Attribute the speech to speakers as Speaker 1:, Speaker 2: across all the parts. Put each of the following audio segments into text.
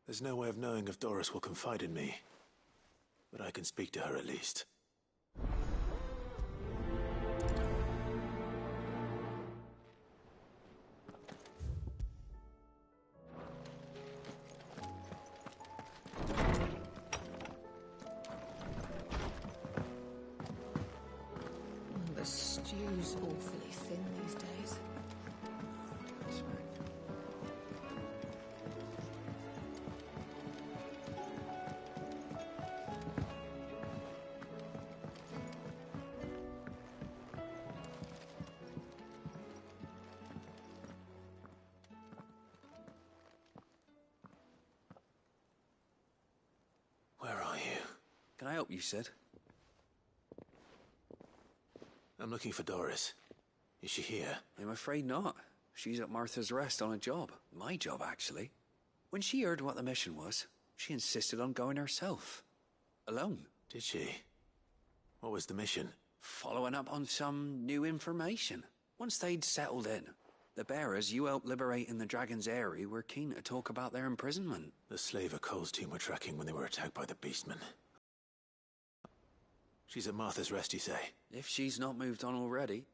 Speaker 1: There's no way of knowing if Doris will confide in me, but I can speak to her at least.
Speaker 2: The stew's awfully thin these days.
Speaker 1: Where are you?
Speaker 3: Can I help you, Sid?
Speaker 1: I'm looking for Doris. Is she here?
Speaker 3: I'm afraid not. She's at Martha's Rest on a job. My job, actually. When she heard what the mission was, she insisted on going herself. Alone.
Speaker 1: Did she? What was the mission?
Speaker 3: Following up on some new information. Once they'd settled in, the bearers you helped liberate in the Dragon's Eyrie were keen to talk about their imprisonment.
Speaker 1: The slaver Cole's team were tracking when they were attacked by the Beastmen. She's at Martha's Rest, you say?
Speaker 3: If she's not moved on already.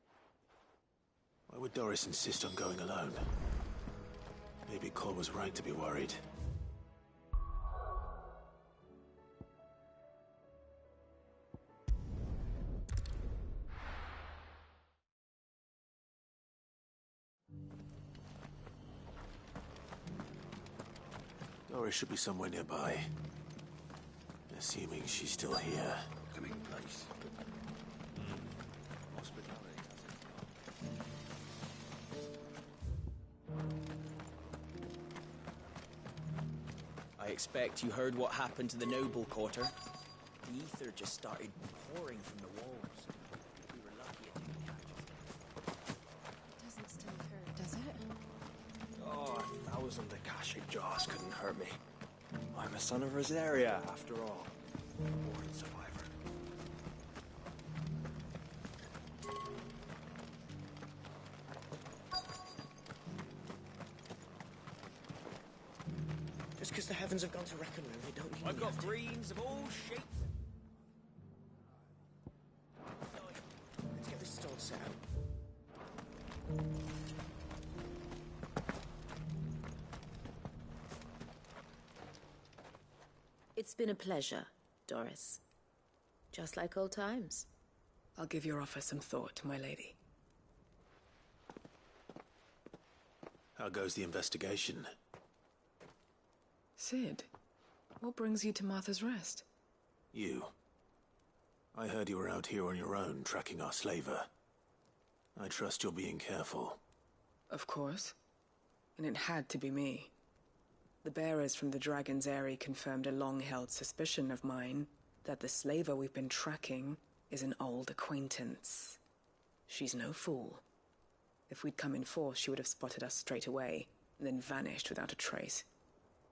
Speaker 1: Why would Doris insist on going alone? Maybe Cole was right to be worried. Doris should be somewhere nearby. Assuming she's still here.
Speaker 3: Coming place.
Speaker 4: I expect you heard what happened to the noble quarter. The ether just started pouring from the walls. We were lucky it didn't catch us.
Speaker 2: Doesn't still hurt, does it?
Speaker 5: Oh, 1,000 Akashic jaws couldn't hurt me. I'm a son of Rosaria, after all. Born survivor. Just because the heavens have gone to reckon with, it don't mean
Speaker 4: I've
Speaker 5: we
Speaker 4: got
Speaker 5: have to.
Speaker 4: greens of all shapes.
Speaker 5: Let's get this stall set up.
Speaker 6: It's been a pleasure, Doris. Just like old times.
Speaker 2: I'll give your offer some thought, my lady.
Speaker 1: How goes the investigation?
Speaker 2: Sid, what brings you to Martha's Rest?
Speaker 1: You. I heard you were out here on your own, tracking our slaver. I trust you're being careful.
Speaker 2: Of course. And it had to be me. The bearers from the Dragon's Eyrie confirmed a long-held suspicion of mine that the slaver we've been tracking is an old acquaintance. She's no fool. If we'd come in force, she would have spotted us straight away, and then vanished without a trace.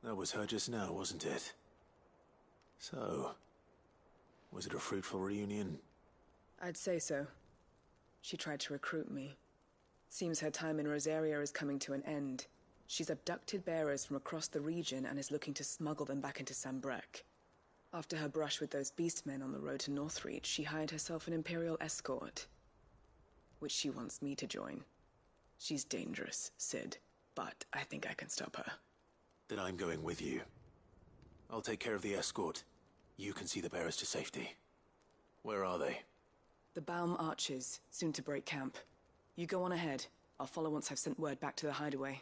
Speaker 1: That was her just now, wasn't it? So, was it a fruitful reunion?
Speaker 2: I'd say so. She tried to recruit me. Seems her time in Rosaria is coming to an end. She's abducted bearers from across the region and is looking to smuggle them back into Sambrek. After her brush with those beastmen on the road to Northreach, she hired herself an Imperial escort, which she wants me to join. She's dangerous, Sid, but I think I can stop her.
Speaker 1: Then I'm going with you. I'll take care of the escort. You can see the bearers to safety. Where are they?
Speaker 2: The Baum Archers, soon to break camp. You go on ahead. I'll follow once I've sent word back to the hideaway.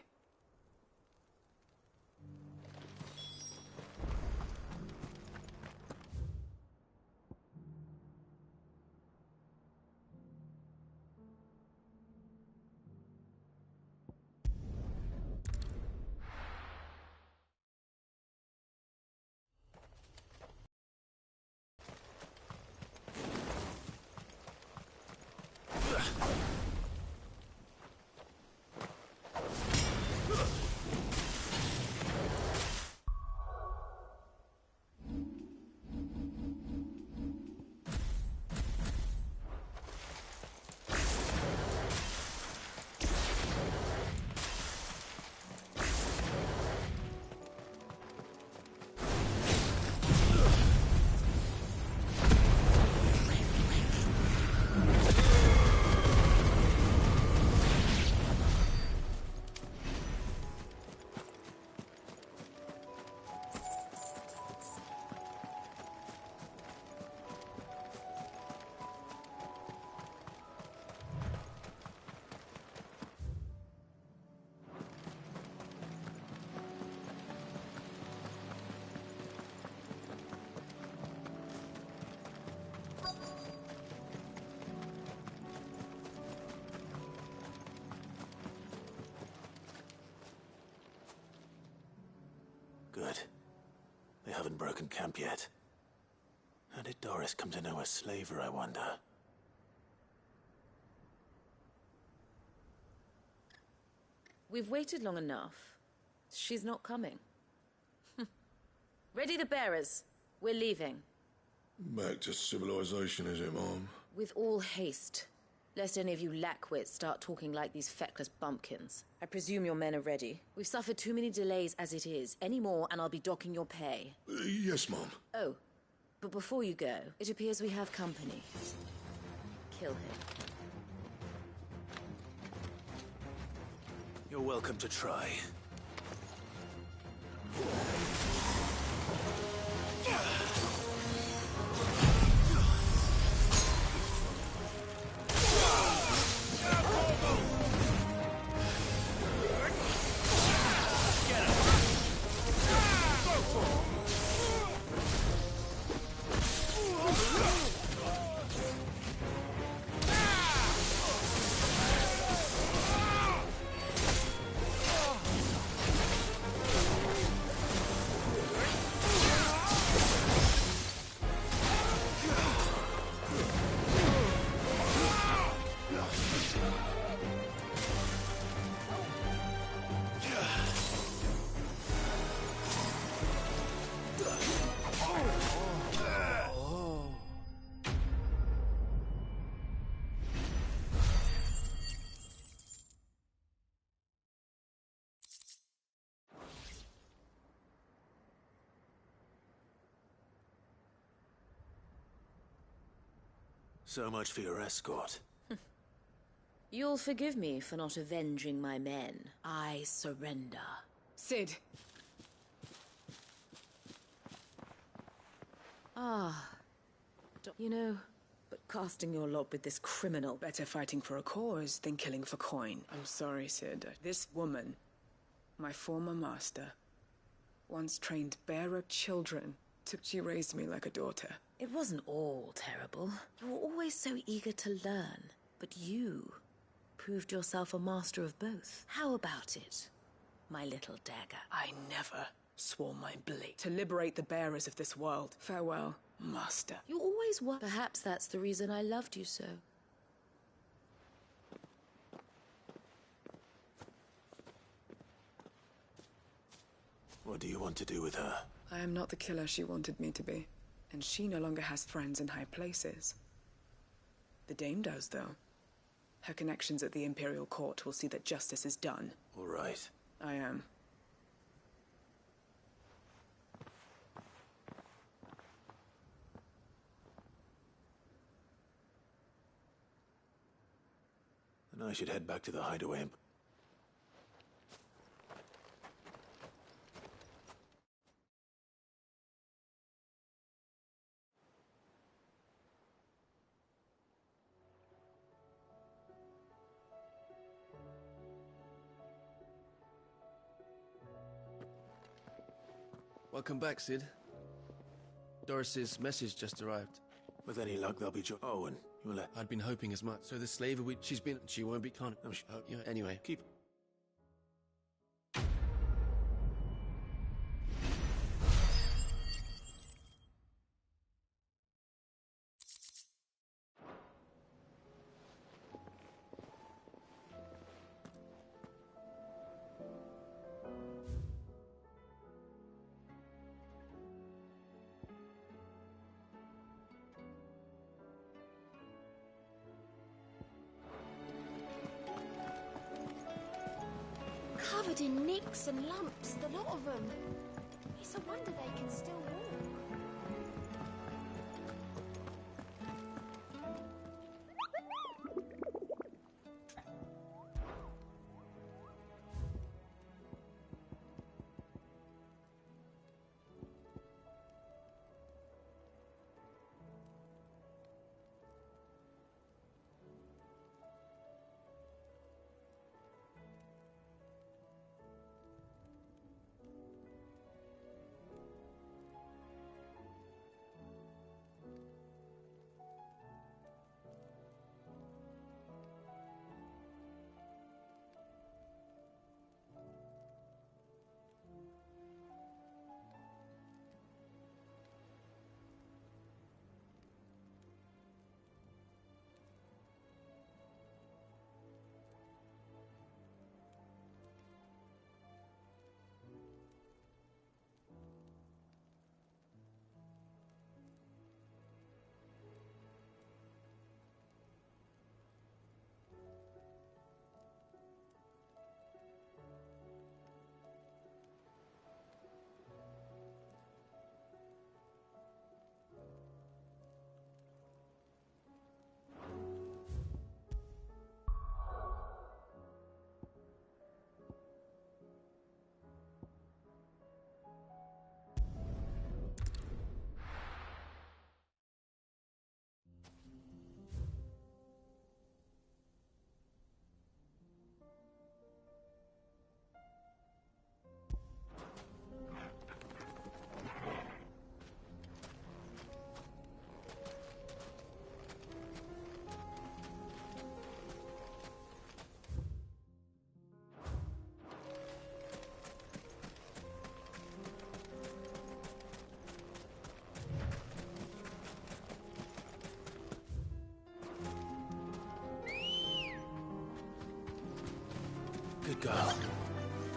Speaker 1: second camp yet. How did Doris come to know a slaver, I wonder?
Speaker 6: We've waited long enough. She's not coming. Ready the bearers. We're leaving.
Speaker 7: Back to civilization, is it, Mom?
Speaker 6: With all haste. Lest any of you lackwits start talking like these feckless bumpkins. I presume your men are ready. We've suffered too many delays as it is. Any more and I'll be docking your pay.
Speaker 7: Yes, Mom.
Speaker 6: Oh, but before you go, it appears we have company. Kill him.
Speaker 1: You're welcome to try. So much for your escort.
Speaker 6: You'll forgive me for not avenging my men. I surrender.
Speaker 2: Sid!
Speaker 6: You know, but casting your lot with this criminal...
Speaker 2: Better fighting for a cause than killing for coin. I'm sorry, Sid. This woman, my former master, once trained bearer children. She raised me like a daughter.
Speaker 6: It wasn't all terrible. You were always so eager to learn. But you proved yourself a master of both. How about it, my little dagger?
Speaker 2: I never swore my blade to liberate the bearers of this world. Farewell, master.
Speaker 6: You always were. Perhaps that's the reason I loved you so.
Speaker 1: What do you want to do with her?
Speaker 2: I am not the killer she wanted me to be. And she no longer has friends in high places. The Dame does, though. Her connections at the Imperial Court will see that justice is done.
Speaker 1: All right.
Speaker 2: I am.
Speaker 1: Then I should head back to the hideaway and...
Speaker 8: Welcome back, Sid. Doris's message just arrived.
Speaker 1: With any luck, they'll be Oh, and you'll let...
Speaker 8: I'd been hoping as much. So the slaver she won't be can't... yeah, anyway.
Speaker 1: Keep...
Speaker 9: Covered in nicks and lumps, the lot of them. It's a wonder they can still walk.
Speaker 1: Good girl.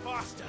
Speaker 8: Faster!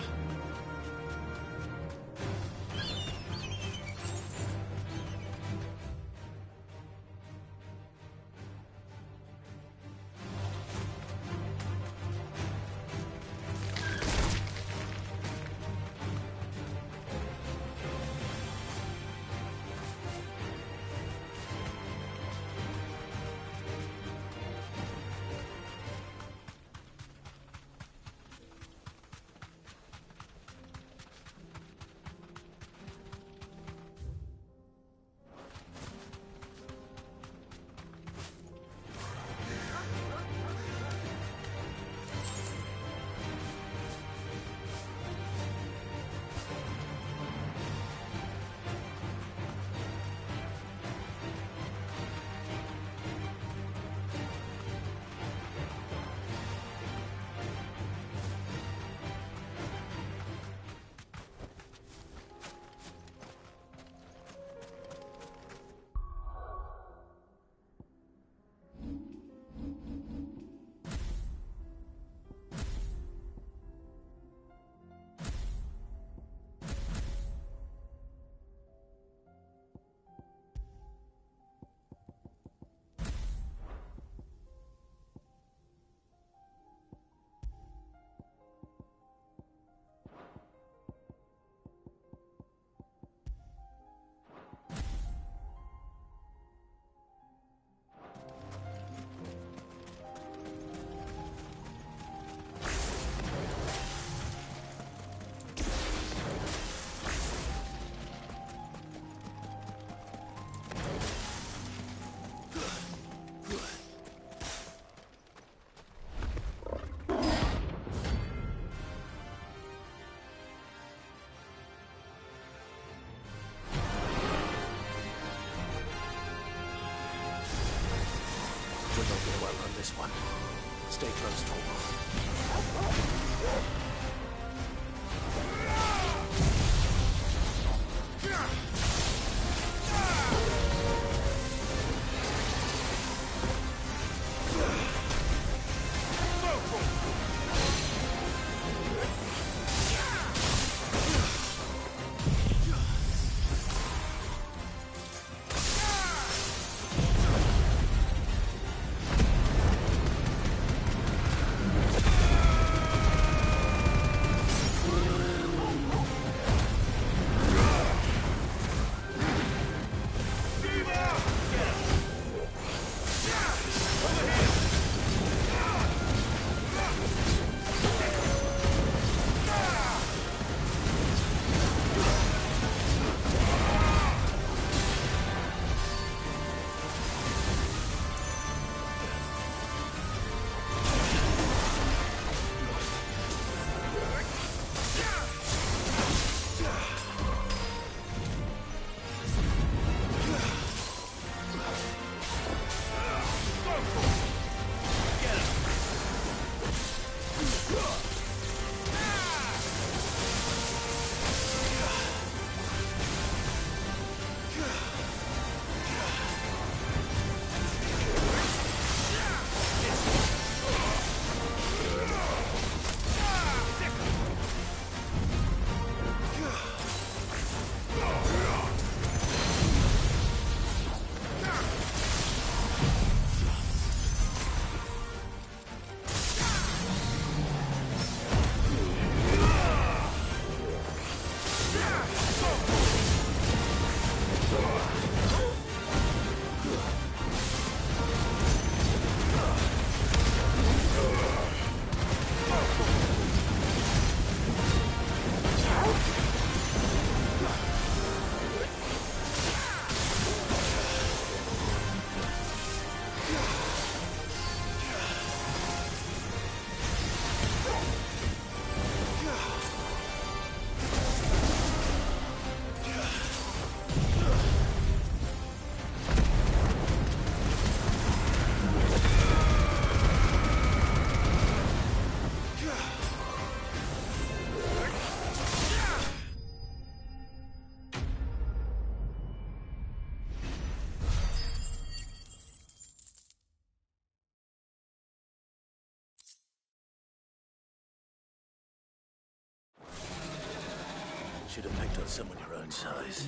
Speaker 1: We're not gonna well on this one. Stay close, Torvald. Should have picked on someone your own size.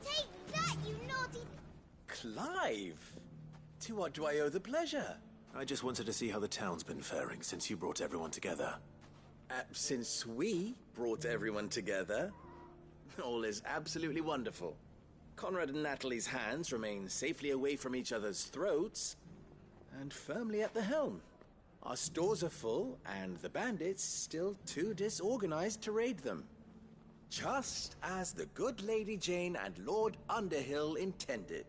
Speaker 9: Take that, you naughty...
Speaker 5: Clive! To what do I owe the pleasure?
Speaker 1: I just wanted to see how the town's been faring since you brought everyone together.
Speaker 5: Since we brought everyone together, all is absolutely wonderful. Conrad and Natalie's hands remain safely away from each other's throats and firmly at the helm. Our stores are full, and the bandits still too disorganized to raid them. Just as the good Lady Jane and Lord Underhill intended.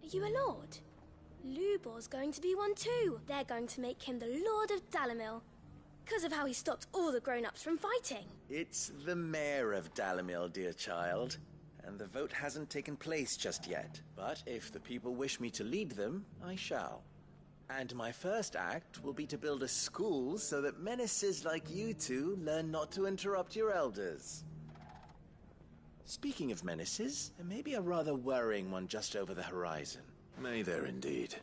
Speaker 9: Are you a lord? Lubor's going to be one too. They're going to make him the Lord of Dalamil. Because of how he stopped all the grown-ups from fighting.
Speaker 5: It's the mayor of Dalamil, dear child. And the vote hasn't taken place just yet. But if the people wish me to lead them, I shall. And my first act will be to build a school so that menaces like you two learn not to interrupt your elders. Speaking of menaces, there may be a rather worrying one just over the horizon.
Speaker 1: May there indeed.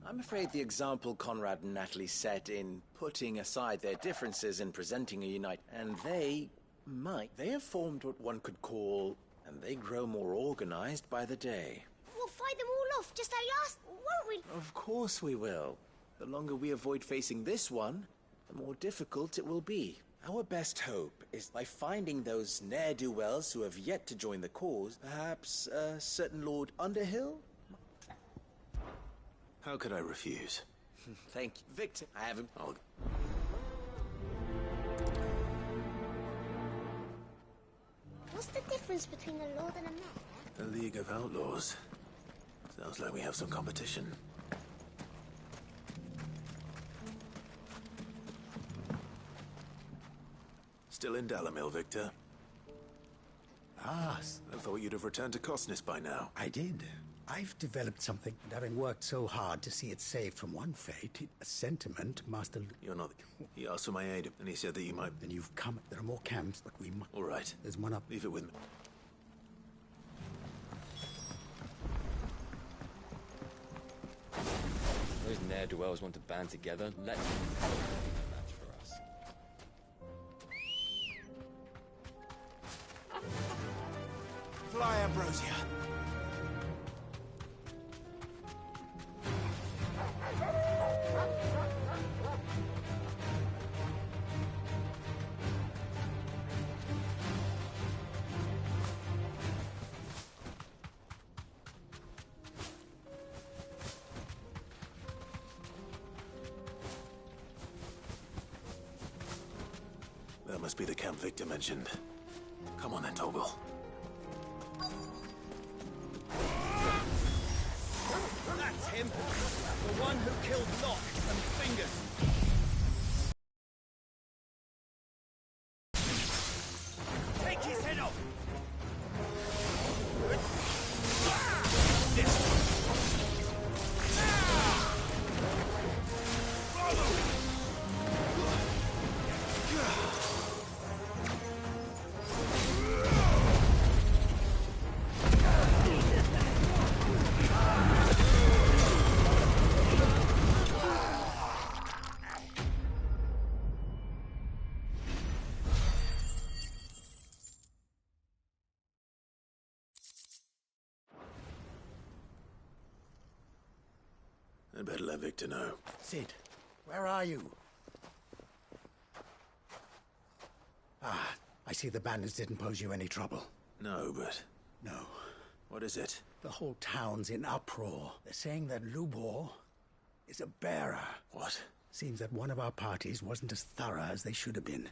Speaker 5: I'm afraid the example Conrad and Natalie set in putting aside their differences and presenting a unite, and they have formed what one could call, and they grow more organized by the day.
Speaker 9: We'll fight them all off just like last, won't we?
Speaker 5: Of course we will. The longer we avoid facing this one, the more difficult it will be. Our best hope is by finding those ne'er-do-wells who have yet to join the cause, perhaps a certain Lord Underhill?
Speaker 1: How could I refuse?
Speaker 5: Thank you. Victor, I haven't...
Speaker 9: What's the difference between a lord and a mayor?
Speaker 1: The League of Outlaws. Sounds like we have some competition. Still in Dalamil, Victor?
Speaker 10: Ah,
Speaker 1: I thought you'd have returned to Cosnes by now.
Speaker 10: I did. I've developed something, and having worked so hard to see it saved from one fate, a sentiment, Master...
Speaker 1: You're not... He asked for my aid, and he said that you might...
Speaker 10: Then you've come. There are more camps, but we must...
Speaker 1: All right.
Speaker 10: There's one up...
Speaker 1: Leave it with me.
Speaker 11: Those ne'er-do-wells want to band together. Let them match for us.
Speaker 5: Fly, Ambrosia!
Speaker 1: That must be the camp Victor mentioned. Come on then, Toggle.
Speaker 4: That's him! The one who killed Locke and Fingers! Take his head off!
Speaker 1: I'd better let Victor know.
Speaker 10: Sid, where are you? Ah, I see the bandits didn't pose you any trouble.
Speaker 1: No, but...
Speaker 10: No.
Speaker 1: What is it?
Speaker 10: The whole town's in uproar. They're saying that Lubor is a bearer.
Speaker 1: What?
Speaker 10: Seems that one of our parties wasn't as thorough as they should have been.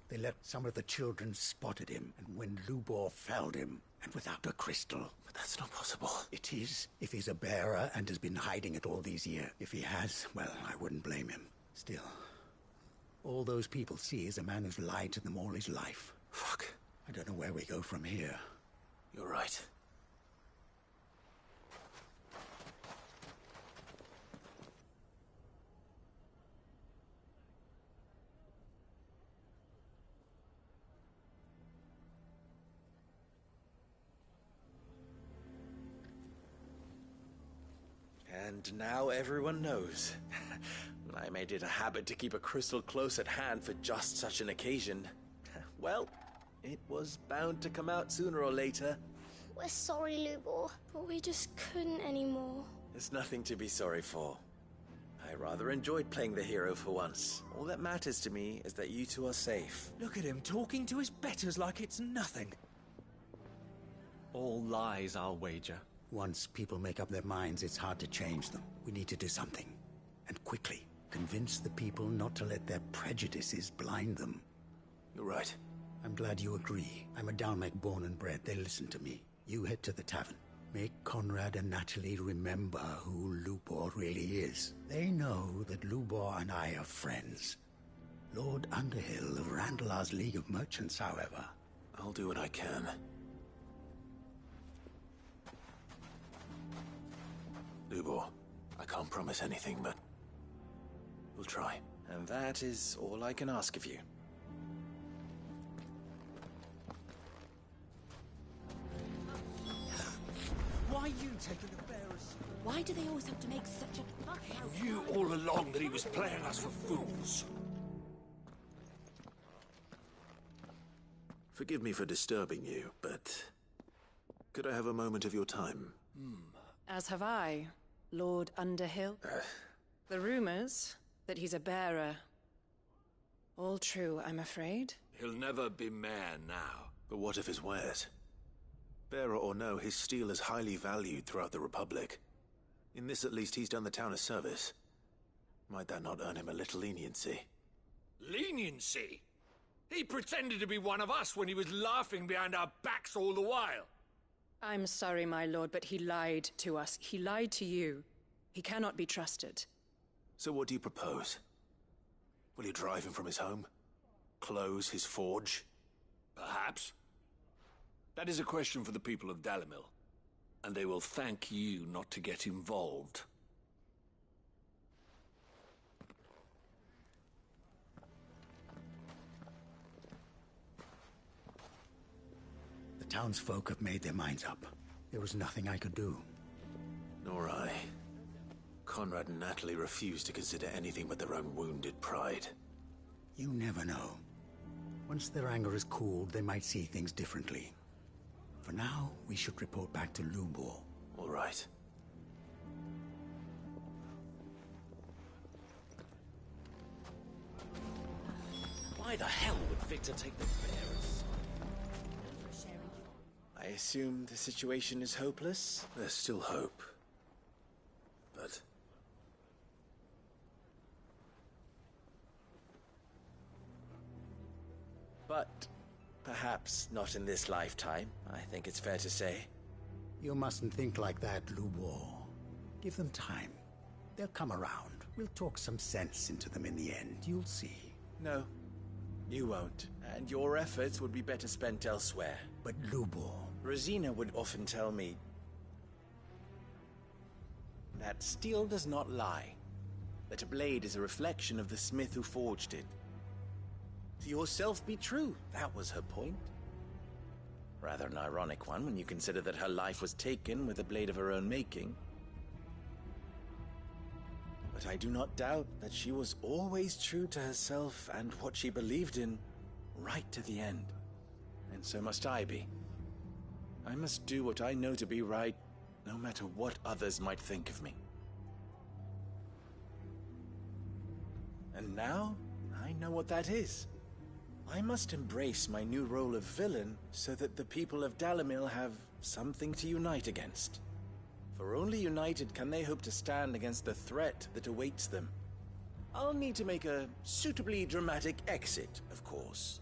Speaker 10: They let some of the children spotted him, and when Lubor felled him, and without a crystal.
Speaker 1: But that's not possible.
Speaker 10: It is, if he's a bearer and has been hiding it all these years. If he has, well, I wouldn't blame him. Still, all those people see is a man who's lied to them all his life.
Speaker 1: Fuck.
Speaker 10: I don't know where we go from here.
Speaker 1: You're right.
Speaker 5: And now everyone knows. I made it a habit to keep a crystal close at hand for just such an occasion. Well, it was bound to come out sooner or later.
Speaker 9: We're sorry, Lubor, but we just couldn't anymore.
Speaker 5: There's nothing to be sorry for. I rather enjoyed playing the hero for once. All that matters to me is that you two are safe.
Speaker 12: Look at him talking to his betters like it's nothing. All lies, I'll wager.
Speaker 10: Once people make up their minds, it's hard to change them. We need to do something. And quickly. Convince the people not to let their prejudices blind them.
Speaker 1: You're right.
Speaker 10: I'm glad you agree. I'm a Dalmek born and bred. They listen to me. You head to the tavern. Make Conrad and Natalie remember who Lubor really is. They know that Lubor and I are friends. Lord Underhill of Randalar's League of Merchants, however.
Speaker 1: I'll do what I can. Lubor, I can't promise anything, but we'll try.
Speaker 5: And that is all I can ask of you.
Speaker 12: Why are you taking the bearers?
Speaker 6: Why do they always have to make such a fuss out?
Speaker 7: He knew all along that he was playing us for fools.
Speaker 1: Forgive me for disturbing you, but could I have a moment of your time?
Speaker 2: As have I, Lord Underhill. The rumors that he's a bearer. All true, I'm afraid.
Speaker 7: He'll never be mayor now.
Speaker 1: But what of his wares? Bearer or no, his steel is highly valued throughout the Republic. In this, at least, he's done the town a service. Might that not earn him a little leniency?
Speaker 7: Leniency? He pretended to be one of us when he was laughing behind our backs all the while.
Speaker 2: I'm sorry, my lord, but he lied to us. He lied to you. He cannot be trusted.
Speaker 1: So what do you propose? Will you drive him from his home? Close his forge?
Speaker 7: Perhaps. That is a question for the people of Dalimil, and they will thank you not to get involved.
Speaker 10: The townsfolk have made their minds up. There was nothing I could do.
Speaker 1: Nor I. Conrad and Natalie refused to consider anything but their own wounded pride.
Speaker 10: You never know. Once their anger is cooled, they might see things differently. For now, we should report back to Lubor.
Speaker 1: All right.
Speaker 4: Why the hell would Victor take the bearers?
Speaker 5: I assume the situation is hopeless?
Speaker 1: There's still hope. But
Speaker 5: perhaps not in this lifetime, I think it's fair to say.
Speaker 10: You mustn't think like that, Lubor. Give them time. They'll come around. We'll talk some sense into them in the end. You'll see.
Speaker 5: No, you won't. And your efforts would be better spent elsewhere.
Speaker 10: But Lubor...
Speaker 5: Rosina would often tell me that steel does not lie. That a blade is a reflection of the smith who forged it. To yourself be true, that was her point. Rather an ironic one when you consider that her life was taken with a blade of her own making. But I do not doubt that she was always true to herself and what she believed in, right to the end. And so must I be. I must do what I know to be right, no matter what others might think of me. And now, I know what that is. I must embrace my new role of villain so that the people of Dalimil have something to unite against. For only united can they hope to stand against the threat that awaits them. I'll need to make a suitably dramatic exit, of course.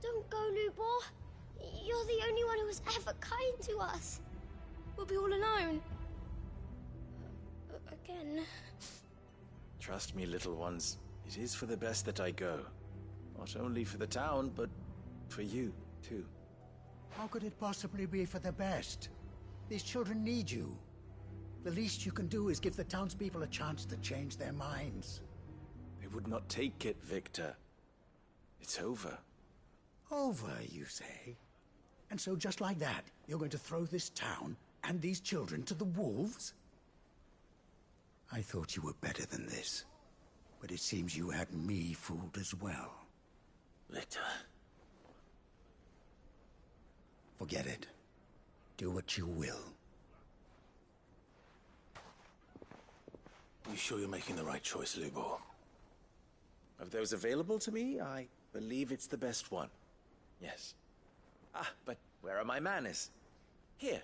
Speaker 9: Don't go, Lubor. You're the only one who was ever kind to us. We'll be all alone. Again.
Speaker 5: Trust me, little ones. It is for the best that I go. Not only for the town, but for you, too.
Speaker 10: How could it possibly be for the best? These children need you. The least you can do is give the townspeople a chance to change their minds.
Speaker 5: They would not take it, Victor. It's over.
Speaker 10: Over, you say? And so just like that, you're going to throw this town and these children to the wolves? I thought you were better than this. But it seems you had me fooled as well.
Speaker 1: Victor.
Speaker 10: Forget it. Do what you will.
Speaker 1: You sure you're making the right choice, Lubor?
Speaker 5: Of those available to me, I believe it's the best one. Yes. Ah, but where are my manners? Here.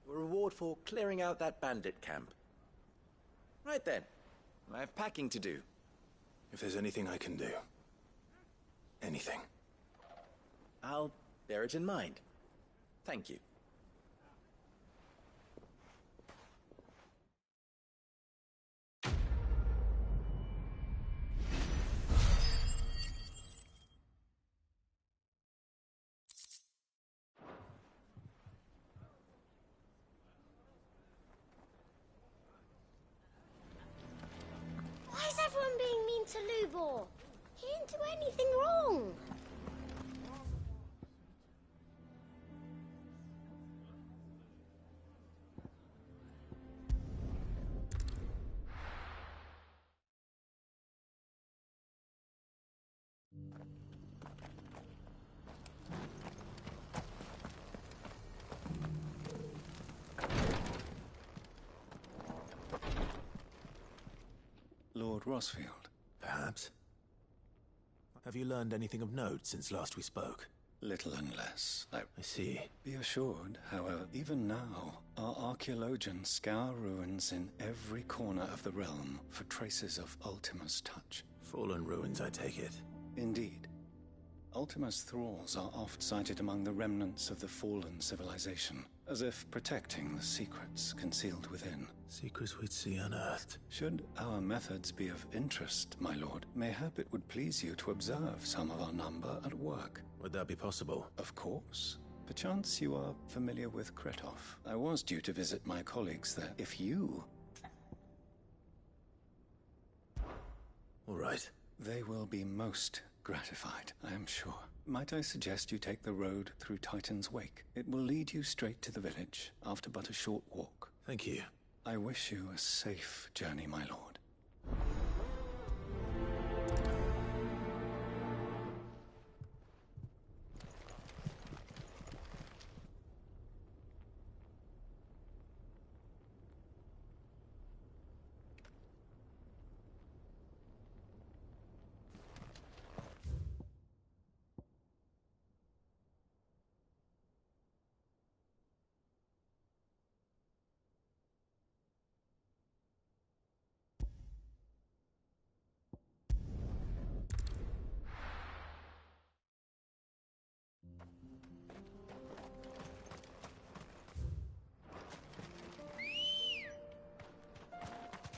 Speaker 5: A reward for clearing out that bandit camp. Right then. I have packing to do.
Speaker 1: If there's anything I can do. Anything.
Speaker 5: I'll bear it in mind. Thank you.
Speaker 9: Why is everyone being mean to Lubor? He didn't do anything wrong.
Speaker 13: Lord Rosfield.
Speaker 1: Perhaps. Have you learned anything of note since last we spoke?
Speaker 13: Little and less.
Speaker 1: I see.
Speaker 13: Be assured, however, even now, our archaeologians scour ruins in every corner of the realm for traces of Ultima's touch.
Speaker 1: Fallen ruins, I take it.
Speaker 13: Indeed. Ultima's thralls are oft sighted among the remnants of the fallen civilization, as if protecting the secrets concealed within.
Speaker 1: Secrets we'd see unearthed.
Speaker 13: Should our methods be of interest, my lord, mayhap it would please you to observe some of our number at work.
Speaker 1: Would that be possible?
Speaker 13: Of course. Perchance you are familiar with Kretov. I was due to visit my colleagues there. If you...
Speaker 1: All right.
Speaker 13: They will be most gratified, I am sure. Might I suggest you take the road through Titan's Wake? It will lead you straight to the village, after but a short walk.
Speaker 1: Thank you.
Speaker 13: I wish you a safe journey, my lord.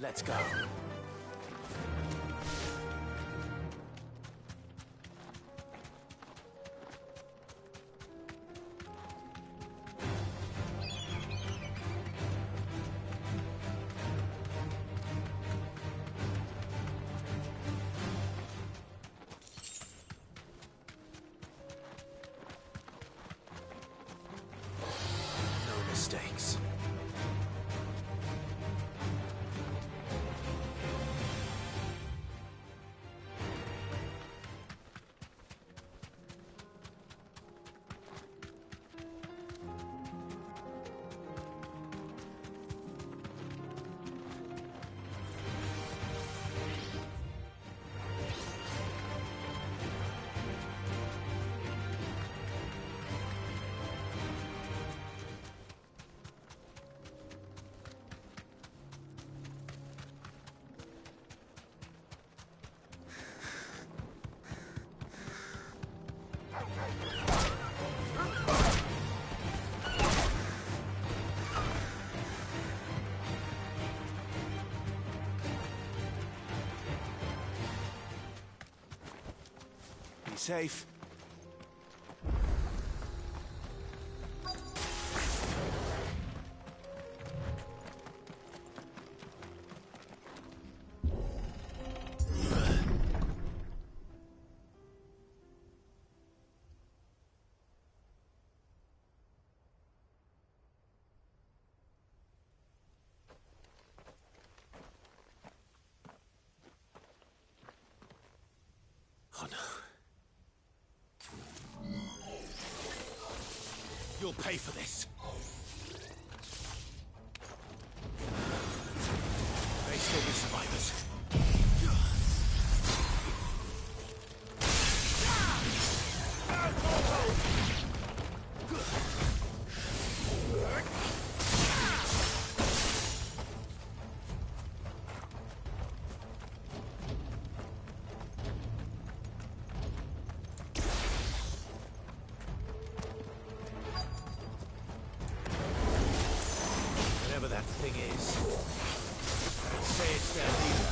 Speaker 1: Let's go. No mistakes. Be safe. Oh no. You'll pay for this. May still be survivors. Whatever that thing is, say it's their leader.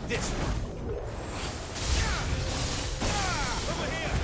Speaker 1: This one. Over here.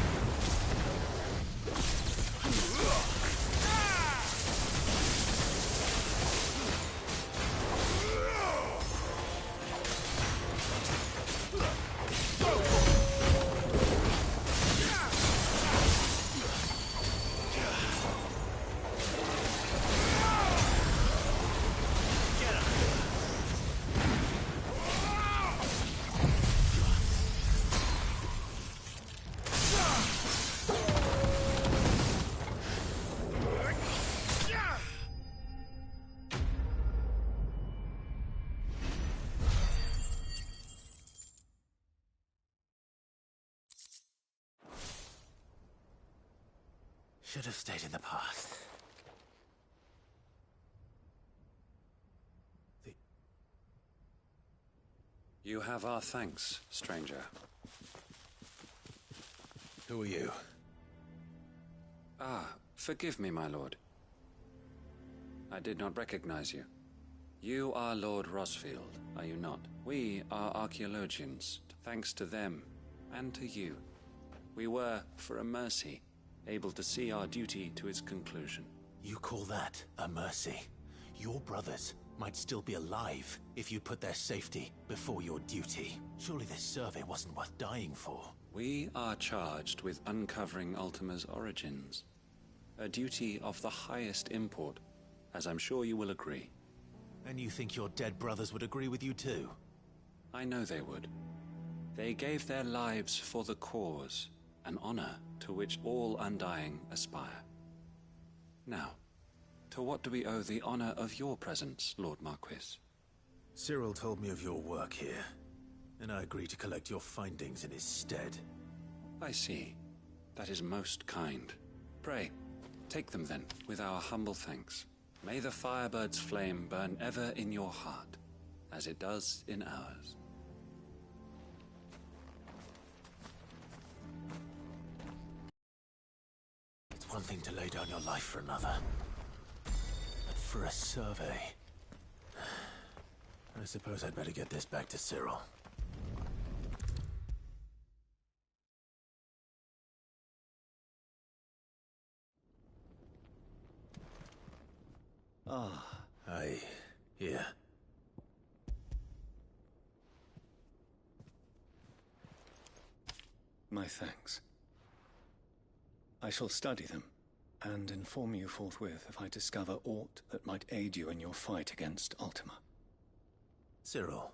Speaker 1: Should have stayed in the past.
Speaker 3: You have our thanks, stranger.
Speaker 1: Who are you?
Speaker 3: Ah, forgive me, my lord. I did not recognize you. You are Lord Rosfield, are you not? We are archaeologians. Thanks to them, and to you, we were, for a mercy, able to see our duty to its conclusion.
Speaker 1: You call that a mercy? Your brothers might still be alive if you put their safety before your duty. Surely this survey wasn't worth dying for.
Speaker 3: We are charged with uncovering Ultima's origins. A duty of the highest import, as I'm sure you will agree.
Speaker 1: And you think your dead brothers would agree with you too?
Speaker 3: I know they would. They gave their lives for the cause, an honor to which all Undying aspire. Now, to what do we owe the honor of your presence, Lord Marquis?
Speaker 1: Cyril told me of your work here, and I agreed to collect your findings in his stead.
Speaker 3: I see. That is most kind. Pray, take them then, with our humble thanks. May the Firebird's flame burn ever in your heart, as it does in ours.
Speaker 1: It's one thing to lay down your life for another, but for a survey... I suppose I'd better get this back to Cyril.
Speaker 13: Ah.
Speaker 1: Here.
Speaker 13: My thanks. I shall study them, and inform you forthwith if I discover aught that might aid you in your fight against Ultima.
Speaker 1: Cyril,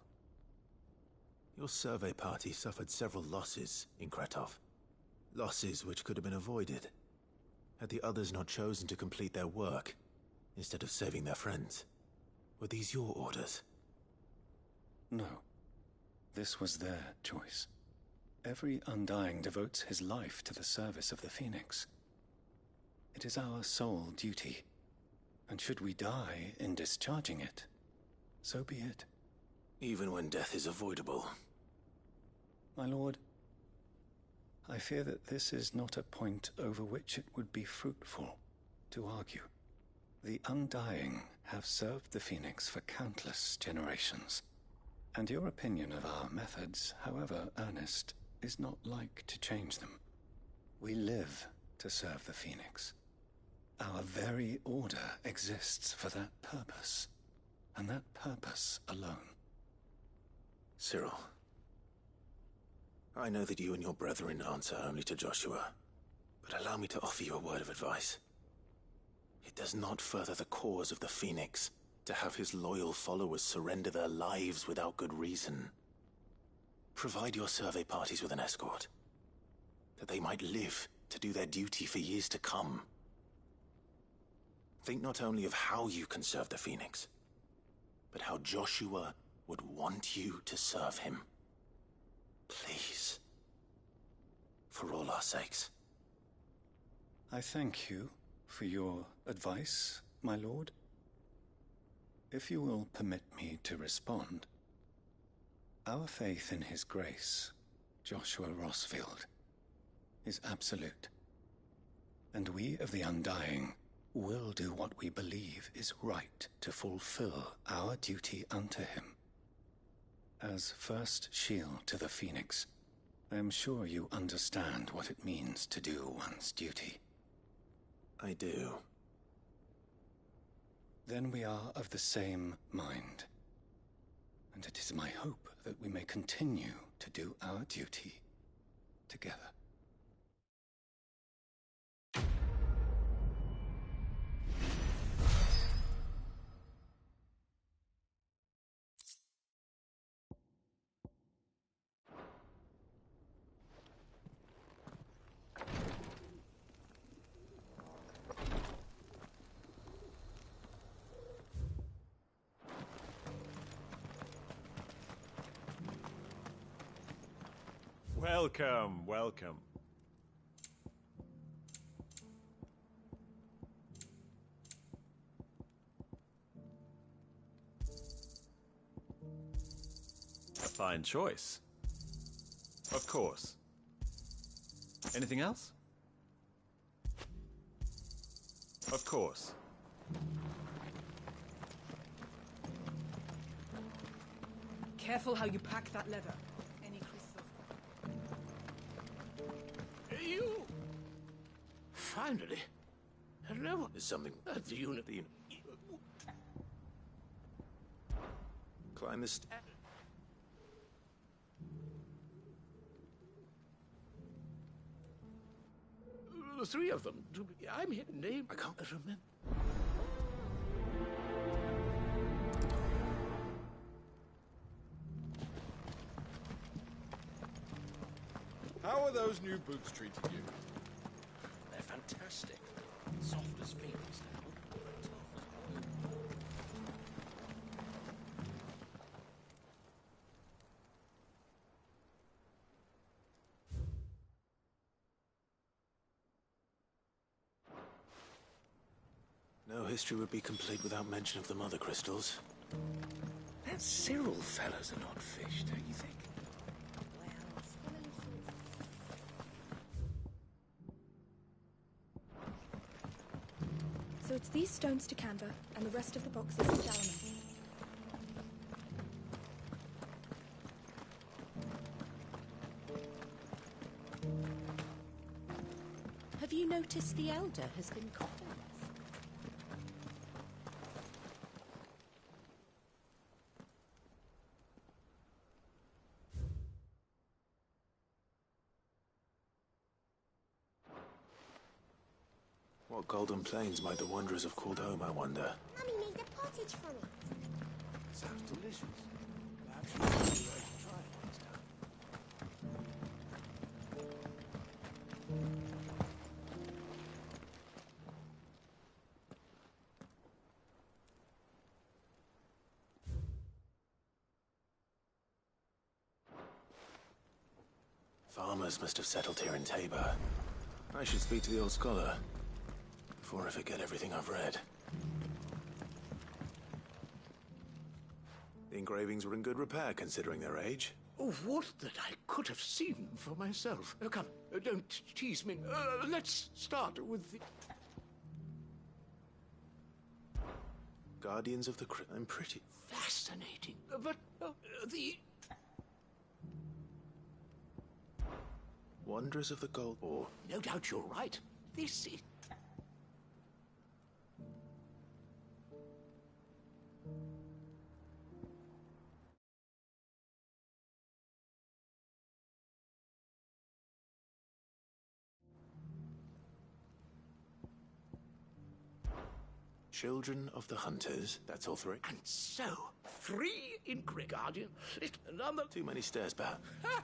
Speaker 1: your survey party suffered several losses in Kretov. Losses which could have been avoided, had the others not chosen to complete their work, instead of saving their friends. Were these your orders?
Speaker 13: No. This was their choice. Every Undying devotes his life to the service of the Phoenix. It is our sole duty, and should we die in discharging it, so be it.
Speaker 1: Even when death is avoidable.
Speaker 13: My lord, I fear that this is not a point over which it would be fruitful to argue. The Undying have served the Phoenix for countless generations, and your opinion of our methods, however earnest, is not like to change them. We live to serve the Phoenix. Our very order exists for that purpose, and that purpose alone.
Speaker 1: Cyril, I know that you and your brethren answer only to Joshua, but allow me to offer you a word of advice. It does not further the cause of the Phoenix to have his loyal followers surrender their lives without good reason. Provide your survey parties with an escort, that they might live to do their duty for years to come. Think not only of how you can serve the Phoenix, but how Joshua would want you to serve him. Please. For all our sakes.
Speaker 13: I thank you for your advice, my lord. If you will permit me to respond, our faith in His Grace, Joshua Rosfield, is absolute, and we of the Undying will do what we believe is right to fulfill our duty unto him. As first shield to the Phoenix, I am sure you understand what it means to do one's duty.
Speaker 1: I do.
Speaker 13: Then we are of the same mind, and it is my hope that we may continue to do our duty together.
Speaker 14: Welcome, welcome. A fine choice. Of course. Anything else? Of course.
Speaker 2: Careful how you pack that leather. Any creases of...
Speaker 7: You! Finally. Hello.
Speaker 1: There's something
Speaker 7: At the unit.
Speaker 1: Climb this...
Speaker 7: The three of them. I'm his name. I can't remember.
Speaker 14: How are those new boots treating you?
Speaker 7: They're fantastic. Soft as Phoenix now.
Speaker 1: No history would be complete without mention of the mother crystals.
Speaker 7: That Cyril fellow's an odd fish, don't you think?
Speaker 9: So it's these stones to Canva, and the rest of the boxes to Dalman.
Speaker 6: Have you noticed the Elder has been coughing less?
Speaker 1: What golden plains might the wanderers have called home, I wonder?
Speaker 15: Mummy made a pottage from it.
Speaker 7: Sounds delicious. Perhaps you should be ready to try it next time.
Speaker 1: Farmers must have settled here in Tabor. I should speak to the old scholar before I forget everything I've read. The engravings were in good repair considering their age.
Speaker 7: Oh, what that I could have seen for myself. Come, don't tease me. Let's start with the...
Speaker 1: Guardians of the I'm pretty...
Speaker 7: Fascinating. But the...
Speaker 1: Wanderers of the Gold... Or...
Speaker 7: No doubt you're right. This is...
Speaker 1: Children of the Hunters, that's all three.
Speaker 16: And so, 3 in Guardian, another...
Speaker 1: Too many stairs, Bat.
Speaker 16: Ha!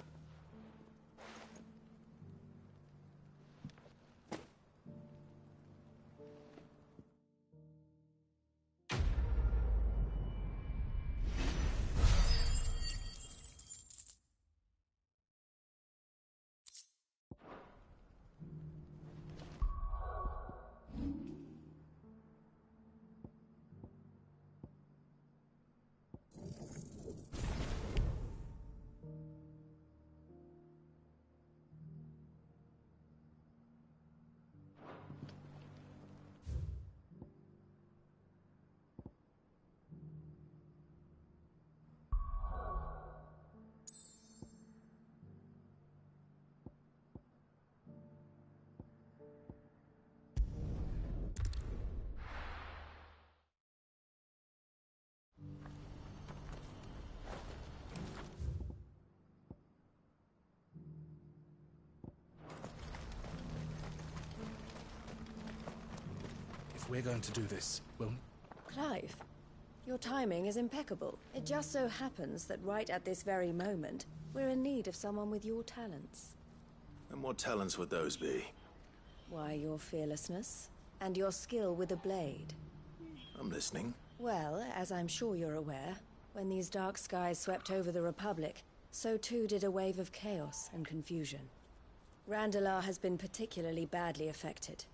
Speaker 12: We're going to do this, well...
Speaker 6: Clive, your timing is impeccable. It just so happens that right at this very moment, we're in need of someone with your talents.
Speaker 1: And what talents would those be?
Speaker 6: Why, your fearlessness, and your skill with a blade.
Speaker 1: I'm listening.
Speaker 6: Well, as I'm sure you're aware, when these dark skies swept over the Republic, so too did a wave of chaos and confusion. Randalar has been particularly badly affected.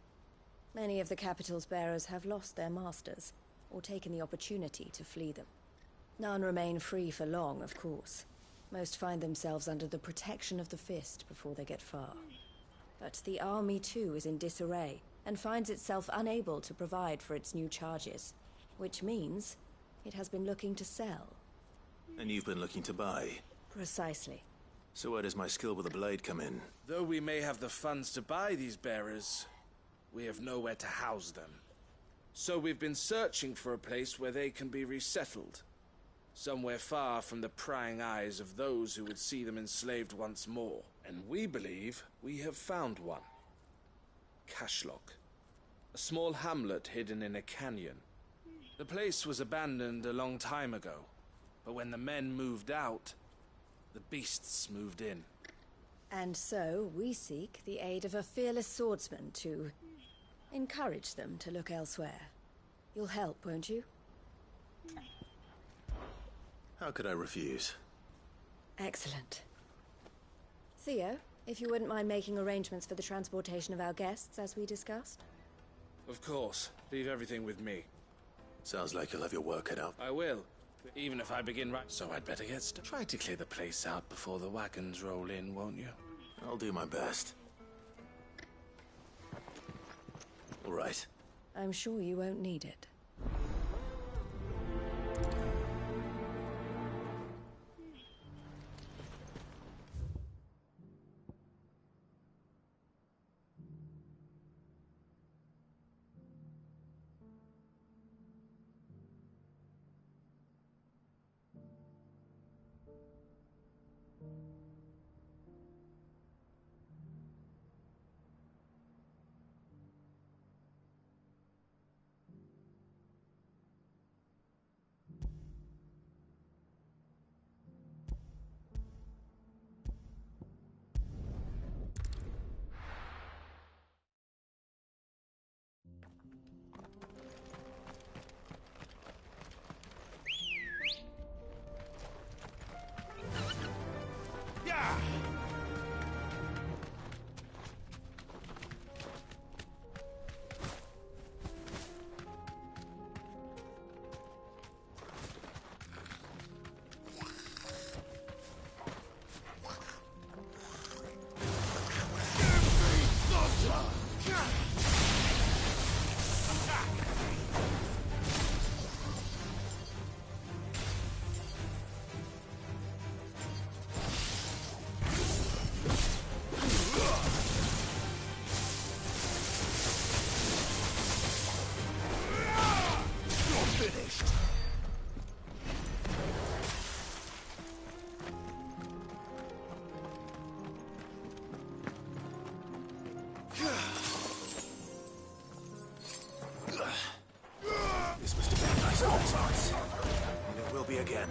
Speaker 6: Many of the capital's bearers have lost their masters, or taken the opportunity to flee them. None remain free for long, of course. Most find themselves under the protection of the Fist before they get far. But the army too is in disarray, and finds itself unable to provide for its new charges. Which means it has been looking to sell.
Speaker 1: And you've been looking to buy?
Speaker 6: Precisely.
Speaker 1: So where does my skill with a blade come in?
Speaker 12: Though we may have the funds to buy these bearers, we have nowhere to house them. So we've been searching for a place where they can be resettled. Somewhere far from the prying eyes of those who would see them enslaved once more. And we believe we have found one. Cashlock. A small hamlet hidden in a canyon. The place was abandoned a long time ago, but when the men moved out, the beasts moved in.
Speaker 6: And so we seek the aid of a fearless swordsman to encourage them to look elsewhere. You'll help, won't you?
Speaker 1: How could I refuse?
Speaker 6: Excellent. Theo, if you wouldn't mind making arrangements for the transportation of our guests, as we discussed.
Speaker 12: Of course. Leave everything with me.
Speaker 1: Sounds like you'll have your work cut out.
Speaker 12: I will. Even if I begin right... So I'd better get started. Try to clear the place out before the wagons roll in, won't you?
Speaker 1: I'll do my best. All right.
Speaker 6: I'm sure you won't need it.
Speaker 1: again.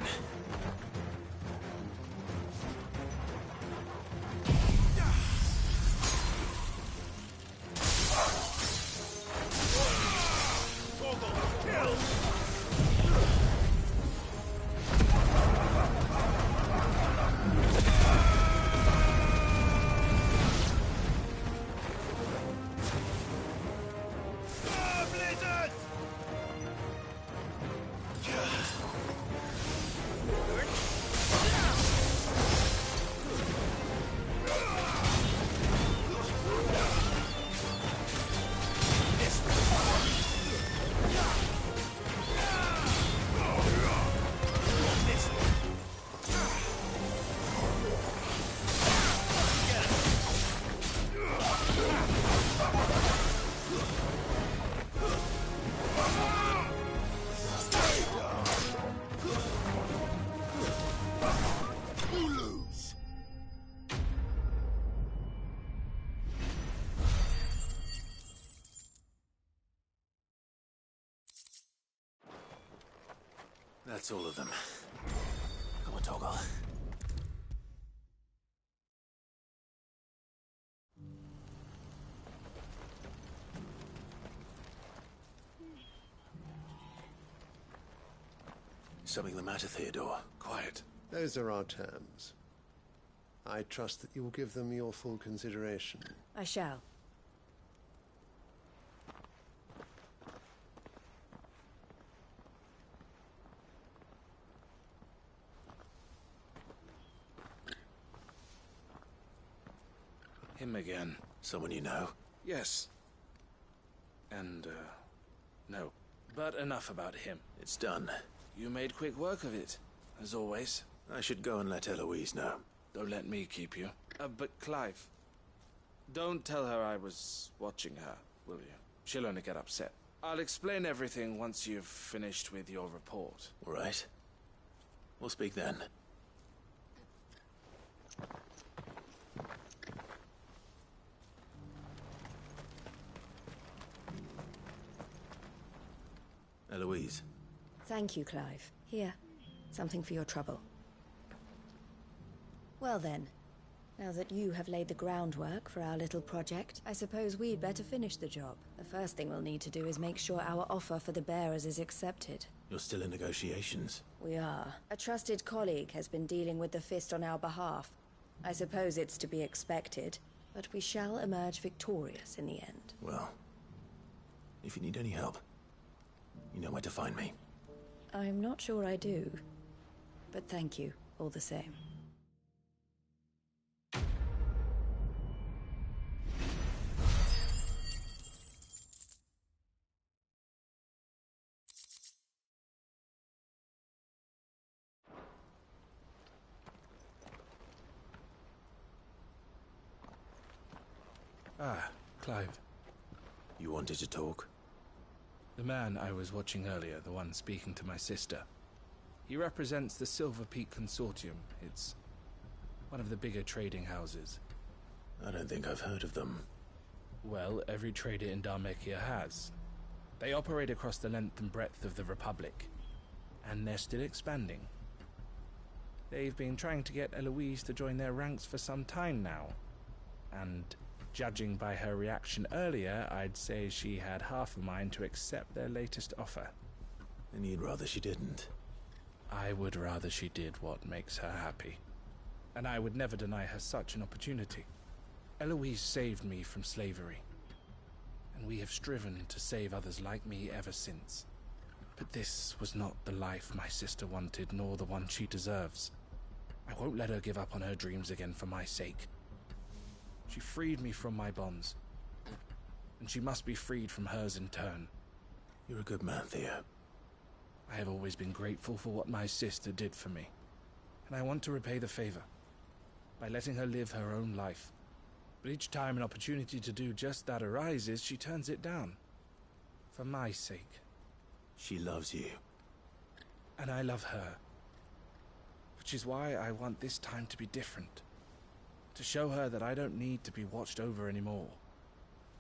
Speaker 1: That's all of them. Come on, Toggle. Something the matter, Theodore? Quiet.
Speaker 17: Those are our terms. I trust that you will give them your full consideration.
Speaker 6: I shall.
Speaker 12: Him again.
Speaker 1: Someone you know?
Speaker 12: Yes. And, no. But enough about him.
Speaker 1: It's done.
Speaker 12: You made quick work of it, as always.
Speaker 1: I should go and let Eloise know.
Speaker 12: Don't let me keep you. But Clive, don't tell her I was watching her, will you? She'll only get upset. I'll explain everything once you've finished with your report.
Speaker 1: All right. We'll speak then. Eloise.
Speaker 6: Thank you, Clive. Here, something for your trouble. Well then, now that you have laid the groundwork for our little project, I suppose we'd better finish the job. The first thing we'll need to do is make sure our offer for the bearers is accepted.
Speaker 1: You're still in negotiations?
Speaker 6: We are. A trusted colleague has been dealing with the Fist on our behalf. I suppose it's to be expected, but we shall emerge victorious in the end.
Speaker 1: Well, if you need any help, you know where to find me.
Speaker 6: I'm not sure I do, but thank you, all the same.
Speaker 12: Ah, Clive.
Speaker 1: You wanted to talk?
Speaker 12: The man I was watching earlier, the one speaking to my sister. He represents the Silver Peak Consortium. It's one of the bigger trading houses.
Speaker 1: I don't think I've heard of them.
Speaker 12: Well, every trader in Dhalmekia has. They operate across the length and breadth of the Republic, and they're still expanding. They've been trying to get Eloise to join their ranks for some time now, and judging by her reaction earlier, I'd say she had half a mind to accept their latest offer.
Speaker 1: And you'd rather she didn't?
Speaker 12: I would rather she did what makes her happy. And I would never deny her such an opportunity. Eloise saved me from slavery, and we have striven to save others like me ever since. But this was not the life my sister wanted, nor the one she deserves. I won't let her give up on her dreams again for my sake. She freed me from my bonds, and she must be freed from hers in turn.
Speaker 1: You're a good man, Theo.
Speaker 12: I have always been grateful for what my sister did for me, and I want to repay the favor by letting her live her own life. But each time an opportunity to do just that arises, she turns it down. For my sake.
Speaker 1: She loves you.
Speaker 12: And I love her. Which is why I want this time to be different. To show her that I don't need to be watched over anymore.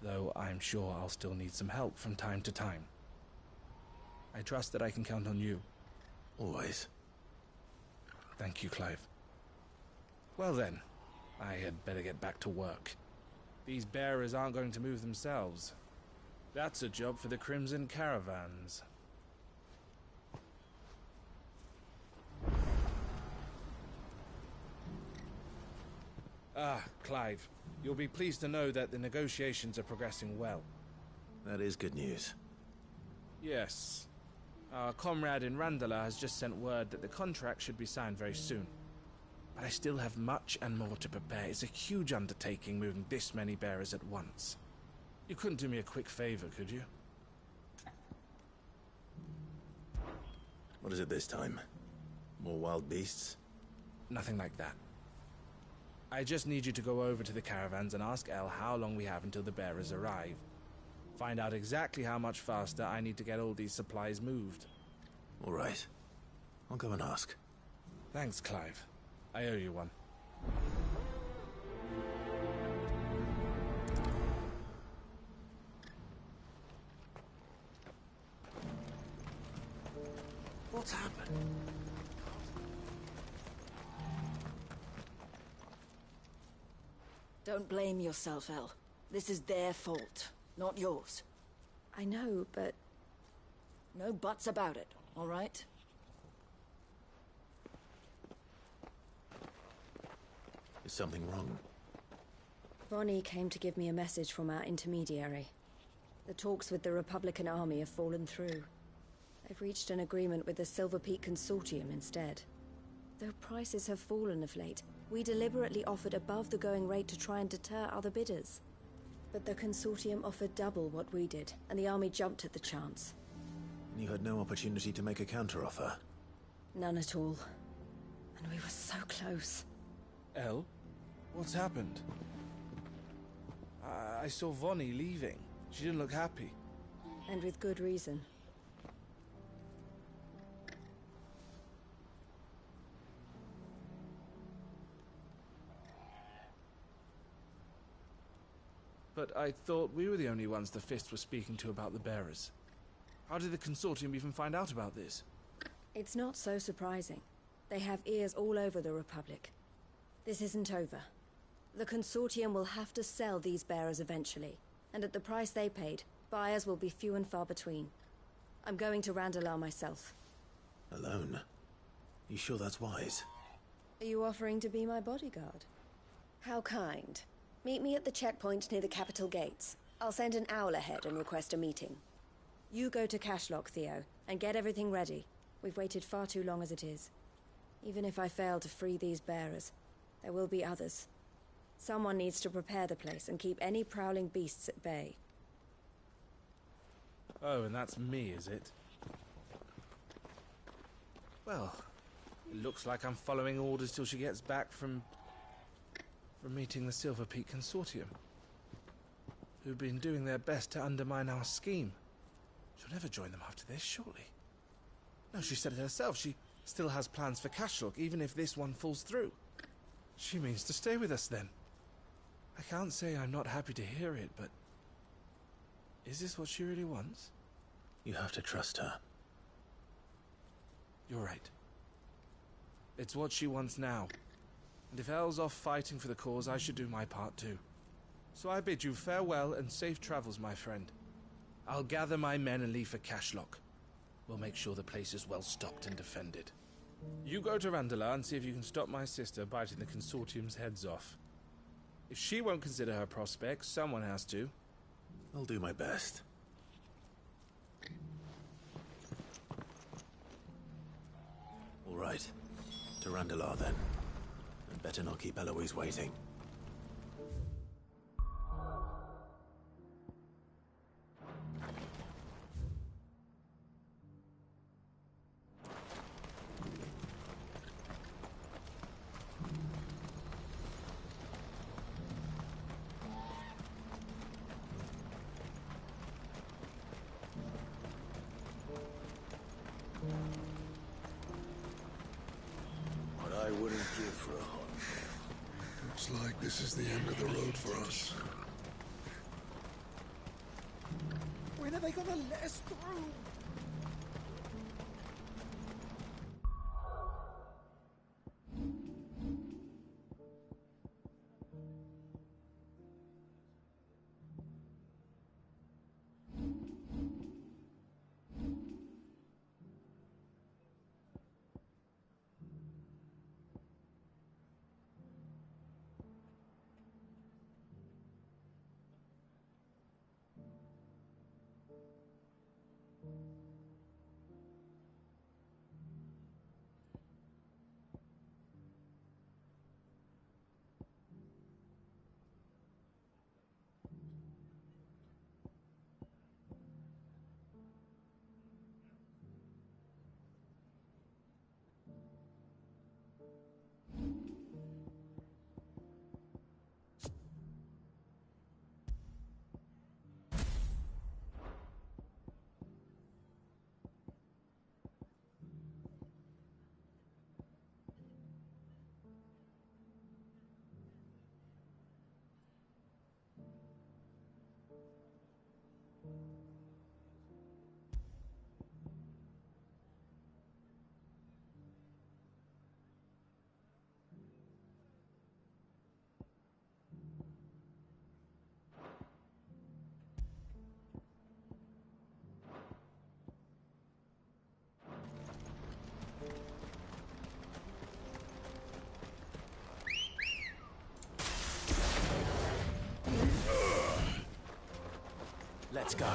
Speaker 12: Though I'm sure I'll still need some help from time to time. I trust that I can count on you.
Speaker 1: Always.
Speaker 12: Thank you, Clive. Well then, I had better get back to work. These bearers aren't going to move themselves. That's a job for the Crimson Caravans. Ah, Clive, you'll be pleased to know that the negotiations are progressing well.
Speaker 1: That is good news.
Speaker 12: Yes. Our comrade in Randala has just sent word that the contract should be signed very soon. But I still have much and more to prepare. It's a huge undertaking moving this many bearers at once. You couldn't do me a quick favor, could you?
Speaker 1: What is it this time? More wild beasts?
Speaker 12: Nothing like that. I just need you to go over to the caravans and ask El how long we have until the bearers arrive. Find out exactly how much faster I need to get all these supplies moved.
Speaker 1: All right. I'll go and ask.
Speaker 12: Thanks, Clive. I owe you one.
Speaker 7: What's happened?
Speaker 18: Don't blame yourself, El. This is their fault, not yours.
Speaker 6: I know, but...
Speaker 18: No buts about it, all right?
Speaker 1: Is something wrong?
Speaker 6: Vonnie came to give me a message from our intermediary. The talks with the Republican army have fallen through. They've reached an agreement with the Silver Peak Consortium instead. Though prices have fallen of late, we deliberately offered above the going rate to try and deter other bidders. But the Consortium offered double what we did, and the army jumped at the chance.
Speaker 1: And you had no opportunity to make a counteroffer?
Speaker 6: None at all. And we were so close.
Speaker 12: El? What's happened? I saw Vonnie leaving. She didn't look happy.
Speaker 6: And with good reason.
Speaker 12: But I thought we were the only ones the Fist was speaking to about the bearers. How did the Consortium even find out about this?
Speaker 6: It's not so surprising. They have ears all over the Republic. This isn't over. The Consortium will have to sell these bearers eventually, and at the price they paid, buyers will be few and far between. I'm going to Randalar myself.
Speaker 1: Alone? You sure that's wise?
Speaker 6: Are you offering to be my bodyguard? How kind. Meet me at the checkpoint near the capital gates. I'll send an owl ahead and request a meeting. You go to Cashlock, Theo, and get everything ready. We've waited far too long as it is. Even if I fail to free these bearers, there will be others. Someone needs to prepare the place and keep any prowling beasts at bay.
Speaker 12: Oh, and that's me, is it? Well, it looks like I'm following orders till she gets back from meeting the Silver Peak Consortium, who've been doing their best to undermine our scheme. She'll never join them after this, surely. No, she said it herself. She still has plans for Cashlock, even if this one falls through. She means to stay with us, then. I can't say I'm not happy to hear it, but... is this what she really wants?
Speaker 1: You have to trust her.
Speaker 12: You're right. It's what she wants now. And if Elle's off fighting for the cause, I should do my part too. So I bid you farewell and safe travels, my friend. I'll gather my men and leave for Cashlock. We'll make sure the place is well stocked and defended. You go to Randalar and see if you can stop my sister biting the Consortium's heads off. If she won't consider her prospects, someone has to.
Speaker 1: I'll do my best. All right. To Randalar, then. And better not keep Eloise waiting.
Speaker 17: What I wouldn't give for a hunch. Looks like this is the end of the road for us.
Speaker 16: When are they gonna let us through?
Speaker 1: Let's go.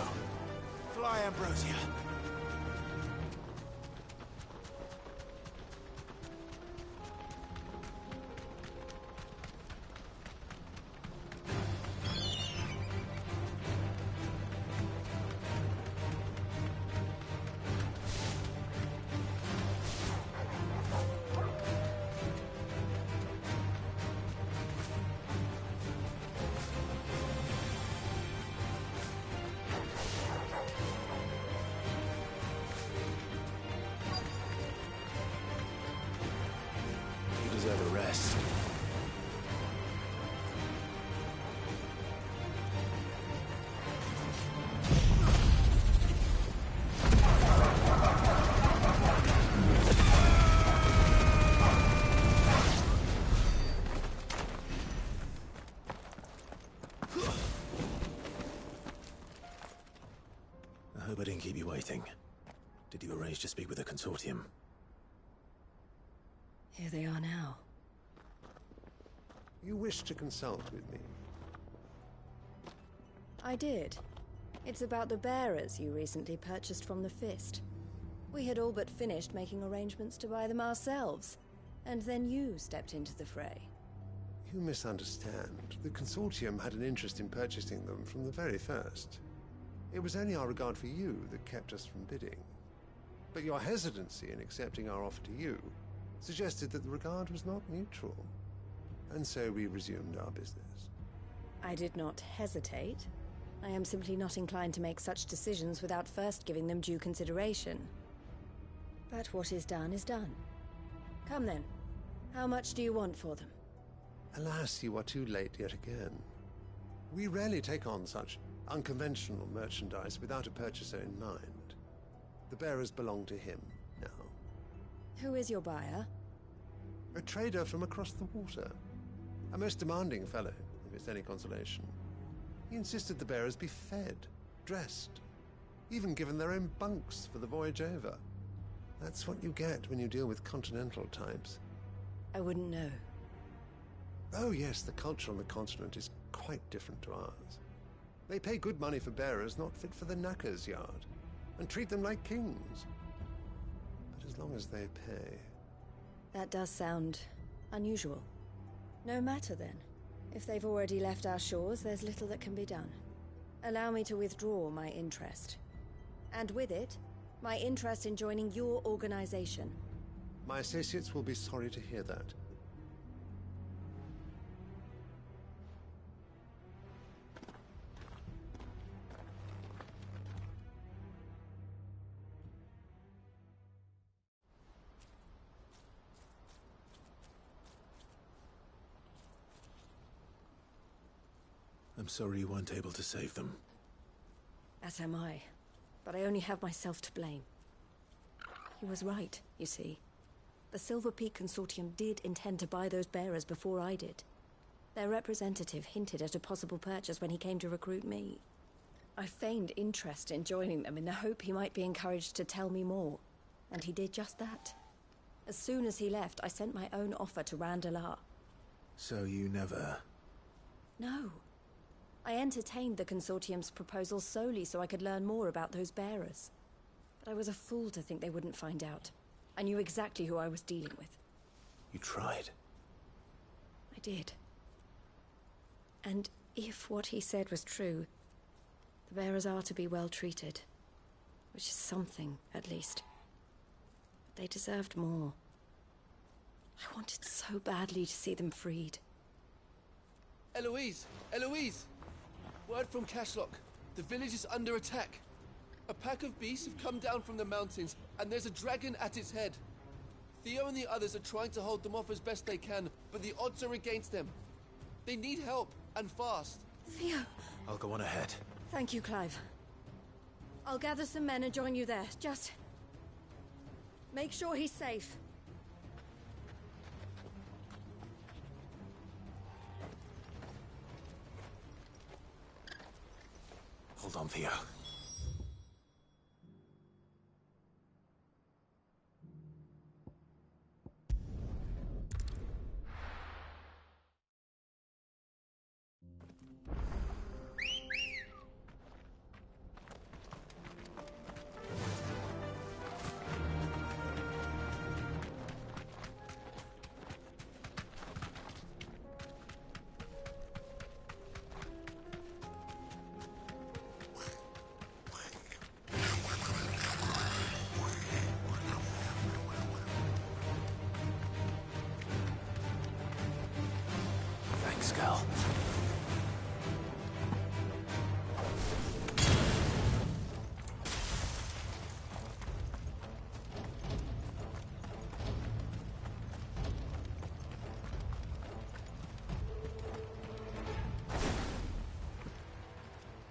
Speaker 1: Fly, Ambrosia. Deserve a rest. I hope I didn't keep you waiting. Did you arrange to speak with the consortium?
Speaker 6: Here they are now.
Speaker 19: You wish to consult with me?
Speaker 6: I did. It's about the bearers you recently purchased from the Fist. We had all but finished making arrangements to buy them ourselves, and then you stepped into the fray.
Speaker 19: You misunderstand. The consortium had an interest in purchasing them from the very first. It was only our regard for you that kept us from bidding. But your hesitancy in accepting our offer to you suggested that the regard was not mutual. And so we resumed our business.
Speaker 6: I did not hesitate. I am simply not inclined to make such decisions without first giving them due consideration. But what is done is done. Come then. How much do you want for them?
Speaker 19: Alas, you are too late yet again. We rarely take on such unconventional merchandise without a purchaser in mind. The bearers belong to him now.
Speaker 6: Who is your buyer?
Speaker 19: A trader from across the water. A most demanding fellow, if it's any consolation. He insisted the bearers be fed, dressed, even given their own bunks for the voyage over. That's what you get when you deal with continental types.
Speaker 6: I wouldn't know.
Speaker 19: Oh yes, the culture on the continent is quite different to ours. They pay good money for bearers not fit for the knacker's yard, and treat them like kings. But as long as they pay...
Speaker 6: That does sound unusual. No matter then. If they've already left our shores, there's little that can be done. Allow me to withdraw my interest. And with it, my interest in joining your organization.
Speaker 19: My associates will be sorry to hear that.
Speaker 1: I'm sorry you weren't able to save them.
Speaker 6: As am I. But I only have myself to blame. He was right, you see. The Silver Peak Consortium did intend to buy those bearers before I did. Their representative hinted at a possible purchase when he came to recruit me. I feigned interest in joining them in the hope he might be encouraged to tell me more. And he did just that. As soon as he left, I sent my own offer to Randalar.
Speaker 1: So you never...
Speaker 6: No. I entertained the Consortium's proposal solely so I could learn more about those bearers. But I was a fool to think they wouldn't find out. I knew exactly who I was dealing with.
Speaker 1: You tried.
Speaker 6: I did. And if what he said was true, the bearers are to be well treated. Which is something, at least. But they deserved more. I wanted so badly to see them freed.
Speaker 8: Eloise! Eloise! Word from Cashlock. The village is under attack. A pack of beasts have come down from the mountains, and there's a dragon at its head. Theo and the others are trying to hold them off as best they can, but the odds are against them. They need help, and fast.
Speaker 6: Theo!
Speaker 1: I'll go on ahead.
Speaker 6: Thank you, Clive. I'll gather some men and join you there. Just... make sure he's safe.
Speaker 1: Hold on, Theo. girl.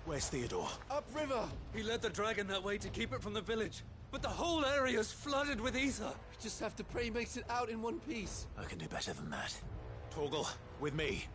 Speaker 1: Where's Theodore?
Speaker 8: Upriver!
Speaker 20: He led the dragon that way to keep it from the village. But the whole area's flooded with ether.
Speaker 8: We just have to pray he makes it out in one piece.
Speaker 1: I can do better than that. Torgal, with me.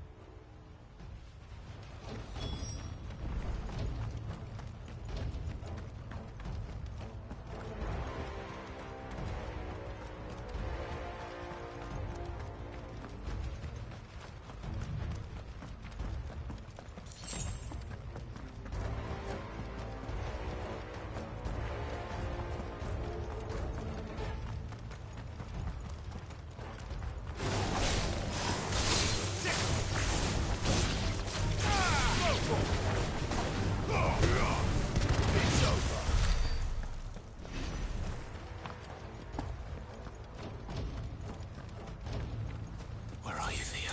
Speaker 1: Where are you, Theo?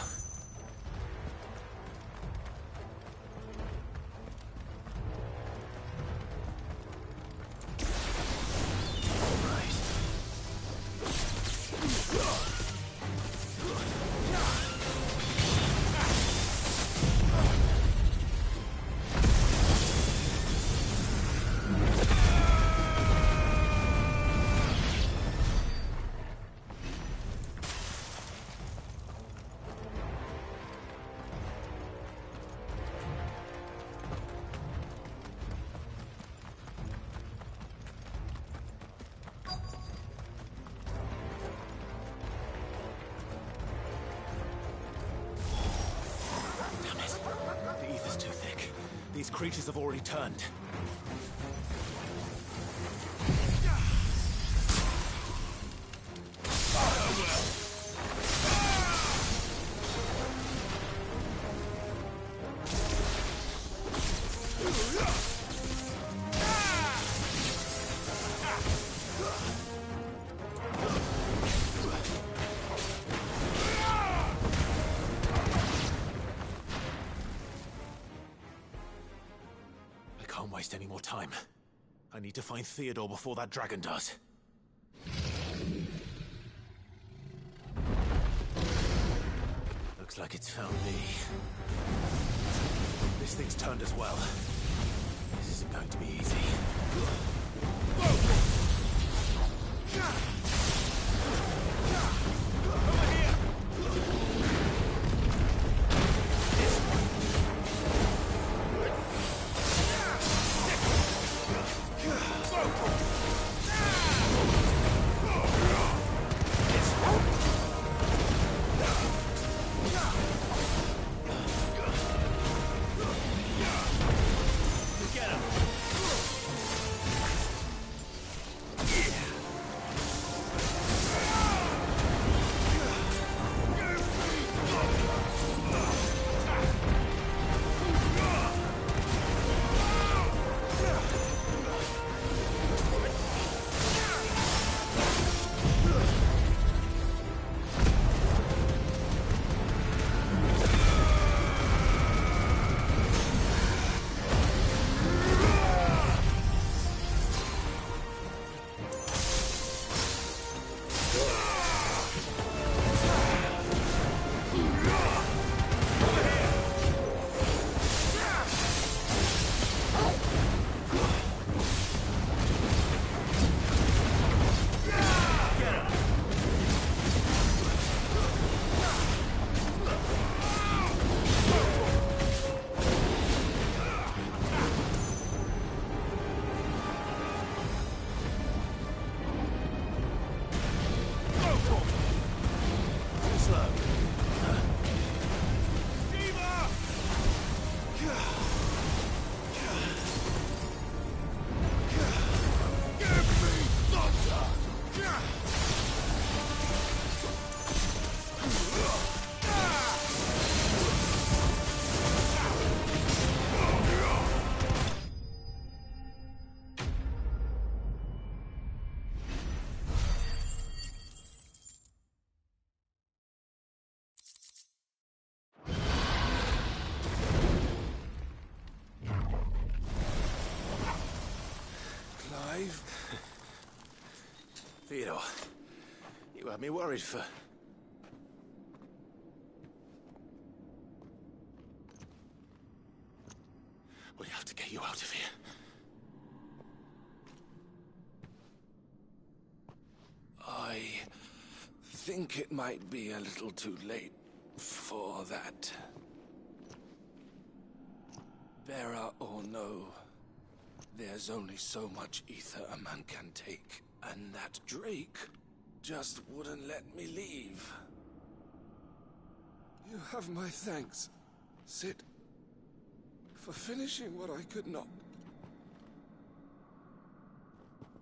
Speaker 1: The ether's too thick. These creatures have already turned. I can't waste any more time. I need to find Theodore before that dragon does. Looks like it's found me. This thing's turned as well. This isn't going to be easy. Oh, you had me worried for... We have to get you out of here.
Speaker 12: I think it might be a little too late for that. Bearer or no, there's only so much ether a man can take, and that Drake just wouldn't let me leave. You have my thanks, Sid, for finishing what I could not.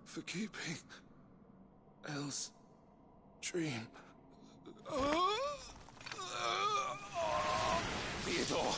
Speaker 12: For keeping Elle's dream.
Speaker 1: Theodore!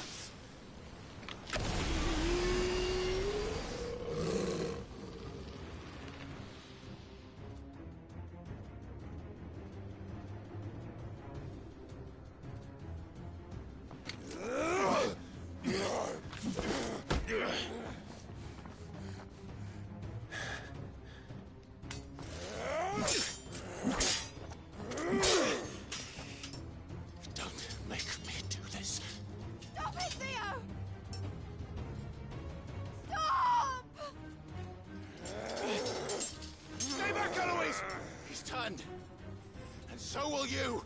Speaker 1: So will you!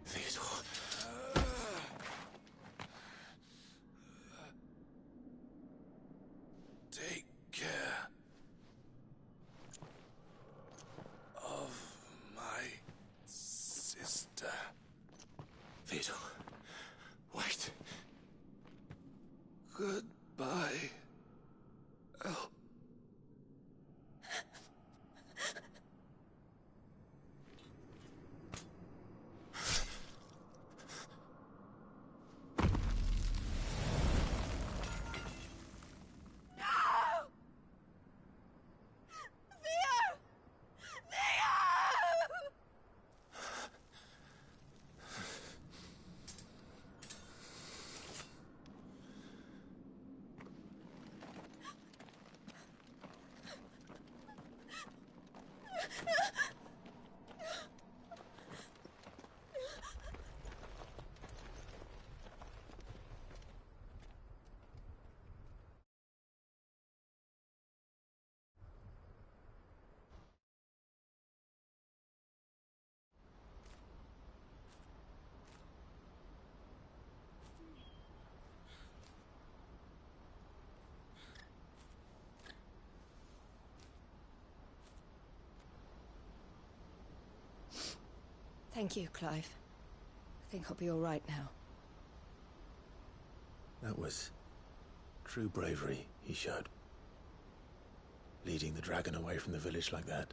Speaker 1: Theodore.
Speaker 12: Take care of my sister.
Speaker 1: Theodore. Wait.
Speaker 12: Goodbye, Elle.
Speaker 6: Thank you, Clive. I think I'll be all right now.
Speaker 1: That was true bravery he showed. Leading the dragon away from the village like that.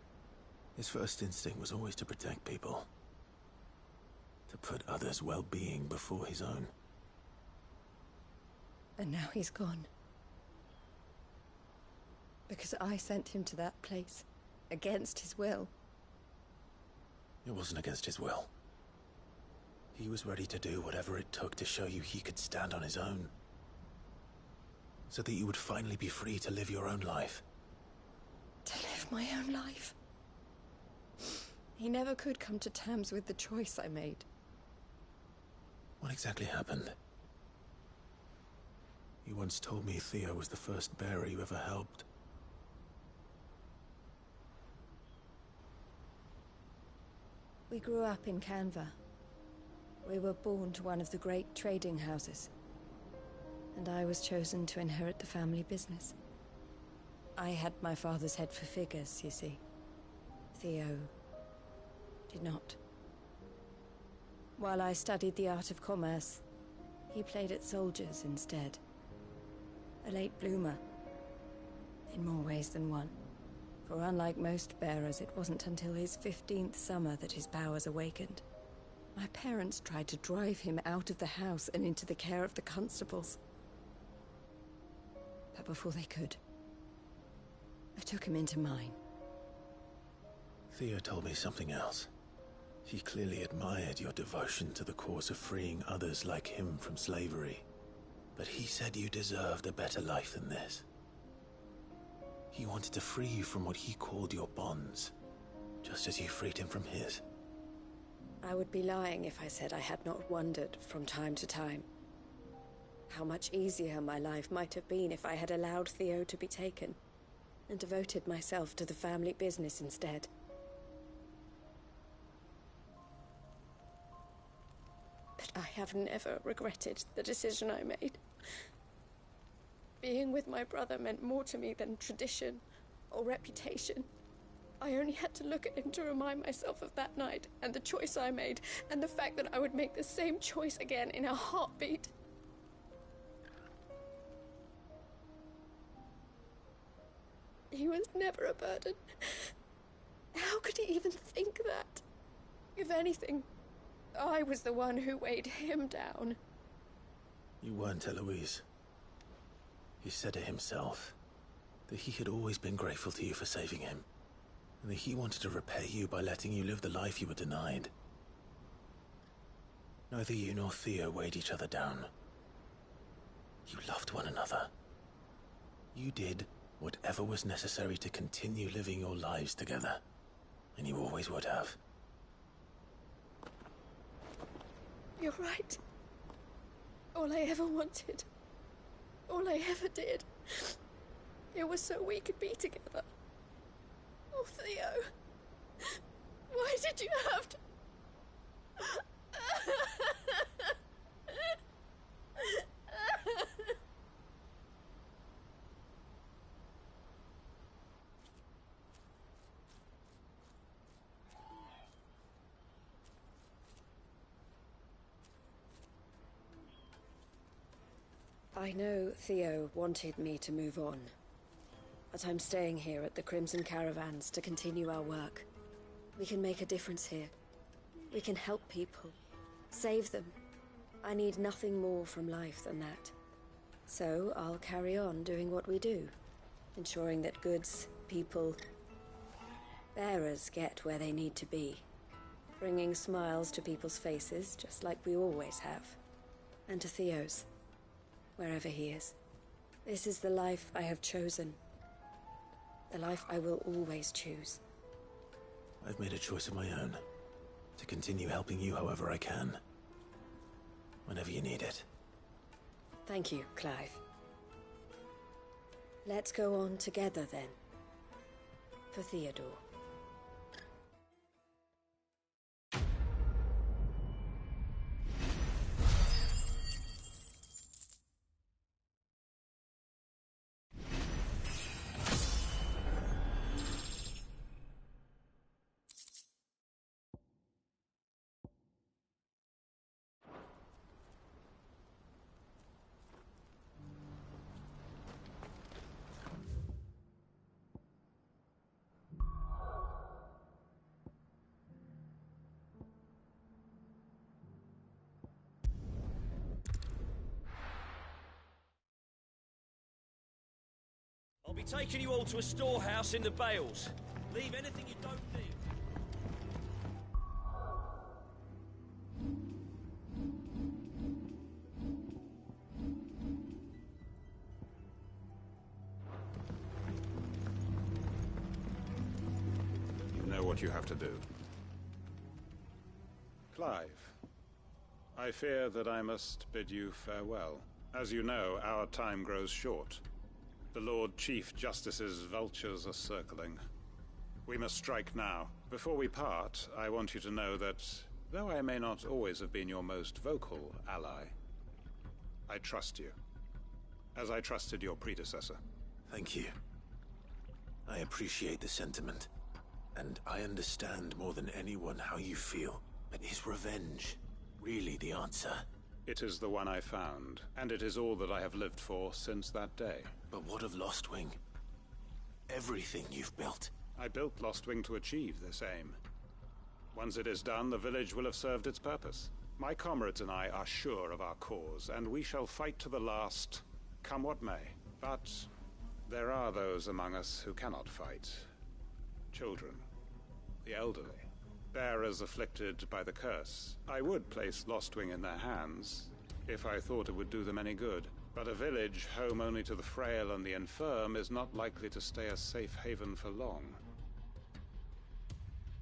Speaker 1: His first instinct was always to protect people. To put others' well-being before his own.
Speaker 6: And now he's gone. Because I sent him to that place, against his will.
Speaker 1: It wasn't against his will. He was ready to do whatever it took to show you he could stand on his own. So that you would finally be free to live your own life.
Speaker 6: To live my own life? He never could come to terms with the choice I made.
Speaker 1: What exactly happened? You once told me Theo was the first bearer you ever helped.
Speaker 6: We grew up in Canva. We were born to one of the great trading houses. And I was chosen to inherit the family business. I had my father's head for figures, you see. Theo did not. While I studied the art of commerce, he played at soldiers instead. A late bloomer, in more ways than one. For unlike most bearers, it wasn't until his 15th summer that his powers awakened. My parents tried to drive him out of the house and into the care of the constables. But before they could, I took him into mine.
Speaker 1: Theo told me something else. He clearly admired your devotion to the cause of freeing others like him from slavery. But he said you deserved a better life than this. He wanted to free you from what he called your bonds, just as you freed him from his.
Speaker 6: I would be lying if I said I had not wondered from time to time how much easier my life might have been if I had allowed Theo to be taken and devoted myself to the family business instead. But I have never regretted the decision I made. Being with my brother meant more to me than tradition or reputation. I only had to look at him to remind myself of that night and the choice I made and the fact that I would make the same choice again in a heartbeat. He was never a burden. How could he even think that? If anything, I was the one who weighed him down.
Speaker 1: You weren't, Eloise. He said it himself, that he had always been grateful to you for saving him, and that he wanted to repay you by letting you live the life you were denied. Neither you nor Theo weighed each other down. You loved one another. You did whatever was necessary to continue living your lives together, and you always would have.
Speaker 6: You're right. All I ever wanted, all I ever did, it was so we could be together. Oh, Theo, why did you have to... I know Theo wanted me to move on, but I'm staying here at the Crimson Caravans to continue our work. We can make a difference here. We can help people, save them. I need nothing more from life than that. So I'll carry on doing what we do, ensuring that goods, people, bearers get where they need to be, bringing smiles to people's faces just like we always have, and to Theo's. Wherever he is. This is the life I have chosen. The life I will always choose.
Speaker 1: I've made a choice of my own. To continue helping you however I can. Whenever you need it.
Speaker 6: Thank you, Clive. Let's go on together then. For Theodore.
Speaker 21: I'll be taking you all to a storehouse in the Bales. Leave anything you don't need.
Speaker 22: You know what you have to do. Clive, I fear that I must bid you farewell. As you know, our time grows short. The Lord Chief Justice's vultures are circling. We must strike now. Before we part, I want you to know that, though I may not always have been your most vocal ally, I trust you, as I trusted your predecessor.
Speaker 1: Thank you. I appreciate the sentiment, and I understand more than anyone how you feel. But is revenge really the answer?
Speaker 22: It is the one I found, and it is all that I have lived for since that day.
Speaker 1: But what of Lostwing? Everything you've built.
Speaker 22: I built Lostwing to achieve this aim. Once it is done, the village will have served its purpose. My comrades and I are sure of our cause, and we shall fight to the last, come what may. But there are those among us who cannot fight. Children, the elderly. bearers afflicted by the curse. I would place Lostwing in their hands, if I thought it would do them any good. But a village home only to the frail and the infirm is not likely to stay a safe haven for long.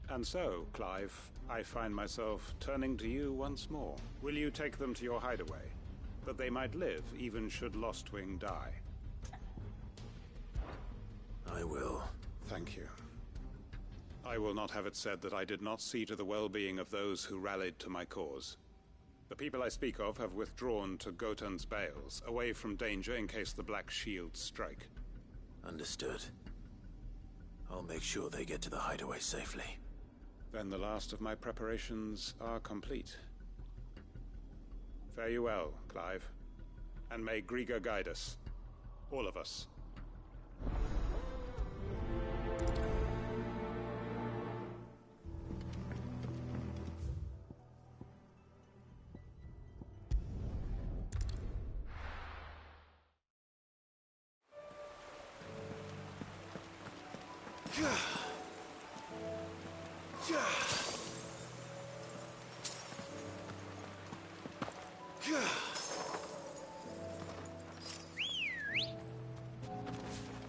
Speaker 22: And so, Clive, I find myself turning to you once more. Will you take them to your hideaway, that they might live even should Lostwing die?
Speaker 1: I will.
Speaker 22: Thank you. I will not have it said that I did not see to the well-being of those who rallied to my cause. The people I speak of have withdrawn to Gotan's Bales, away from danger in case the Black Shields strike.
Speaker 1: Understood. I'll make sure they get to the hideaway safely.
Speaker 22: Then the last of my preparations are complete. Fare you well, Clive. And may Griga guide us. All of us.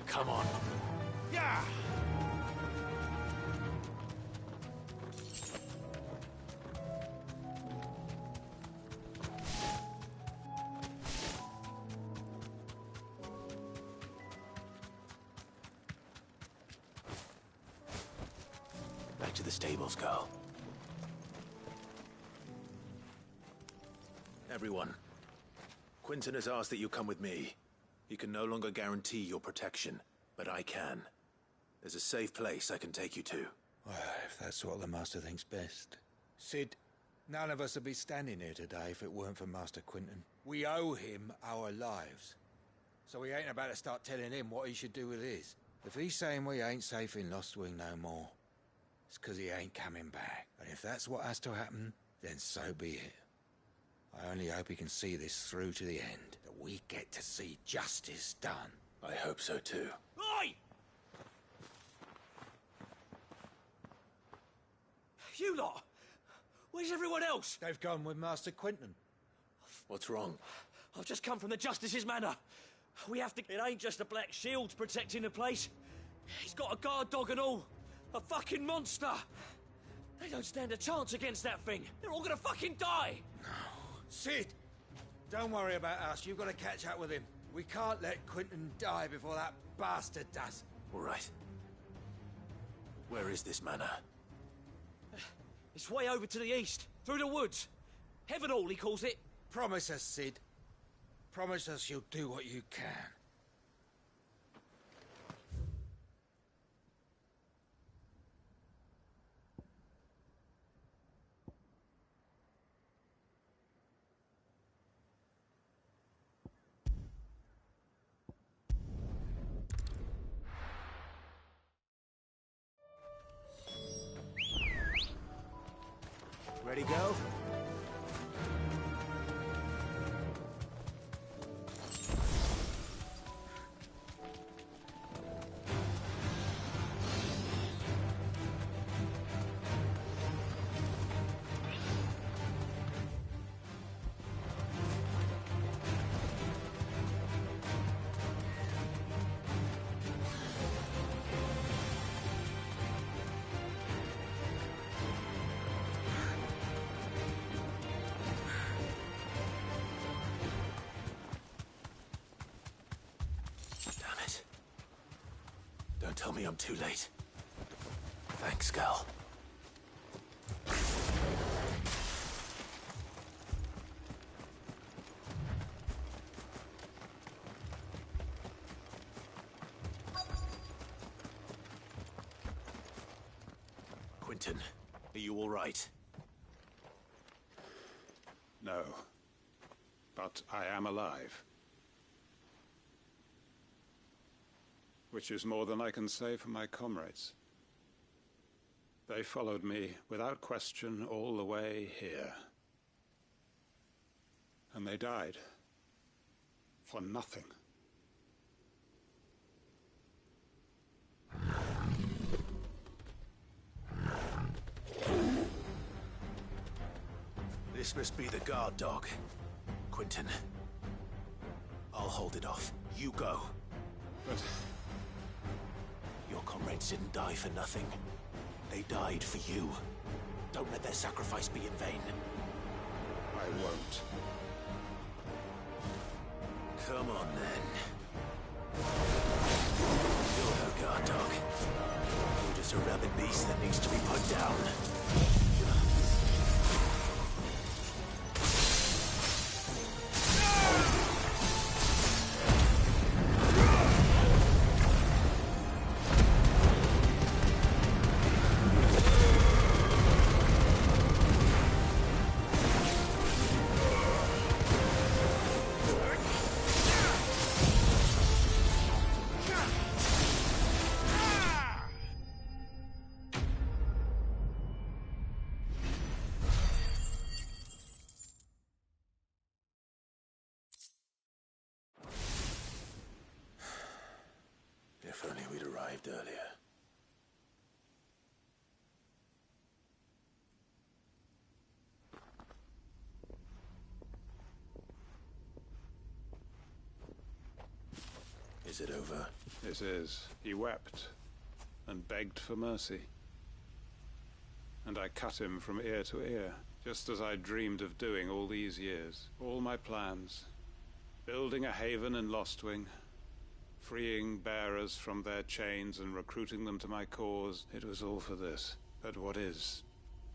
Speaker 1: Come on.
Speaker 16: Yeah!
Speaker 1: Back to the stables, girl. Everyone, Quinton has asked that you come with me. He can no longer guarantee your protection, but I can. There's a safe place I can take you to.
Speaker 4: Well, if that's what the Master thinks best. Sid, none of us would be standing here today if it weren't for Master Quinton. We owe him our lives. So we ain't about to start telling him what he should do with his. If he's saying we ain't safe in Lostwing no more, it's 'cause he ain't coming back. And if that's what has to happen, then so be it. I only hope he can see this through to the end, that we get to see justice done.
Speaker 1: I hope so too.
Speaker 21: Oi! You lot! Where's everyone else?
Speaker 4: They've gone with Master Quinton.
Speaker 1: What's wrong?
Speaker 21: I've just come from the Justice's manor. We have to... It ain't just the Black Shields protecting the place. He's got a guard dog and all. A fucking monster. They don't stand a chance against that thing. They're all gonna fucking die.
Speaker 4: Sid! Don't worry about us. You've got to catch up with him. We can't let Quinton die before that bastard does.
Speaker 1: All right. Where is this manor?
Speaker 21: It's way over to the east, through the woods. Heaven Hall, he calls it.
Speaker 4: Promise us, Sid. Promise us you'll do what you can.
Speaker 1: Ready, go? Don't tell me I'm too late. Thanks, Gal. Quinton, are you all right?
Speaker 22: No. But I am alive. Which is more than I can say for my comrades. They followed me without question all the way here. And they died. For nothing.
Speaker 1: This must be the guard dog. Quentin. I'll hold it off. You go.
Speaker 22: But...
Speaker 1: Your comrades didn't die for nothing. They died for you. Don't let their sacrifice be in vain.
Speaker 22: I won't.
Speaker 1: Come on, then. You're no guard dog. You're just a rabid beast that needs to be put down. If only we'd arrived earlier. Is it over?
Speaker 22: It is. He wept and begged for mercy. And I cut him from ear to ear, just as I dreamed of doing all these years. All my plans. Building a haven in Lostwing, freeing bearers from their chains and recruiting them to my cause. It was all for this. But what is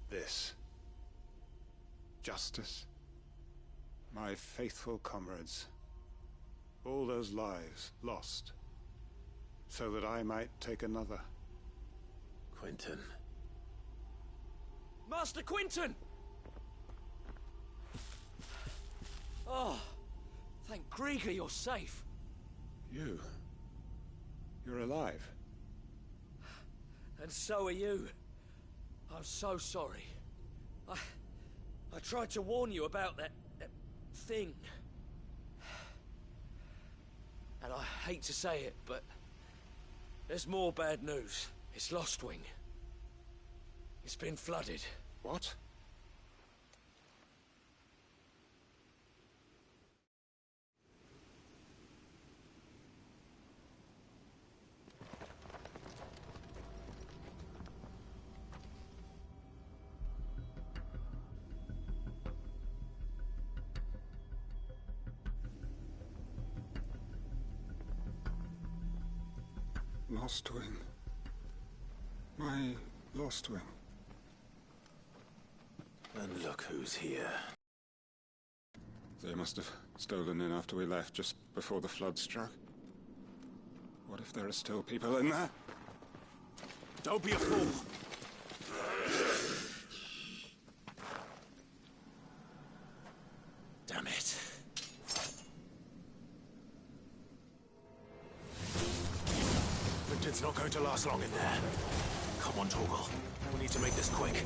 Speaker 22: this? Justice? My faithful comrades. All those lives lost, so that I might take another.
Speaker 1: Quentin.
Speaker 21: Master Quentin! Oh, thank Grieger you're safe.
Speaker 22: You're alive.
Speaker 21: And so are you. I'm so sorry. I tried to warn you about that thing. And I hate to say it, but there's more bad news. It's Lostwing. It's been flooded.
Speaker 22: What? Lostwing. My Lostwing.
Speaker 1: And look who's here.
Speaker 22: They must have stolen in after we left, just before the flood struck. What if there are still people in there?
Speaker 1: Don't be a fool! Damn it. Quentin's not going to last long in there. Come on, Torgal. We need to make this quick.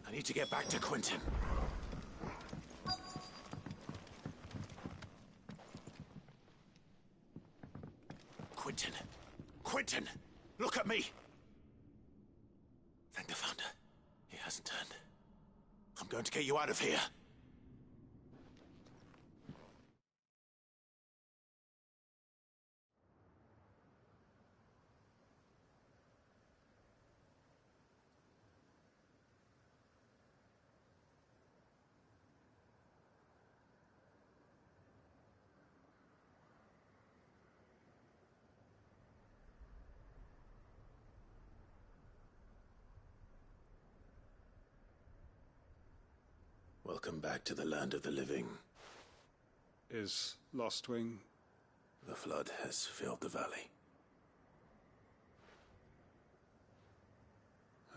Speaker 1: I need to get back to Quentin. Quentin.
Speaker 7: Look at me!
Speaker 1: Thank the Founder. He hasn't turned. I'm going to get you out of here. Welcome back to the land of the living.
Speaker 22: Is Lostwing?
Speaker 1: The flood has filled the valley.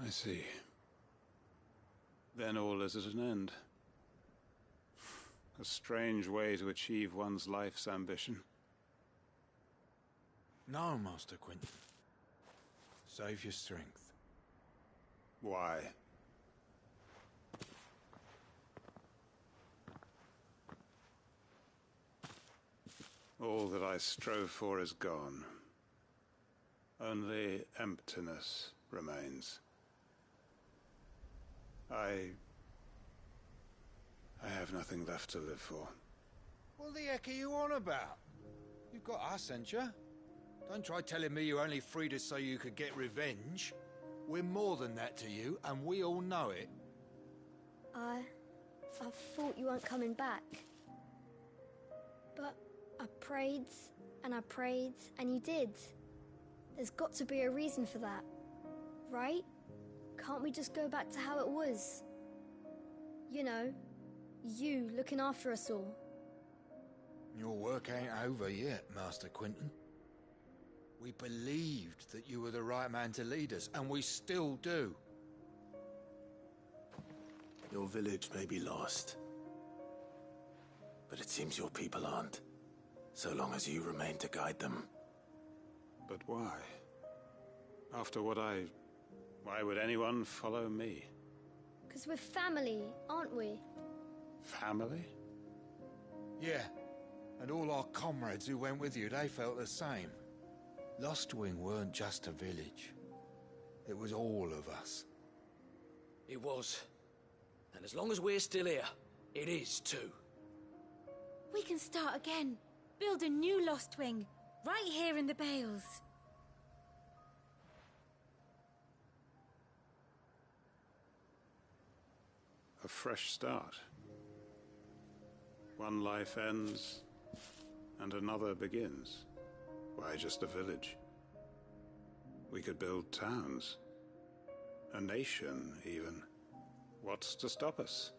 Speaker 22: I see. Then all is at an end. A strange way to achieve one's life's ambition.
Speaker 4: No, Master Quinton. Save your strength.
Speaker 22: Why? All that I strove for is gone. Only emptiness remains. I have nothing left to live for.
Speaker 4: What the heck are you on about? You've got us, ain't you? Don't try telling me you only freed us so you could get revenge. We're more than that to you, and we all know it.
Speaker 9: I thought you weren't coming back. But I prayed, and you did. There's got to be a reason for that, right? Can't we just go back to how it was? You know, you looking after us all.
Speaker 4: Your work ain't over yet, Master Quinton. We believed that you were the right man to lead us, and we still do.
Speaker 1: Your village may be lost, but it seems your people aren't, so long as you remain to guide them.
Speaker 22: But why? After what why would anyone follow me?
Speaker 9: 'Cause we're family, aren't we?
Speaker 22: Family?
Speaker 4: Yeah, and all our comrades who went with you, they felt the same. Lostwing weren't just a village. It was all of us.
Speaker 21: It was. And as long as we're still here, it is too.
Speaker 10: We can start again. Build a new Lostwing, right here in the Bales.
Speaker 22: A fresh start. One life ends, and another begins. Why just a village? We could build towns. A nation, even. What's to stop us?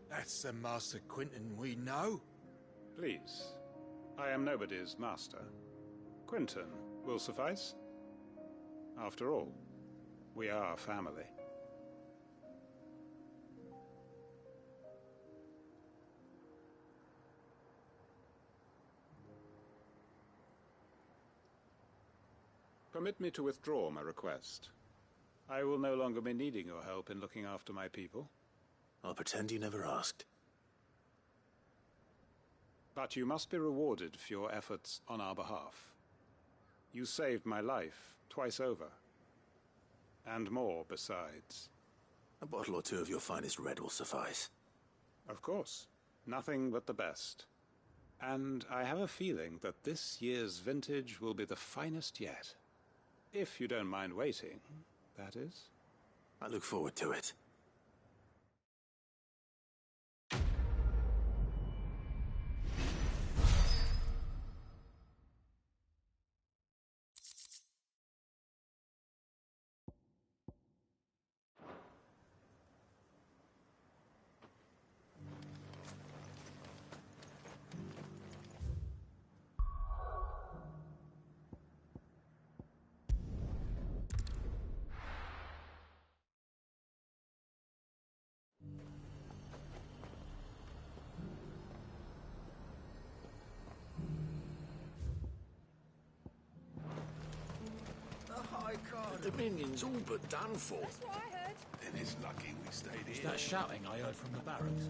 Speaker 4: That's the Master Quinton we know.
Speaker 22: Please. I am nobody's master. Quinton will suffice. After all, we are family. Permit me to withdraw my request. I will no longer be needing your help in looking after my people.
Speaker 1: I'll pretend you never asked.
Speaker 22: But you must be rewarded for your efforts on our behalf. You saved my life twice over. And more besides.
Speaker 1: A bottle or two of your finest red will suffice.
Speaker 22: Of course. Nothing but the best. And I have a feeling that this year's vintage will be the finest yet. If you don't mind waiting, that is.
Speaker 1: I look forward to it.
Speaker 7: The Dominion's all but done for.
Speaker 10: That's what I heard.
Speaker 7: Then it's lucky we stayed
Speaker 21: Is
Speaker 7: here.
Speaker 21: that shouting I heard from the barracks?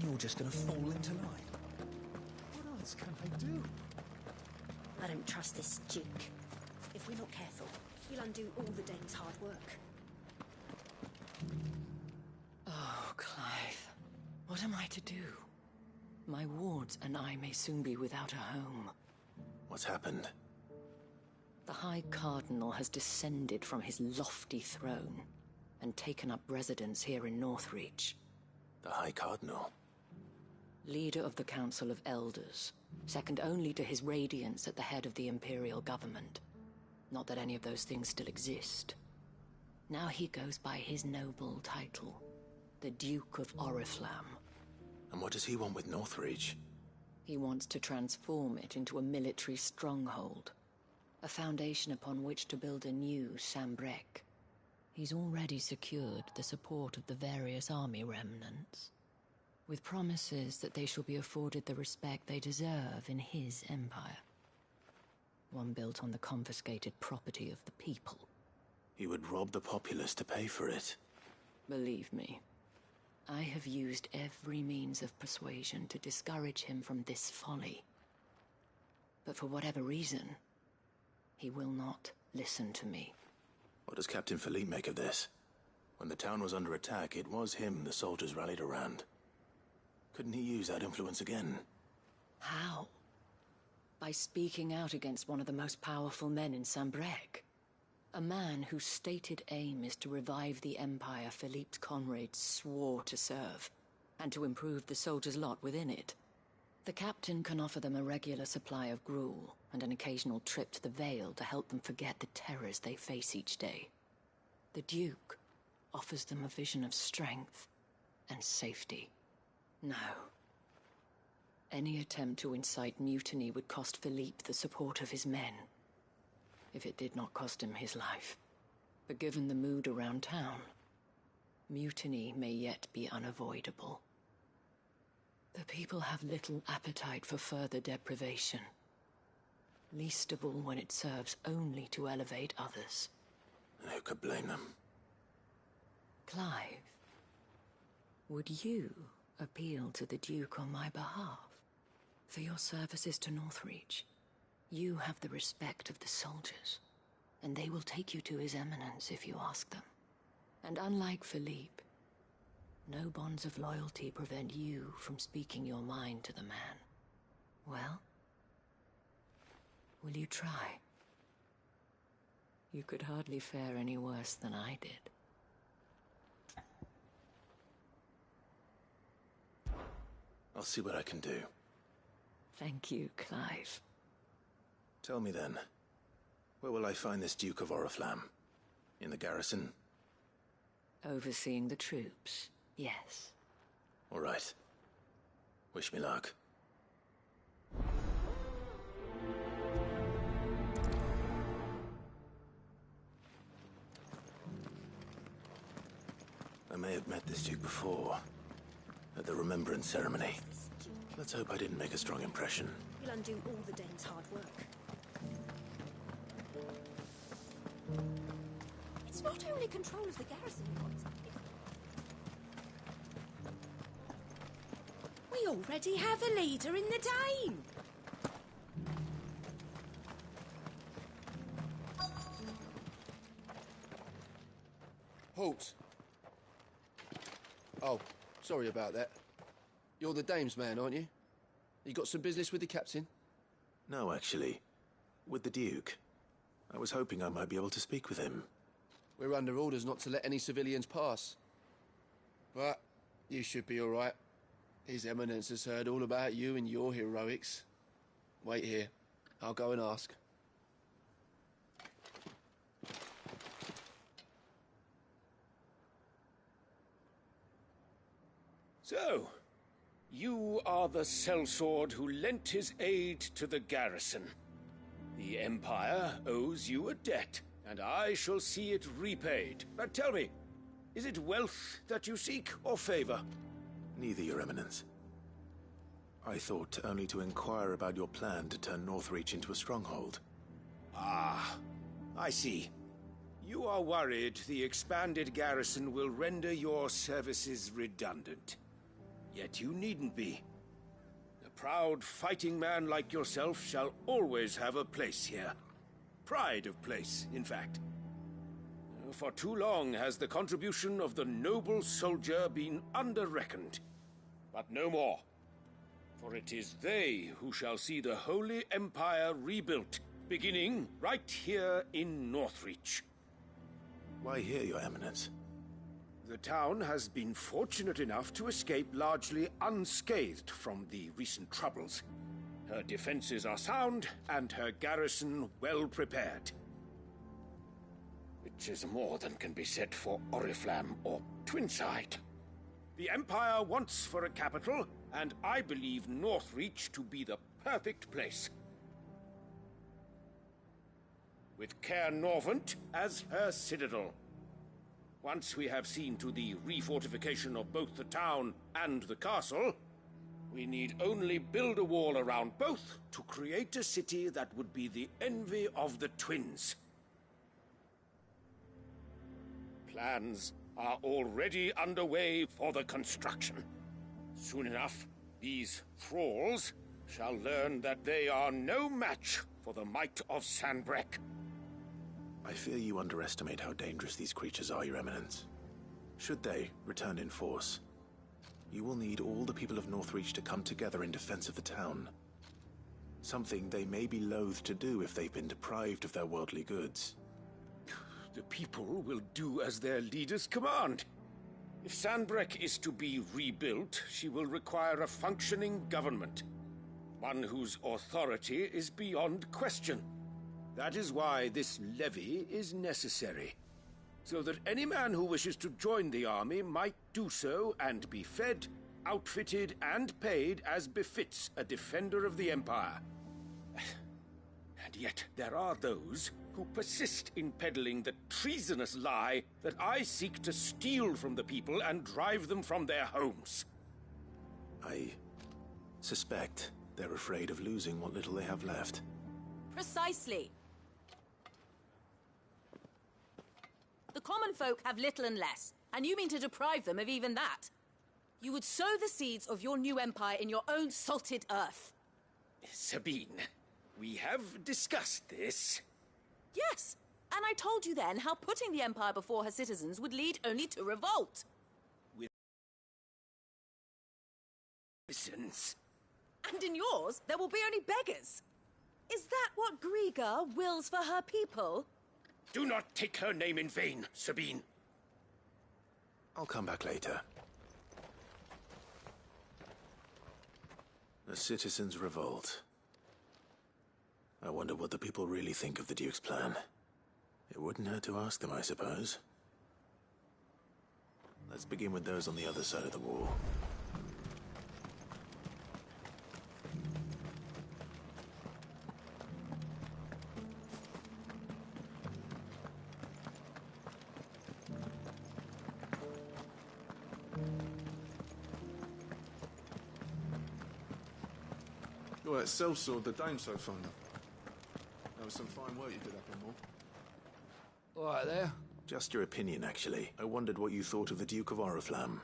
Speaker 20: you're just gonna fall into line. What else can I do?
Speaker 5: I don't trust this Duke. If we're not careful, he'll undo all the Dane's hard work.
Speaker 2: Oh, Clive. What am I to do? My wards and I may soon be without a home.
Speaker 1: What's happened?
Speaker 2: The High Cardinal has descended from his lofty throne and taken up residence here in Northreach.
Speaker 1: The High Cardinal?
Speaker 2: Leader of the Council of Elders, second only to his Radiance at the head of the Imperial government. Not that any of those things still exist. Now he goes by his noble title, the Duke of Oriflamme.
Speaker 1: And what does he want with Northreach?
Speaker 2: He wants to transform it into a military stronghold, a foundation upon which to build a new Sambrec. He's already secured the support of the various army remnants, with promises that they shall be afforded the respect they deserve in his empire. One built on the confiscated property of the people.
Speaker 1: He would rob the populace to pay for it.
Speaker 2: Believe me, I have used every means of persuasion to discourage him from this folly. But for whatever reason, he will not listen to me.
Speaker 1: What does Captain Philippe make of this? When the town was under attack, it was him the soldiers rallied around. Couldn't he use that influence again?
Speaker 2: How? By speaking out against one of the most powerful men in Sambrec. A man whose stated aim is to revive the empire Philippe's comrades swore to serve, and to improve the soldiers' lot within it. The captain can offer them a regular supply of gruel, and an occasional trip to the Vale to help them forget the terrors they face each day. The Duke offers them a vision of strength and safety. No. Any attempt to incite mutiny would cost Philippe the support of his men, if it did not cost him his life. But given the mood around town, mutiny may yet be unavoidable. The people have little appetite for further deprivation, least of all when it serves only to elevate others.
Speaker 1: And who could blame them?
Speaker 2: Clive, would you appeal to the Duke on my behalf? For your services to Northreach, you have the respect of the soldiers, and they will take you to His Eminence if you ask them. And unlike Philippe, no bonds of loyalty prevent you from speaking your mind to the man. Well, will you try? You could hardly fare any worse than I did.
Speaker 1: I'll see what I can do.
Speaker 2: Thank you, Clive.
Speaker 1: Tell me then, where will I find this Duke of Oriflamme? In the garrison?
Speaker 2: Overseeing the troops, yes.
Speaker 1: All right. Wish me luck. I may have met this Duke before, at the Remembrance Ceremony. Let's hope I didn't make a strong impression.
Speaker 5: He'll undo all the Dane's hard work. It's not only control of the garrison he wants.
Speaker 10: We already have a leader in the Dane.
Speaker 8: Halt! Oh, sorry about that. You're the dame's man, aren't you? You got some business with the captain?
Speaker 1: No, actually. With the Duke. I was hoping I might be able to speak with him.
Speaker 8: We're under orders not to let any civilians pass. But you should be all right. His Eminence has heard all about you and your heroics. Wait here. I'll go and ask.
Speaker 16: So, you are the sellsword who lent his aid to the garrison. The Empire owes you a debt, and I shall see it repaid. But tell me, is it wealth that you seek, or favor?
Speaker 1: Neither, Your Eminence. I thought only to inquire about your plan to turn Northreach into a stronghold.
Speaker 16: Ah, I see. You are worried the expanded garrison will render your services redundant. Yet you needn't be. A proud fighting man like yourself shall always have a place here. Pride of place, in fact. For too long has the contribution of the noble soldier been under-reckoned. But no more. For it is they who shall see the Holy Empire rebuilt, beginning right here in Northreach.
Speaker 1: Why here, Your Eminence?
Speaker 16: The town has been fortunate enough to escape largely unscathed from the recent troubles. Her defenses are sound, and her garrison well prepared. Which is more than can be said for Oriflamme or Twinside. The Empire wants for a capital, and I believe Northreach to be the perfect place. With Caer Norvent as her citadel. Once we have seen to the refortification of both the town and the castle, we need only build a wall around both to create a city that would be the envy of the twins. Plans are already underway for the construction. Soon enough, these thralls shall learn that they are no match for the might of Sanbreque.
Speaker 1: I fear you underestimate how dangerous these creatures are, Your Eminence. Should they return in force, you will need all the people of Northreach to come together in defense of the town. Something they may be loath to do if they've been deprived of their worldly goods.
Speaker 16: The people will do as their leaders command. If Sanbreque is to be rebuilt, she will require a functioning government. One whose authority is beyond question. That is why this levy is necessary. So that any man who wishes to join the army might do so and be fed, outfitted, and paid as befits a defender of the Empire. And yet there are those who persist in peddling the treasonous lie that I seek to steal from the people and drive them from their homes.
Speaker 1: I suspect they're afraid of losing what little they have left.
Speaker 3: Precisely. The common folk have little and less, and you mean to deprive them of even that. You would sow the seeds of your new empire in your own salted earth.
Speaker 16: Sabine, we have discussed this.
Speaker 3: Yes, and I told you then how putting the empire before her citizens would lead only to revolt.
Speaker 16: With citizens.
Speaker 3: And in yours, there will be only beggars. Is that what Griga wills for her people?
Speaker 16: Do not take her name in vain, Sabine.
Speaker 1: I'll come back later. The citizens' revolt. I wonder what the people really think of the Duke's plan. It wouldn't hurt to ask them, I suppose. Let's begin with those on the other side of the wall.
Speaker 14: You're that sellsword the dame's so fond of. That was some fine work you did up in Moor.
Speaker 11: All right there.
Speaker 1: Just your opinion, actually. I wondered what you thought of the Duke of Oriflamme.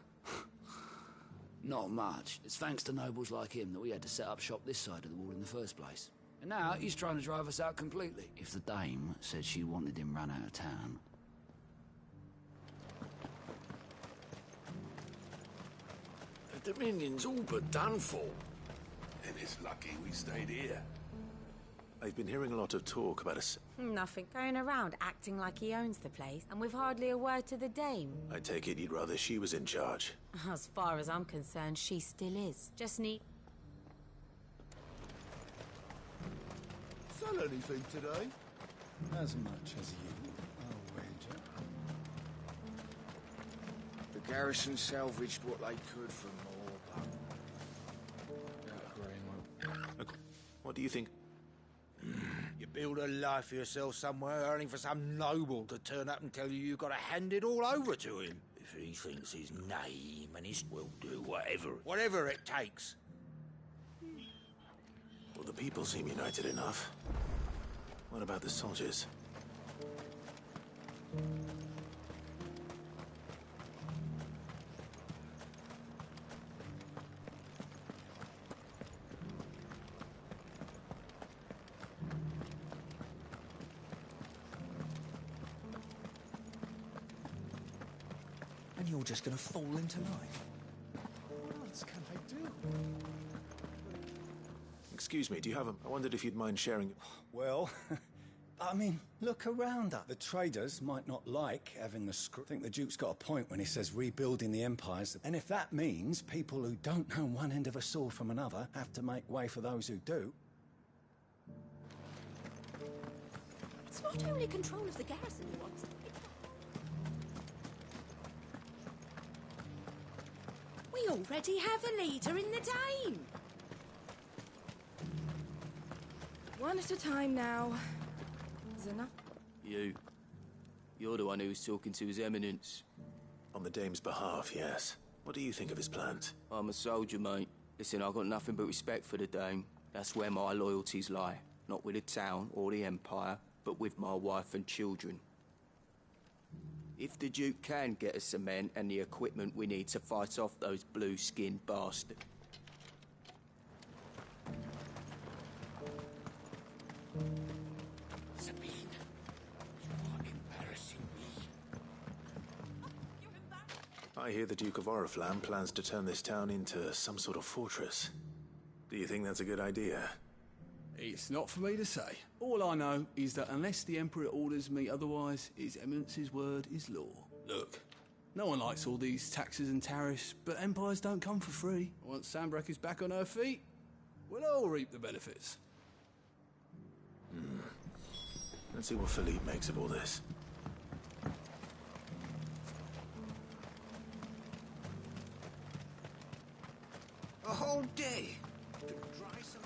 Speaker 11: Not much. It's thanks to nobles like him that we had to set up shop this side of the wall in the first place. And now he's trying to drive us out completely. If the dame said she wanted him run out of town...
Speaker 7: The Dominion's all but done for.
Speaker 17: And it's lucky we stayed here.
Speaker 1: I've been hearing a lot of talk about us.
Speaker 10: Nothing going around acting like he owns the place, and with hardly a word to the dame.
Speaker 1: I take it you'd rather she was in charge.
Speaker 10: As far as I'm concerned, she still is. Just need...
Speaker 14: Sell anything today?
Speaker 13: As much as you, I'll wager.
Speaker 12: The garrison salvaged what they could from more, but...
Speaker 1: What do you think?
Speaker 4: You build a life for yourself somewhere, earning for some noble to turn up and tell you you've got to hand it all over to him. If he thinks his name and his will do whatever it takes.
Speaker 1: Well, the people seem united enough. What about the soldiers?
Speaker 15: you're just gonna fall in tonight. What else can I do?
Speaker 1: Excuse me, do you have a... I wondered if you'd mind sharing...
Speaker 13: Well, I mean, look around us. The traders might not like having the screw. I think the Duke's got a point when he says rebuilding the empires. And if that means people who don't know one end of a sword from another have to make way for those who do...
Speaker 5: It's not only control of the garrison he wants.
Speaker 10: We already have a leader in the Dame.
Speaker 2: One at a time now. Is enough?
Speaker 18: You're the one who's talking to His Eminence.
Speaker 1: On the Dame's behalf, yes. What do you think of his plans?
Speaker 18: I'm a soldier, mate. Listen, I've got nothing but respect for the Dame. That's where my loyalties lie. Not with the town or the Empire, but with my wife and children. If the Duke can get us the men and the equipment we need to fight off those blue-skinned bastards.
Speaker 16: Sabine, you are embarrassing me.
Speaker 1: I hear the Duke of Oriflamme plans to turn this town into some sort of fortress. Do you think that's a good idea?
Speaker 23: It's not for me to say. All I know is that unless the Emperor orders me otherwise, His Eminence's word is law. Look, no one likes all these taxes and tariffs, but empires don't come for free. Once Sanbreque is back on her feet, we'll all reap the benefits.
Speaker 1: Let's see what Philippe makes of all this.
Speaker 11: A whole day to dry some...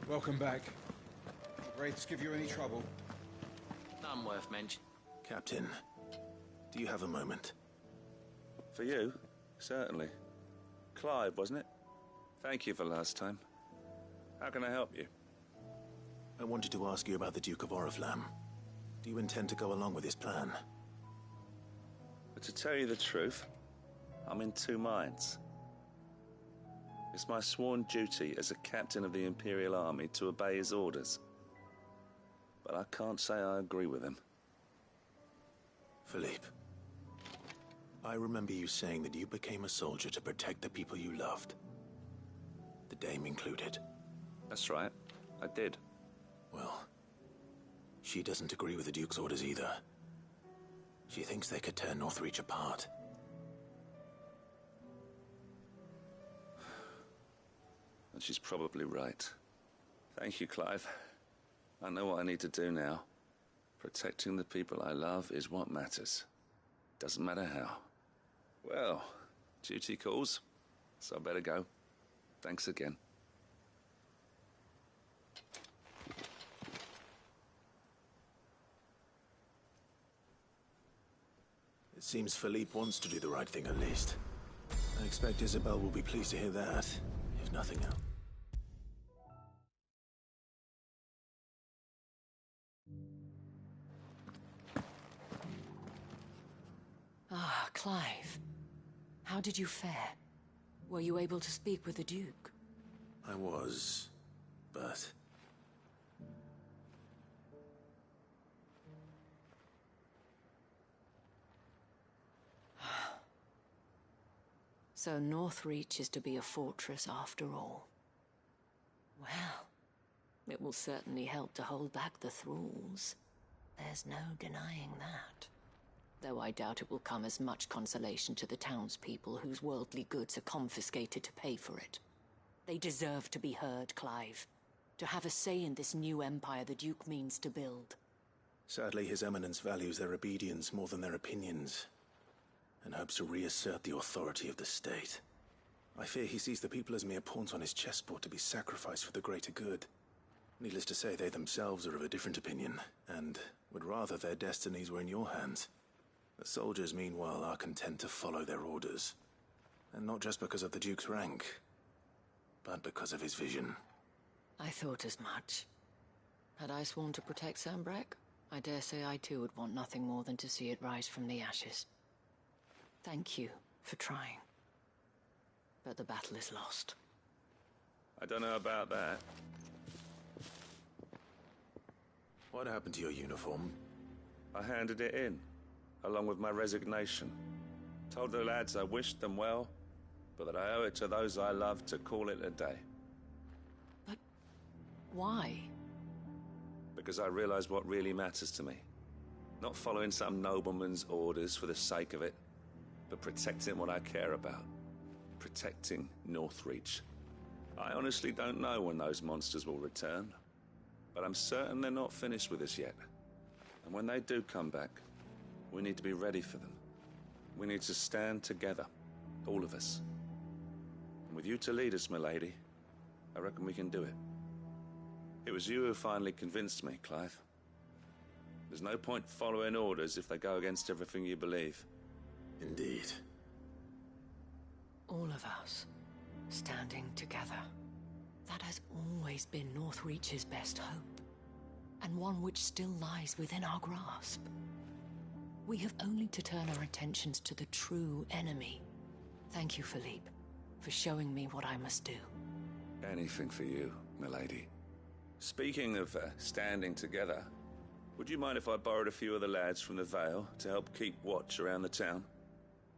Speaker 4: Welcome back. Wraiths give you any trouble?
Speaker 18: None worth mention.
Speaker 1: Captain, do you have a moment?
Speaker 24: For you? Certainly. Clive, wasn't it? Thank you for last time. How can I help you?
Speaker 1: I wanted to ask you about the Duke of Oriflamme. Do you intend to go along with his plan?
Speaker 24: But to tell you the truth, I'm in two minds. It's my sworn duty as a captain of the Imperial Army to obey his orders. But I can't say I agree with him.
Speaker 1: Philippe, I remember you saying that you became a soldier to protect the people you loved. The Dame included.
Speaker 24: That's right, I did.
Speaker 1: Well, she doesn't agree with the Duke's orders either. She thinks they could tear Northreach apart.
Speaker 24: And she's probably right. Thank you, Clive. I know what I need to do now. Protecting the people I love is what matters. Doesn't matter how. Well, duty calls, so I better go. Thanks again.
Speaker 1: It seems Philippe wants to do the right thing at least. I expect Isabel will be pleased to hear that, if nothing else.
Speaker 2: Ah, Clive. How did you fare? Were you able to speak with the Duke?
Speaker 1: I was, but...
Speaker 2: So Northreach is to be a fortress after all. Well, it will certainly help to hold back the thralls. There's no denying that. Though I doubt it will come as much consolation to the townspeople whose worldly goods are confiscated to pay for it. They deserve to be heard, Clive. To have a say in this new empire the Duke means to build.
Speaker 1: Sadly, His Eminence values their obedience more than their opinions, and hopes to reassert the authority of the state. I fear he sees the people as mere pawns on his chessboard to be sacrificed for the greater good. Needless to say, they themselves are of a different opinion, and would rather their destinies were in your hands. The soldiers, meanwhile, are content to follow their orders. And not just because of the Duke's rank, but because of his vision.
Speaker 2: I thought as much. Had I sworn to protect Sanbreque, I dare say I too would want nothing more than to see it rise from the ashes. Thank you for trying. But the battle is lost.
Speaker 24: I don't know about that.
Speaker 1: What happened to your uniform?
Speaker 24: I handed it in, along with my resignation. Told the lads I wished them well, but that I owe it to those I love to call it a day.
Speaker 3: But why?
Speaker 24: Because I realize what really matters to me. Not following some nobleman's orders for the sake of it, but protecting what I care about. Protecting Northreach. I honestly don't know when those monsters will return, but I'm certain they're not finished with us yet. And when they do come back, we need to be ready for them. We need to stand together, all of us. And with you to lead us, milady, I reckon we can do it. It was you who finally convinced me, Clive. There's no point following orders if they go against everything you believe.
Speaker 1: Indeed.
Speaker 2: All of us, standing together. That has always been Northreach's best hope, and one which still lies within our grasp. We have only to turn our attentions to the true enemy. Thank you, Philippe, for showing me what I must do.
Speaker 24: Anything for you, milady. Speaking of standing together, would you mind if I borrowed a few of the lads from the Vale to help keep watch around the town?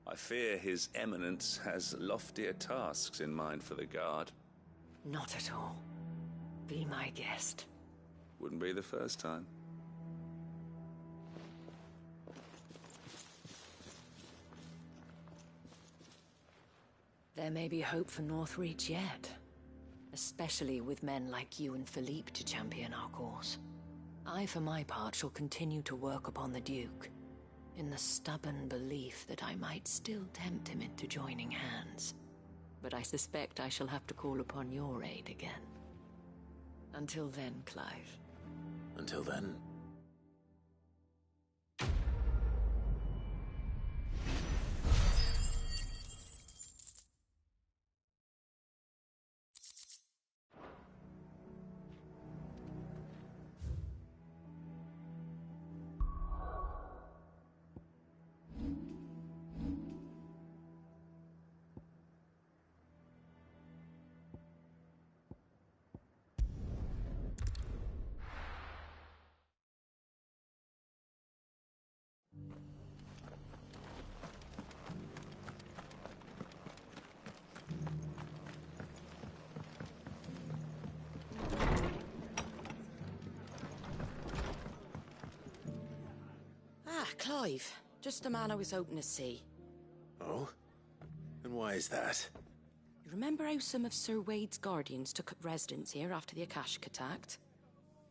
Speaker 24: I fear His Eminence has loftier tasks in mind for the guard.
Speaker 2: Not at all. Be my guest.
Speaker 24: Wouldn't be the first time.
Speaker 2: There may be hope for Northreach yet. Especially with men like you and Philippe to champion our cause. I, for my part, shall continue to work upon the Duke, in the stubborn belief that I might still tempt him into joining hands. But I suspect I shall have to call upon your aid again. Until then, Clive.
Speaker 1: Until then.
Speaker 3: Clive, just the man I was hoping to see.
Speaker 1: Oh? And why is that?
Speaker 3: You remember how some of Sir Wade's guardians took up residence here after the Akashic attacked?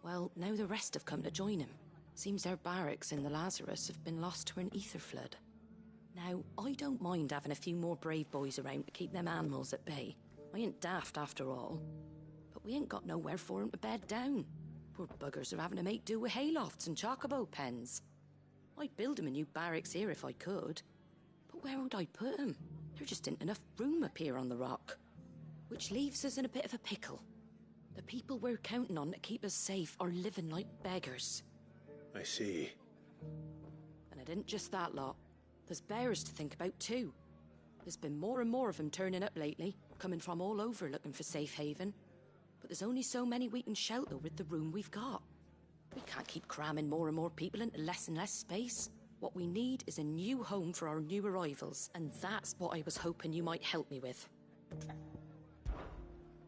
Speaker 3: Well, now the rest have come to join him. Seems their barracks in the Lazarus have been lost to an ether flood. Now, I don't mind having a few more brave boys around to keep them animals at bay. I ain't daft after all. But we ain't got nowhere for 'em to bed down. Poor buggers are having to make do with haylofts and chocobo pens. I'd build 'em a new barracks here if I could. But where would I put 'em? There just ain't enough room up here on the rock. Which leaves us in a bit of a pickle. The people we're counting on to keep us safe are living like beggars.
Speaker 1: I see.
Speaker 3: And it ain't just that lot. There's bears to think about too. There's been more and more of them turning up lately, coming from all over looking for safe haven. But there's only so many we can shelter with the room we've got. We can't keep cramming more and more people into less and less space. What we need is a new home for our new arrivals, and that's what I was hoping you might help me with.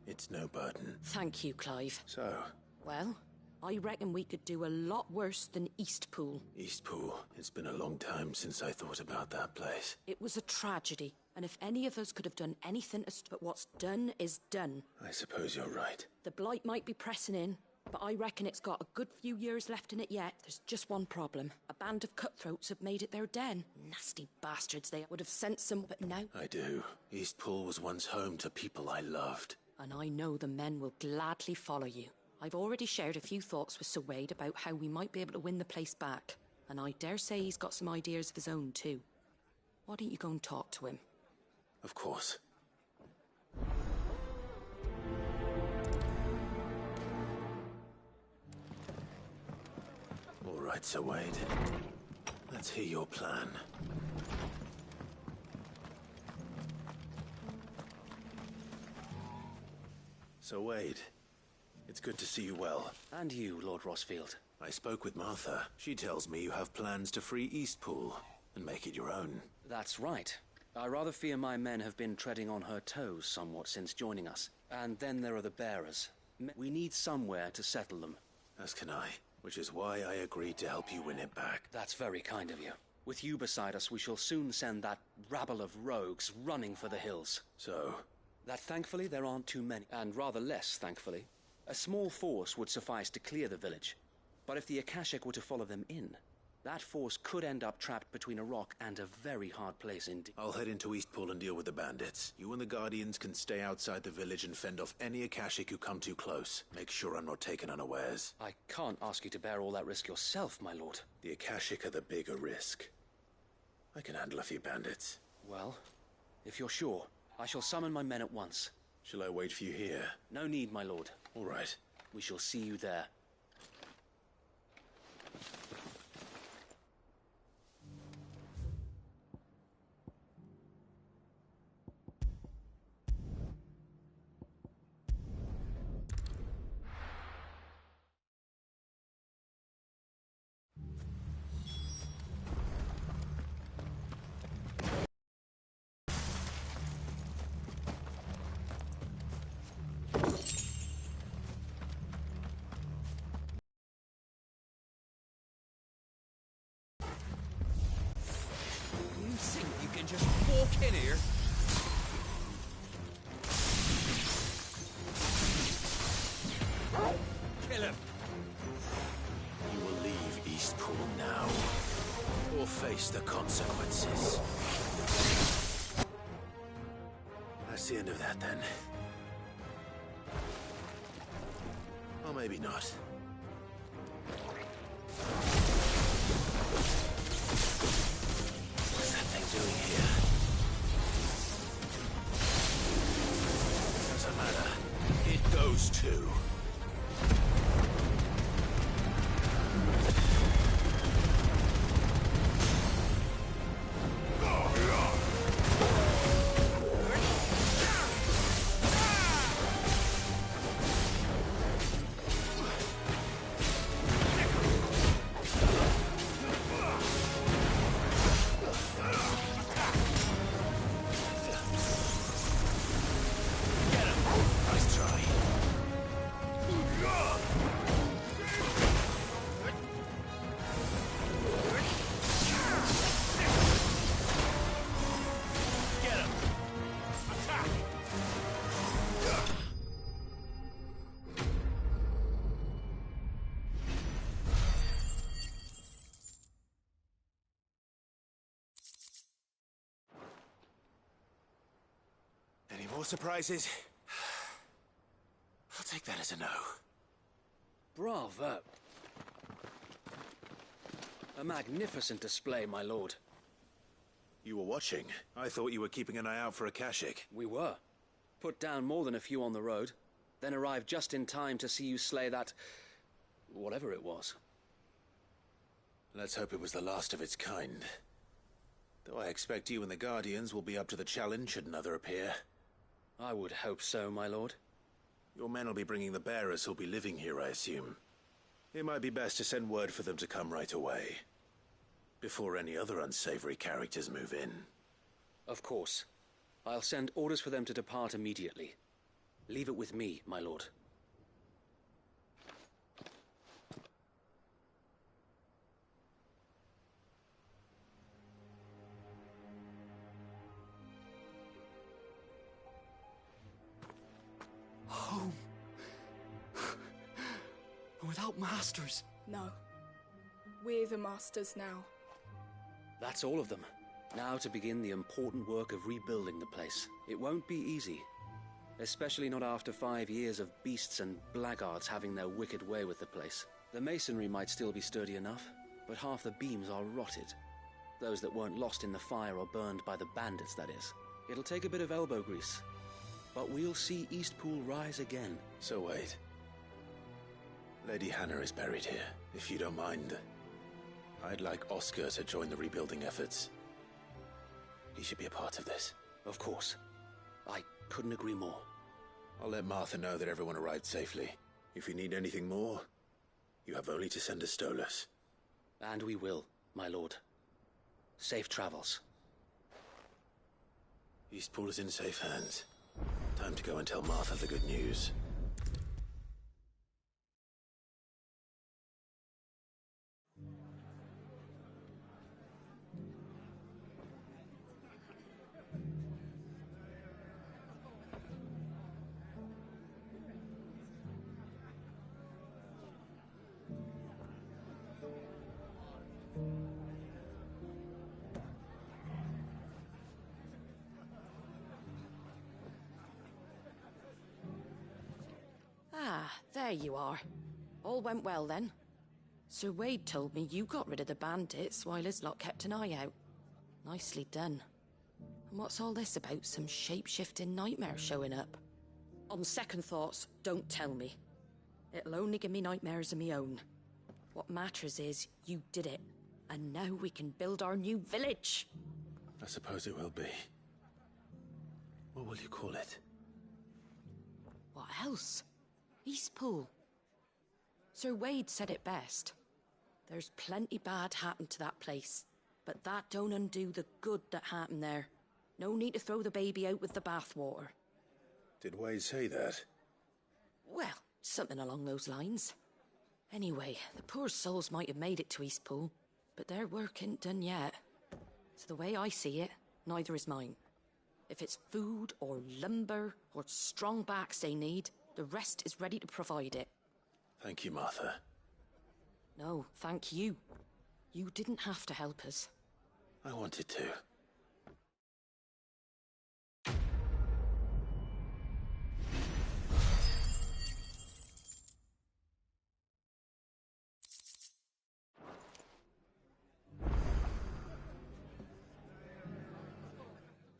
Speaker 1: It's no burden.
Speaker 3: Thank you, Clive.
Speaker 1: So?
Speaker 3: Well, I reckon we could do a lot worse than Eastpool.
Speaker 1: Eastpool. It's been a long time since I thought about that place.
Speaker 3: It was a tragedy, and if any of us could have done anything but what's done is done.
Speaker 1: I suppose you're right.
Speaker 3: The blight might be pressing in, but I reckon it's got a good few years left in it yet. There's just one problem. A band of cutthroats have made it their den. Nasty bastards, they would have sent some, but now...
Speaker 1: I do. Eastpool was once home to people I loved.
Speaker 3: And I know the men will gladly follow you. I've already shared a few thoughts with Sir Wade about how we might be able to win the place back. And I dare say he's got some ideas of his own too. Why don't you go and talk to him?
Speaker 1: Of course. All right, Sir Wade. Let's hear your plan. Sir Wade, it's good to see you well.
Speaker 6: And you, Lord Rossfield.
Speaker 1: I spoke with Martha. She tells me you have plans to free Eastpool and make it your own.
Speaker 6: That's right. I rather fear my men have been treading on her toes somewhat since joining us. And then there are the bearers. We need somewhere to settle them.
Speaker 1: As can I, which is why I agreed to help you win it back.
Speaker 6: That's very kind of you. With you beside us, we shall soon send that rabble of rogues running for the hills.
Speaker 1: So?
Speaker 6: That thankfully there aren't too many, and rather less, thankfully. A small force would suffice to clear the village. But if the Akashic were to follow them in, that force could end up trapped between a rock and a very hard place indeed.
Speaker 1: I'll head into Eastpool and deal with the bandits. You and the Guardians can stay outside the village and fend off any Akashic who come too close. Make sure I'm not taken unawares.
Speaker 6: I can't ask you to bear all that risk yourself, my lord.
Speaker 1: The Akashic are the bigger risk. I can handle a few bandits.
Speaker 6: Well, if you're sure, I shall summon my men at once.
Speaker 1: Shall I wait for you here?
Speaker 6: No need, my lord.
Speaker 1: All right.
Speaker 6: We shall see you there.
Speaker 20: Just walk in here. Kill him.
Speaker 1: You will leave Eastpool now, or face the consequences. That's the end of that, then. Or maybe not. What's that thing doing here? Doesn't matter. It goes too. Any more surprises? I'll take that as a no.
Speaker 6: Bravo. A magnificent display, my lord.
Speaker 1: You were watching. I thought you were keeping an eye out for Akashic.
Speaker 6: We were. Put down more than a few on the road, then arrived just in time to see you slay that... whatever it was.
Speaker 1: Let's hope it was the last of its kind. Though I expect you and the Guardians will be up to the challenge should another appear.
Speaker 6: I would hope so, my lord.
Speaker 1: Your men will be bringing the bearers who'll be living here, I assume. It might be best to send word for them to come right away, before any other unsavory characters move in.
Speaker 6: Of course. I'll send orders for them to depart immediately. Leave it with me, my lord.
Speaker 20: Home. Without masters.
Speaker 2: No. We're the masters now.
Speaker 6: That's all of them. Now to begin the important work of rebuilding the place. It won't be easy. Especially not after 5 years of beasts and blackguards having their wicked way with the place. The masonry might still be sturdy enough, but half the beams are rotted. Those that weren't lost in the fire or burned by the bandits, that is. It'll take a bit of elbow grease. But we'll see Eastpool rise again.
Speaker 1: So wait. Lady Hannah is buried here, if you don't mind. I'd like Oscar to join the rebuilding efforts. He should be a part of this.
Speaker 6: Of course. I couldn't agree more.
Speaker 1: I'll let Martha know that everyone arrived safely. If you need anything more, You have only to send a Stolas.
Speaker 6: And we will, my lord. Safe travels.
Speaker 1: Eastpool is in safe hands. Time to go and tell Martha the good news.
Speaker 3: Ah, there you are. All went well then. Sir Wade told me you got rid of the bandits while his lot kept an eye out. Nicely done. And what's all this about some shape-shifting nightmare showing up? On second thoughts, don't tell me. It'll only give me nightmares of me own. What matters is you did it. And now we can build our new village.
Speaker 1: I suppose it will be. What will you call it?
Speaker 3: What else? Eastpool. Sir Wade said it best. There's plenty bad happened to that place, but that don't undo the good that happened there. No need to throw the baby out with the bathwater.
Speaker 1: Did Wade say that?
Speaker 3: Well, something along those lines. Anyway, the poor souls might have made it to Eastpool, but their work ain't done yet. So the way I see it, neither is mine. If it's food or lumber or strong backs they need, the rest is ready to provide it.
Speaker 1: Thank you, Martha.
Speaker 3: No, thank you. You didn't have to help us.
Speaker 1: I wanted to.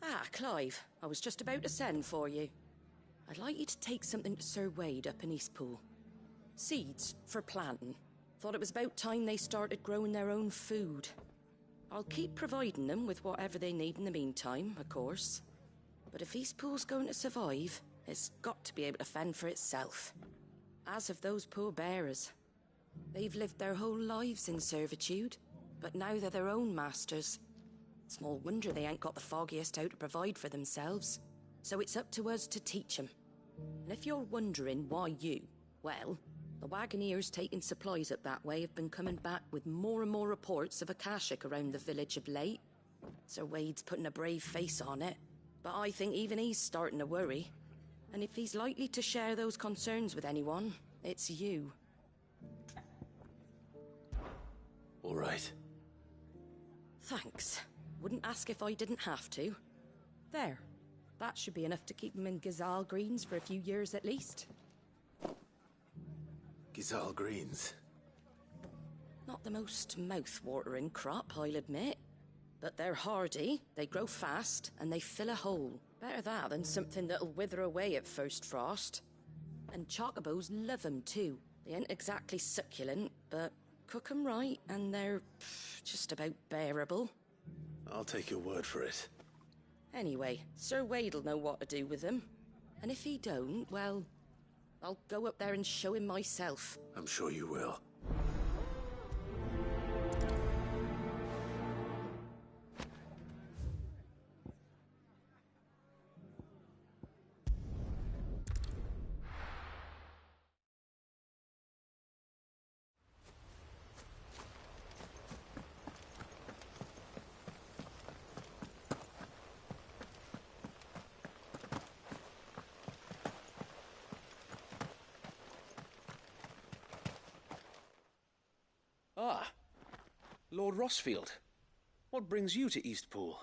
Speaker 3: Ah, Clive, I was just about to send for you. I'd like you to take something to Sir Wade up in Eastpool. Seeds for planting. Thought it was about time they started growing their own food. I'll keep providing them with whatever they need in the meantime, of course. But if Eastpool's going to survive, it's got to be able to fend for itself. As of those poor bearers. They've lived their whole lives in servitude, but now they're their own masters. Small wonder they ain't got the foggiest how to provide for themselves. So it's up to us to teach them. And if you're wondering why you, well, the Wagoneers taking supplies up that way have been coming back with more and more reports of Akashic around the village of late. Sir Wade's putting a brave face on it, but I think even he's starting to worry. And if he's likely to share those concerns with anyone, it's you.
Speaker 1: All right.
Speaker 3: Thanks. Wouldn't ask if I didn't have to. There. That should be enough to keep him in Gazal Greens for a few years at least.
Speaker 1: Gazal Greens?
Speaker 3: Not the most mouth-watering crop, I'll admit. But they're hardy, they grow fast, and they fill a hole. Better that than something that'll wither away at first frost. And chocobos love 'em too. They ain't exactly succulent, but cook 'em right, and they're just about bearable.
Speaker 1: I'll take your word for it.
Speaker 3: Anyway, Sir Wade'll know what to do with them. And if he don't, well, I'll go up there and show him myself.
Speaker 1: I'm sure you will.
Speaker 6: Ah, Lord Rossfield. What brings you to Eastpool?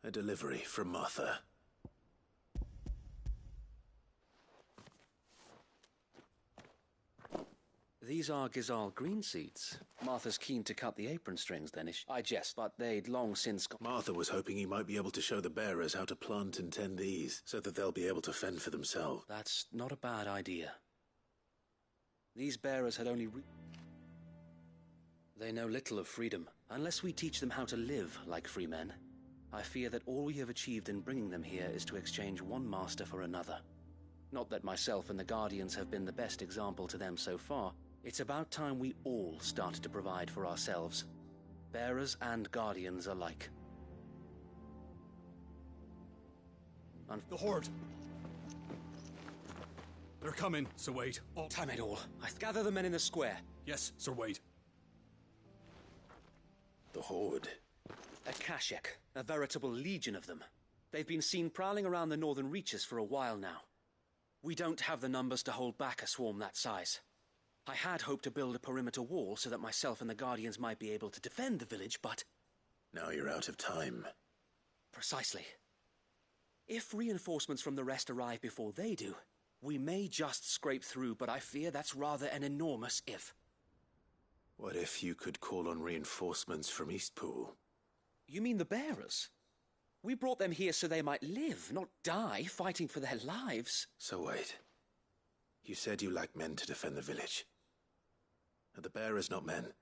Speaker 1: A delivery from Martha.
Speaker 6: These are Gazal green seeds. Martha's keen to cut the apron strings, then. I jest, but they'd long since gone.
Speaker 1: Martha was hoping he might be able to show the bearers how to plant and tend these, so that they'll be able to fend for themselves.
Speaker 6: That's not a bad idea. These bearers had only They know little of freedom, unless we teach them how to live like free men. I fear that all we have achieved in bringing them here is to exchange one master for another. Not that myself and the Guardians have been the best example to them so far, It's about time we all started to provide for ourselves. Bearers and guardians alike.
Speaker 23: The Horde! They're coming, Sir Wade.
Speaker 6: Time it all. I gather the men in the square.
Speaker 23: Yes, Sir Wade.
Speaker 1: The Horde?
Speaker 6: A Kashek, a veritable legion of them. They've been seen prowling around the northern reaches for a while now. We don't have the numbers to hold back a swarm that size. I had hoped to build a perimeter wall so that myself and the Guardians might be able to defend the village, but...
Speaker 1: Now you're out of time.
Speaker 6: Precisely. If reinforcements from the rest arrive before they do, we may just scrape through, but I fear that's rather an enormous if.
Speaker 1: What if you could call on reinforcements from Eastpool?
Speaker 6: You mean the bearers? We brought them here so they might live, not die fighting for their lives.
Speaker 1: So wait. You said you lack men to defend the village. Are the bearers not men?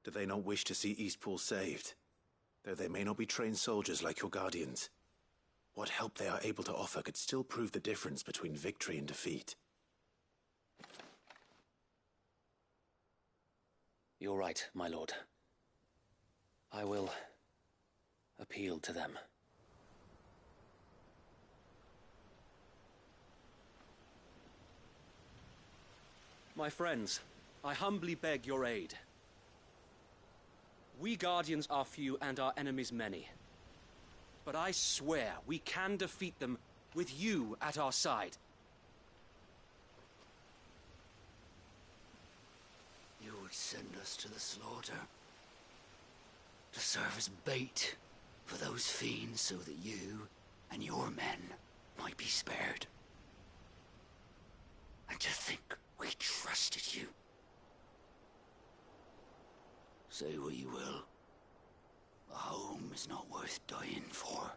Speaker 1: Do they not wish to see Eastpool saved? Though they may not be trained soldiers like your guardians. What help they are able to offer could still prove the difference between victory and defeat.
Speaker 6: You're right, my lord. I will appeal to them. My friends, I humbly beg your aid. We Guardians are few and our enemies many. But I swear we can defeat them with you at our side.
Speaker 11: You would send us to the slaughter. To serve as bait for those fiends so that you and your men might be spared. And to think we trusted you. Say what you will. A home is not worth dying for.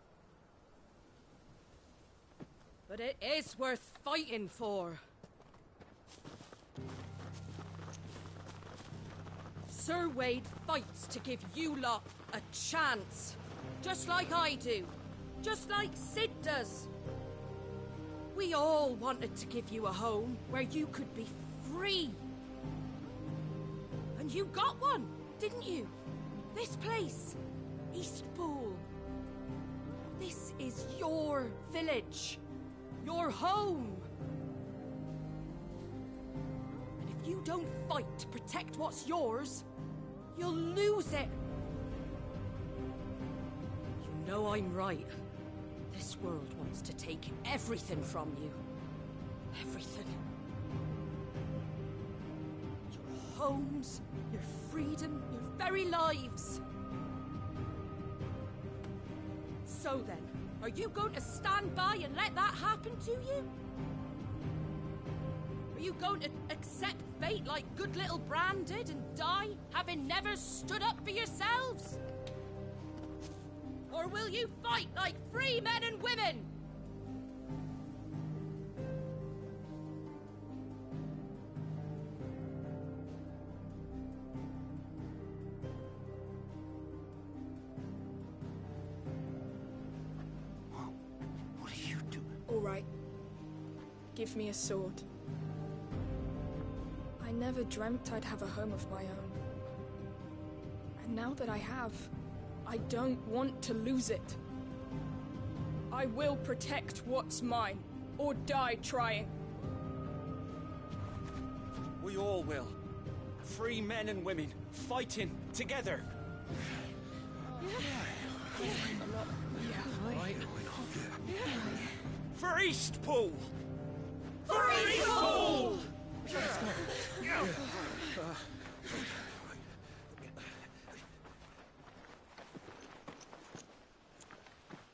Speaker 9: But it is worth fighting for. Sir Wade fights to give you lot a chance. Just like I do. Just like Sid does. We all wanted to give you a home where you could be free. And you got one, didn't you? This place. Eastpool. This is your village. Your home. And if you don't fight to protect what's yours, you'll lose it. You know I'm right. This world wants to take everything from you. Everything. Your homes, your freedom, your very lives. So then, are you going to stand by and let that happen to you? Are you going to accept fate like good little Bran did and die, having never stood up for yourselves? Or will you fight like free men and women?
Speaker 11: What are you doing?
Speaker 19: All right. Give me a sword. I never dreamt I'd have a home of my own. And now that I have, I don't want to lose it. I will protect what's mine, or die trying.
Speaker 6: We all will. Free men and women, fighting together. For Eastpool! For Eastpool!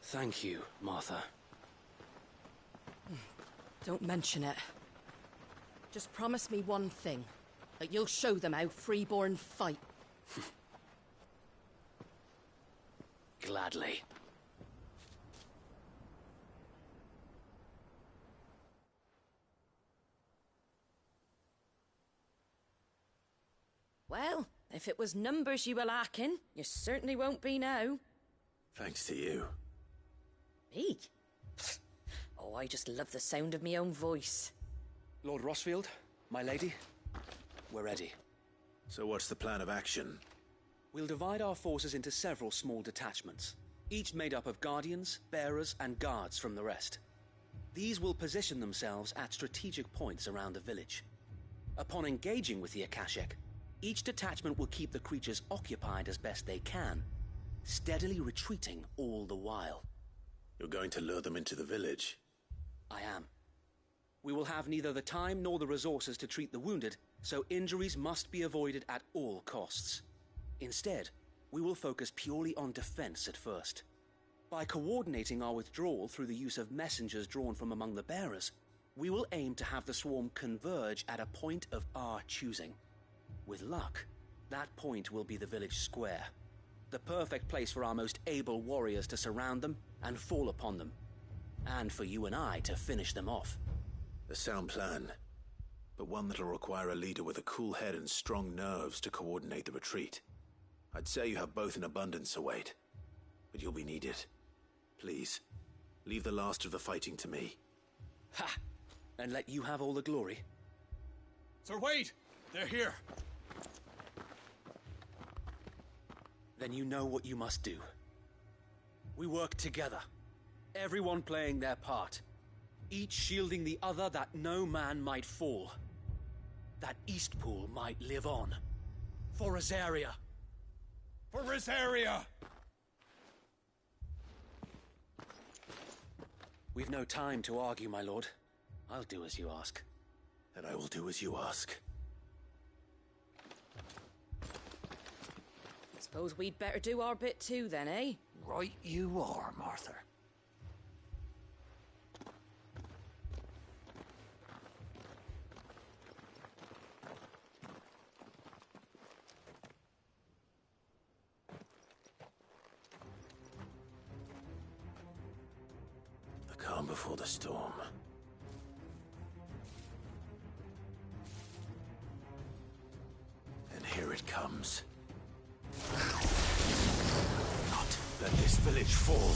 Speaker 6: Thank you, Martha.
Speaker 9: Don't mention it. Just promise me one thing. That you'll show them how freeborn fight.
Speaker 6: Gladly.
Speaker 9: Well, if it was numbers you were lacking, you certainly won't be now.
Speaker 1: Thanks to you.
Speaker 9: Me? Oh, I just love the sound of my own voice.
Speaker 6: Lord Rossfield, my lady. we're ready.
Speaker 1: So what's the plan of action?
Speaker 6: We'll divide our forces into several small detachments, each made up of guardians, bearers, and guards from the rest. These will position themselves at strategic points around the village. Upon engaging with the Akashic, each detachment will keep the creatures occupied as best they can, steadily retreating all the while.
Speaker 1: You're going to lure them into the village?
Speaker 6: I am. We will have neither the time nor the resources to treat the wounded, so injuries must be avoided at all costs. Instead, we will focus purely on defense at first. By coordinating our withdrawal through the use of messengers drawn from among the bearers, we will aim to have the swarm converge at a point of our choosing. With luck, that point will be the village square, the perfect place for our most able warriors to surround them and fall upon them, and for you and I to finish them off.
Speaker 1: A sound plan, but one that'll require a leader with a cool head and strong nerves to coordinate the retreat. I'd say you have both in abundance, Wade, but you'll be needed. Please, leave the last of the fighting to me.
Speaker 6: Ha! And let you have all the glory.
Speaker 23: Sir Wade! They're here!
Speaker 6: Then you know what you must do. We work together, everyone playing their part, each shielding the other that no man might fall, that Eastpool might live on. For Rosaria!
Speaker 23: For Rosaria!
Speaker 6: We've no time to argue, my lord. I'll do as you ask.
Speaker 1: And I will do as you ask.
Speaker 9: Suppose we'd better do our bit too, then, eh?
Speaker 11: Right you are, Martha.
Speaker 1: The calm before the storm. And here it comes. Not let this village fall.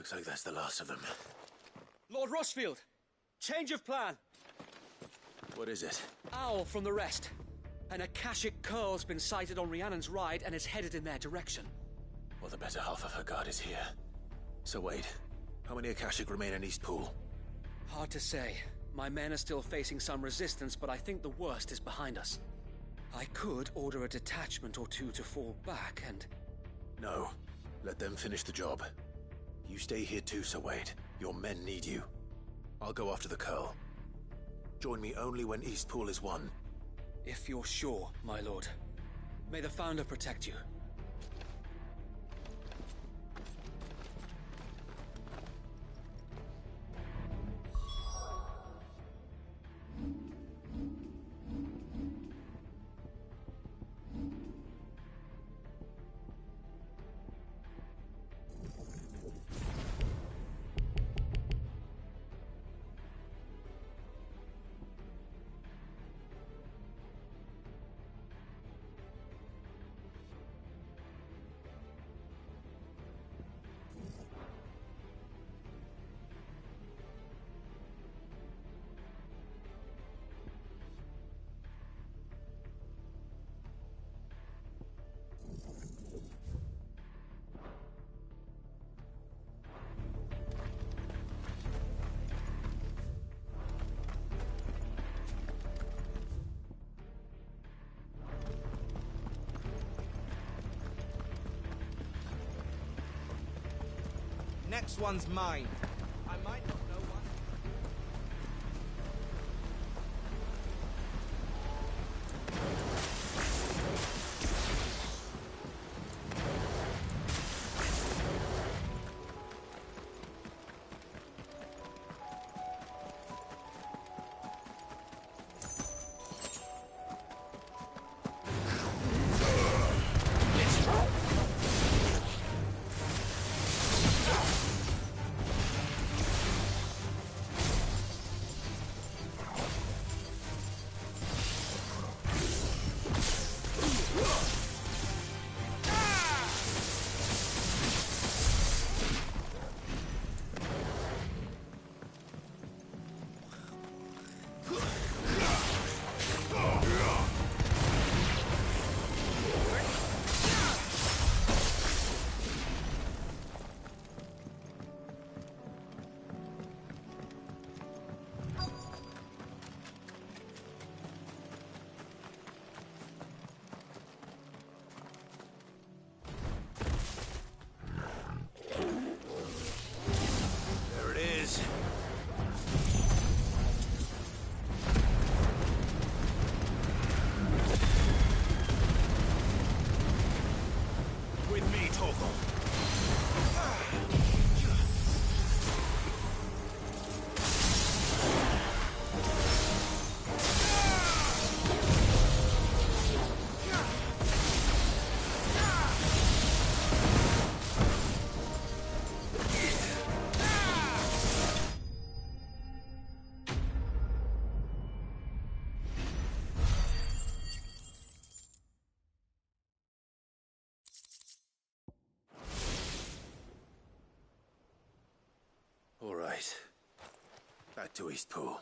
Speaker 1: Looks like that's the last of them.
Speaker 6: Lord Rossfield! Change of plan!
Speaker 1: What is it?
Speaker 6: Owl from the rest. An Akashic curl's been sighted on Rhiannon's ride and is headed in their direction.
Speaker 1: Well, the better half of her guard is here. So Wade, how many Akashic remain in Eastpool?
Speaker 6: Hard to say. My men are still facing some resistance, but I think the worst is behind us. I could order a detachment or two to fall back and...
Speaker 1: No. Let them finish the job. You stay here too, Sir Wade. Your men need you. I'll go after the Curl. Join me only when Eastpool is won.
Speaker 6: If you're sure, my lord. May the Founder protect you.
Speaker 12: next one's mine. I might not know one.
Speaker 1: All right. Back to Eastpool.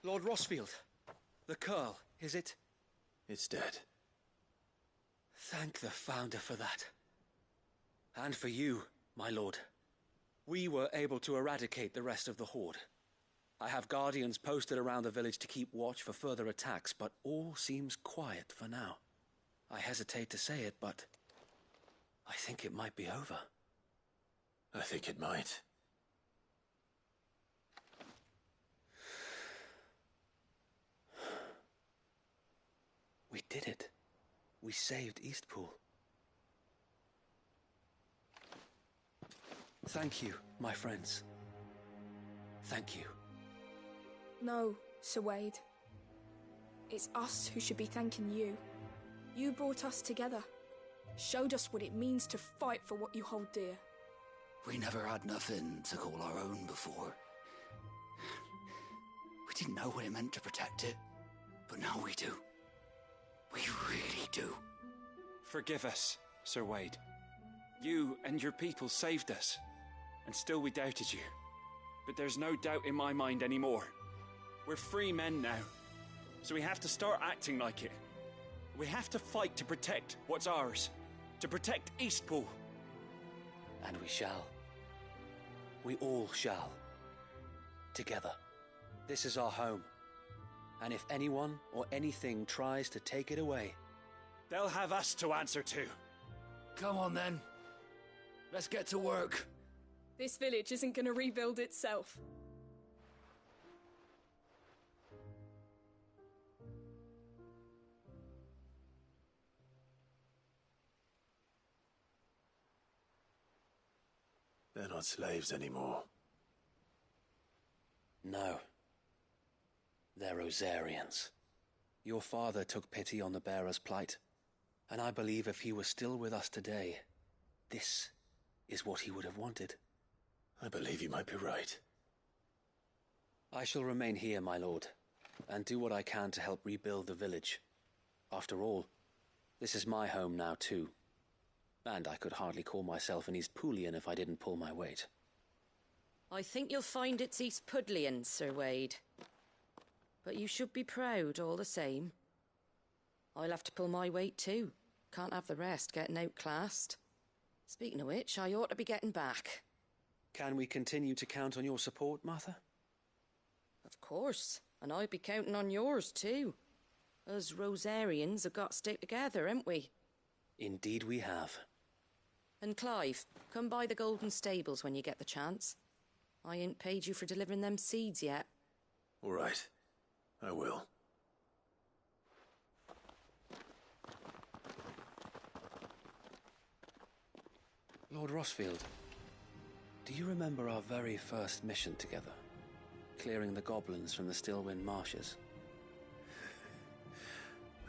Speaker 6: Lord Rossfield. The Curl, is it?
Speaker 1: It's dead.
Speaker 6: Thank the Founder for that. And for you, my lord. We were able to eradicate the rest of the Horde. I have guardians posted around the village to keep watch for further attacks, but all seems quiet for now. I hesitate to say it, but I think it might be over.
Speaker 1: I think it might.
Speaker 6: We did it. We saved Eastpool. Thank you, my friends. Thank you.
Speaker 19: No, Sir Wade. It's us who should be thanking you. You brought us together. Showed us what it means to fight for what you hold dear.
Speaker 11: We never had nothing to call our own before. We didn't know what it meant to protect it, but now we do. We really do.
Speaker 7: Forgive us, Sir Wade. You and your people saved us, and still we doubted you. But there's no doubt in my mind anymore. We're free men now, so we have to start acting like it. We have to fight to protect what's ours, to protect Eastpool.
Speaker 6: And we shall. We all shall. Together. This is our home. And if anyone or anything tries to take it away,
Speaker 7: they'll have us to answer to.
Speaker 11: Come on then. Let's get to work.
Speaker 19: This village isn't gonna rebuild itself.
Speaker 1: They're not slaves anymore.
Speaker 6: No. They're Rosarians. Your father took pity on the bearer's plight, and I believe if he were still with us today, this is what he would have wanted.
Speaker 1: I believe you might be right.
Speaker 6: I shall remain here, my lord, and do what I can to help rebuild the village. After all, this is my home now too, and I could hardly call myself an Eastpoolian if I didn't pull my weight.
Speaker 3: I think you'll find it's Eastpudlian, Sir Wade. But you should be proud all the same. I'll have to pull my weight too. Can't have the rest getting outclassed. Speaking of which, I ought to be getting back.
Speaker 6: Can we continue to count on your support, Martha?
Speaker 3: Of course, and I'll be counting on yours too. Us Rosarians have got to stick together, haven't we?
Speaker 6: Indeed we have.
Speaker 3: And Clive, come by the Golden Stables when you get the chance. I ain't paid you for delivering them seeds yet.
Speaker 1: All right. I will.
Speaker 6: Lord Rossfield, do you remember our very first mission together? Clearing the goblins from the Stillwind marshes?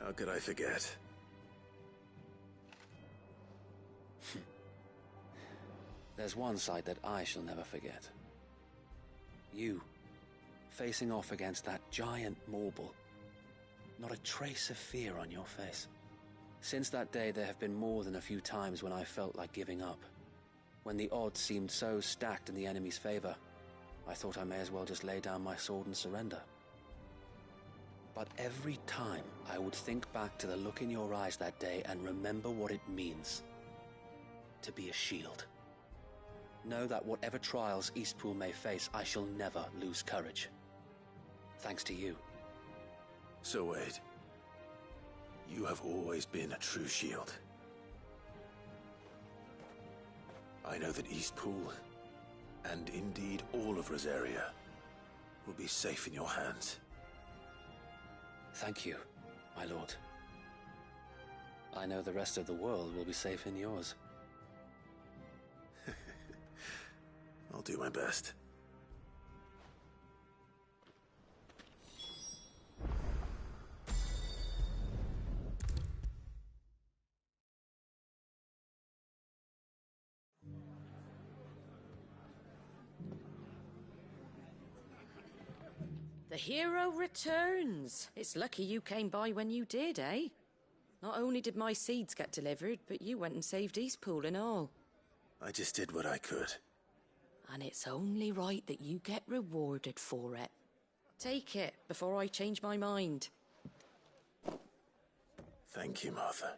Speaker 1: How could I forget?
Speaker 6: There's one sight that I shall never forget. You, facing off against that giant Morble. Not a trace of fear on your face. Since that day, there have been more than a few times when I felt like giving up. When the odds seemed so stacked in the enemy's favor, I thought I may as well just lay down my sword and surrender. But every time I would think back to the look in your eyes that day and remember what it means to be a shield. Know that whatever trials Eastpool may face, I shall never lose courage. Thanks to you.
Speaker 1: So Wade, you have always been a true shield. I know that Eastpool, and indeed all of Rosaria, will be safe in your hands.
Speaker 6: Thank you, my lord. I know the rest of the world will be safe in yours.
Speaker 1: I'll do my best.
Speaker 3: The hero returns. It's lucky you came by when you did, eh? Not only did my seeds get delivered, but you went and saved Eastpool and all.
Speaker 1: I just did what I could.
Speaker 3: And it's only right that you get rewarded for it. Take it before I change my mind.
Speaker 1: Thank you, Martha.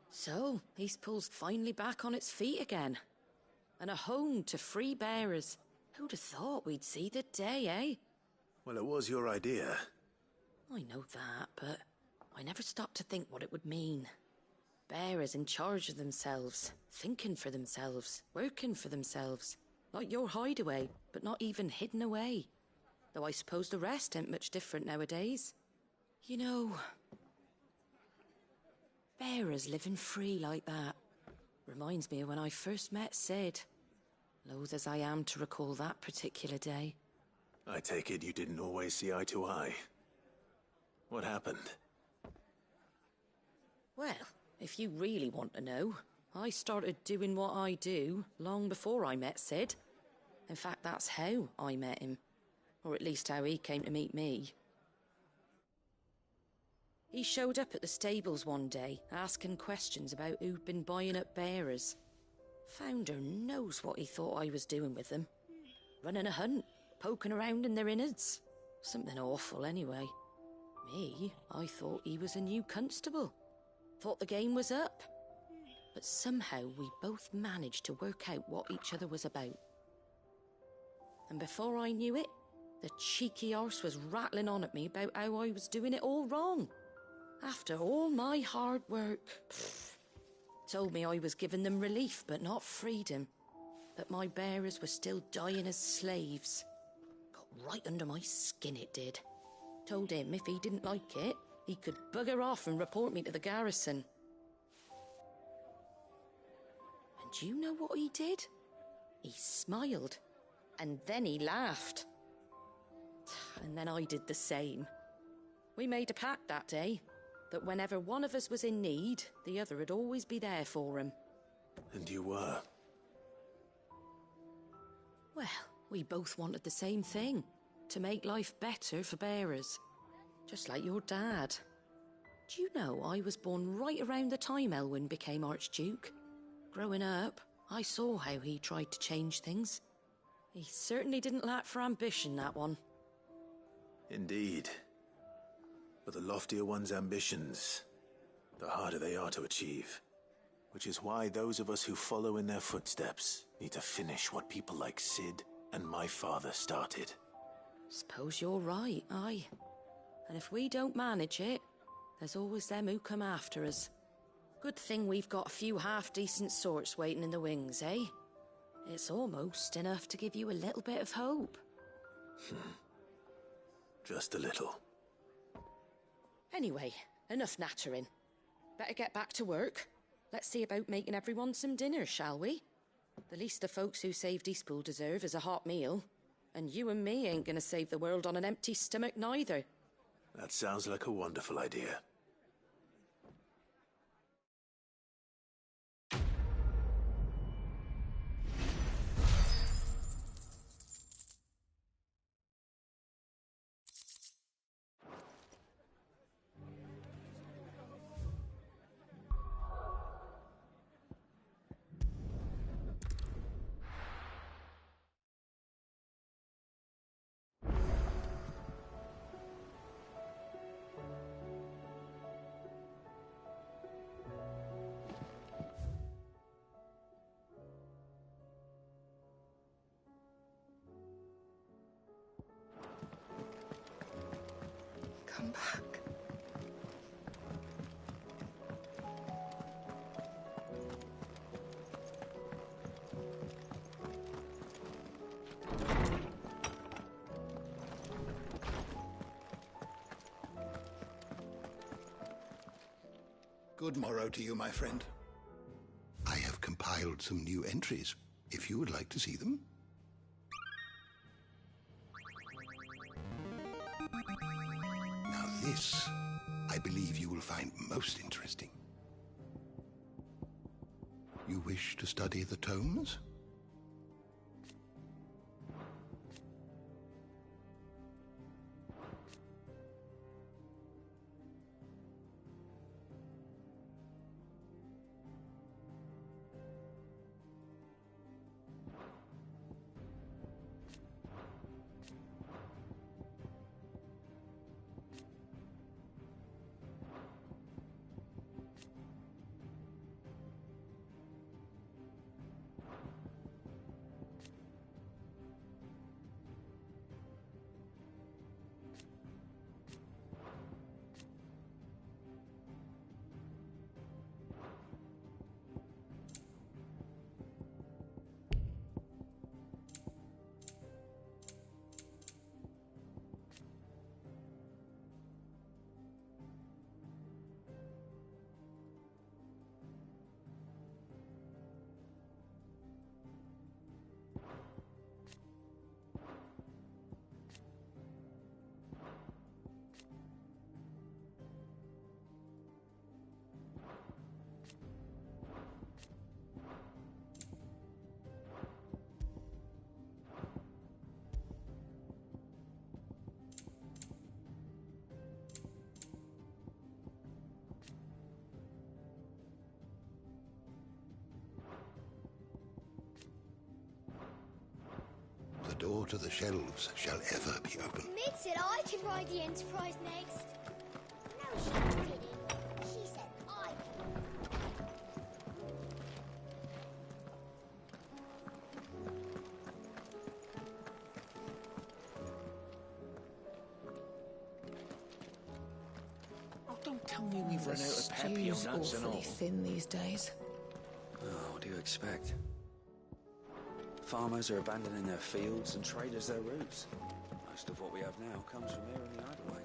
Speaker 3: So, Eastpool's finally back on its feet again. And a home to free bearers. Who'd have thought we'd see the day, eh?
Speaker 1: Well, it was your idea.
Speaker 3: I know that, but I never stopped to think what it would mean. Bearers in charge of themselves, thinking for themselves, working for themselves. Like your hideaway, but not even hidden away. Though I suppose the rest ain't much different nowadays. You know, bearers living free like that reminds me of when I first met Sid. Loath as I am to recall that particular day.
Speaker 1: I take it you didn't always see eye to eye. What happened?
Speaker 3: Well, if you really want to know, I started doing what I do long before I met Sid. In fact, that's how I met him. Or at least how he came to meet me. He showed up at the stables one day, asking questions about who'd been buying up bearers. Founder knows what he thought I was doing with them. Running a hunt, poking around in their innards. Something awful anyway. Me, I thought he was a new constable. Thought the game was up. But somehow we both managed to work out what each other was about. And before I knew it, the cheeky arse was rattling on at me about how I was doing it all wrong. After all my hard work. Told me I was giving them relief, but not freedom. That my bearers were still dying as slaves. Got right under my skin, it did. Told him if he didn't like it, he could bugger off and report me to the garrison. And do you know what he did? He smiled. And then he laughed. And then I did the same. We made a pact that day, that whenever one of us was in need, the other would always be there for him.
Speaker 1: And you were?
Speaker 3: Well, we both wanted the same thing. To make life better for bearers. Just like your dad. Do you know I was born right around the time Elwyn became Archduke? Growing up, I saw how he tried to change things. He certainly didn't lack for ambition, that one.
Speaker 1: Indeed. But the loftier one's ambitions, the harder they are to achieve. Which is why those of us who follow in their footsteps need to finish what people like Sid and my father started.
Speaker 3: Suppose you're right, aye. And if we don't manage it, there's always them who come after us. Good thing we've got a few half-decent sorts waiting in the wings, eh? It's almost enough to give you a little bit of hope.
Speaker 1: Just a little.
Speaker 3: Anyway, enough nattering. Better get back to work. Let's see about making everyone some dinner, shall we? The least the folks who saved Eastpool deserve is a hot meal. And you and me ain't gonna save the world on an empty stomach neither.
Speaker 1: That sounds like a wonderful idea.
Speaker 2: Come back.
Speaker 8: Good morrow to you, my friend. I have compiled some new entries, if you would like to see them. Now this, I believe you will find most interesting. You wish to study the tomes? The door to the shelves shall ever be open.
Speaker 17: Mid said I could ride the Enterprise next. No, she didn't. She said I could.
Speaker 6: Oh, don't tell me we've run out of Papio nuts and all.
Speaker 2: Awfully thin these days.
Speaker 6: Oh, what do you expect? Farmers are abandoning their fields and traders their routes. Most of what we have now comes from here in the Idleway.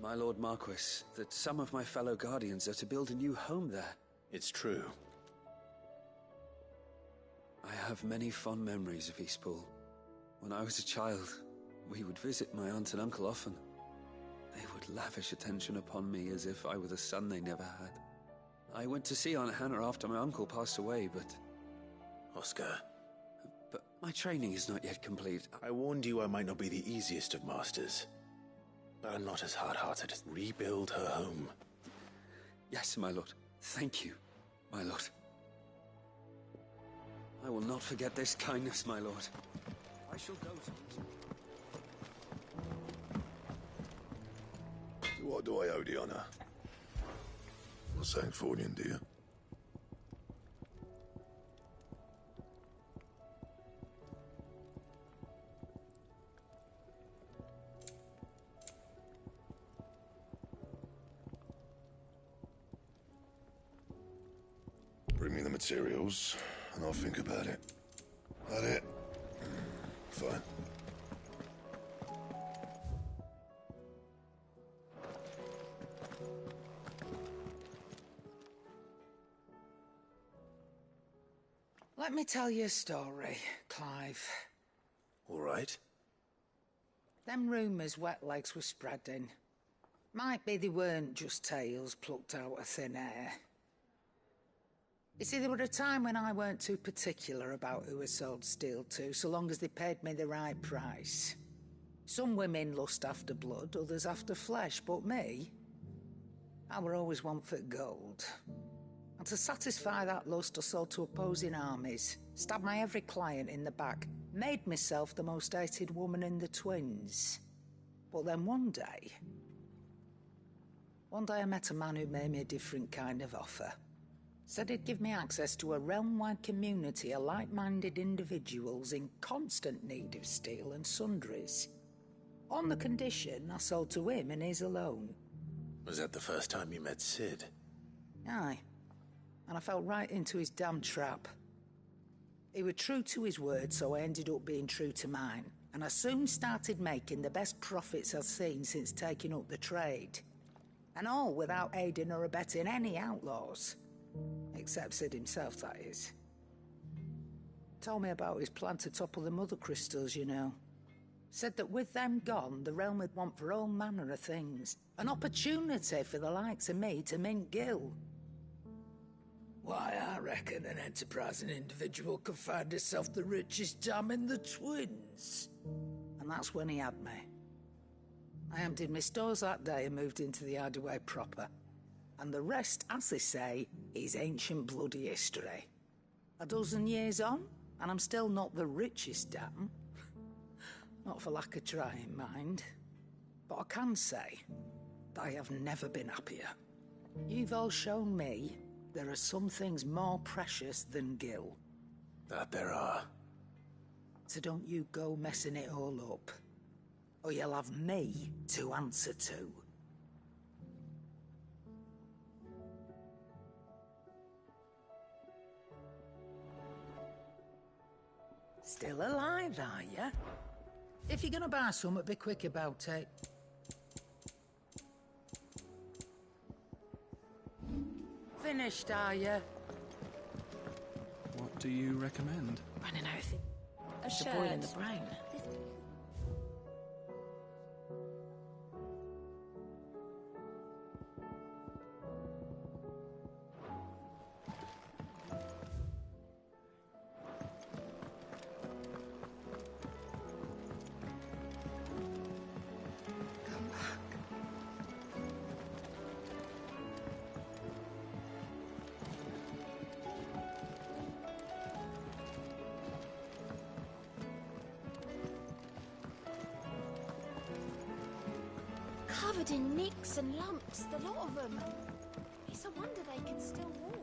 Speaker 6: My Lord Marquis, that some of my fellow Guardians are to build a new home there.
Speaker 1: It's true.
Speaker 7: I have many fond memories of Eastpool. When I was a child, we would visit my aunt and uncle often. They would lavish attention upon me as if I were the son they never had. I went to see Aunt Hannah after my uncle passed away, but...
Speaker 1: Oscar.
Speaker 7: But my training is not yet complete.
Speaker 1: I warned you I might not be the easiest of masters. But I'm not as hard-hearted as rebuild her home.
Speaker 7: Yes, my lord. Thank you, my lord. I will not forget this kindness, my lord. I shall go to...
Speaker 14: To what do I owe the honor? Not Sancthornian, do you? Bring me the materials, and I'll think about it. That it? Fine.
Speaker 15: Let me tell you a story, Clive.
Speaker 1: All right.
Speaker 15: Them rumours Wetlegs were spreading. Might be they weren't just tales plucked out of thin air. You see, there were a time when I weren't too particular about who I sold steel to, so long as they paid me the right price. Some women lust after blood, others after flesh, but me, I were always one for gold. And to satisfy that lust, I sold to opposing armies, stabbed my every client in the back, made myself the most hated woman in the twins. But then one day I met a man who made me a different kind of offer. Said he'd give me access to a realm-wide community of like-minded individuals in constant need of steel and sundries. On the condition I sold to him and his alone.
Speaker 1: Was that the first time you met Sid?
Speaker 15: Aye. And I fell right into his damn trap. He was true to his word, so I ended up being true to mine. And I soon started making the best profits I've seen since taking up the trade. And all without aiding or abetting any outlaws. Except Sid himself, that is. Told me about his plan to topple the mother crystals, you know. Said that with them gone, the realm would want for all manner of things. An opportunity for the likes of me to mint gil. Why, I reckon an enterprising individual could find himself the richest dam in the twins. And that's when he had me. I emptied my stores that day and moved into the Hideaway proper. And the rest, as they say, is ancient bloody history. A dozen years on, and I'm still not the richest dam. Not for lack of trying, mind. But I can say that I have never been happier. You've all shown me there are some things more precious than gil.
Speaker 1: That there are.
Speaker 15: So don't you go messing it all up. Or you'll have me to answer to. Still alive, are ya? If you're gonna buy something, be quick about it. Finished, are ya?
Speaker 23: What do you recommend?
Speaker 3: Running out of things.
Speaker 2: A
Speaker 3: The
Speaker 2: shirt.
Speaker 3: boil in the brown.
Speaker 15: Come back.
Speaker 17: Covered in nicks and lumps, the lot of them. It's a wonder they can still walk.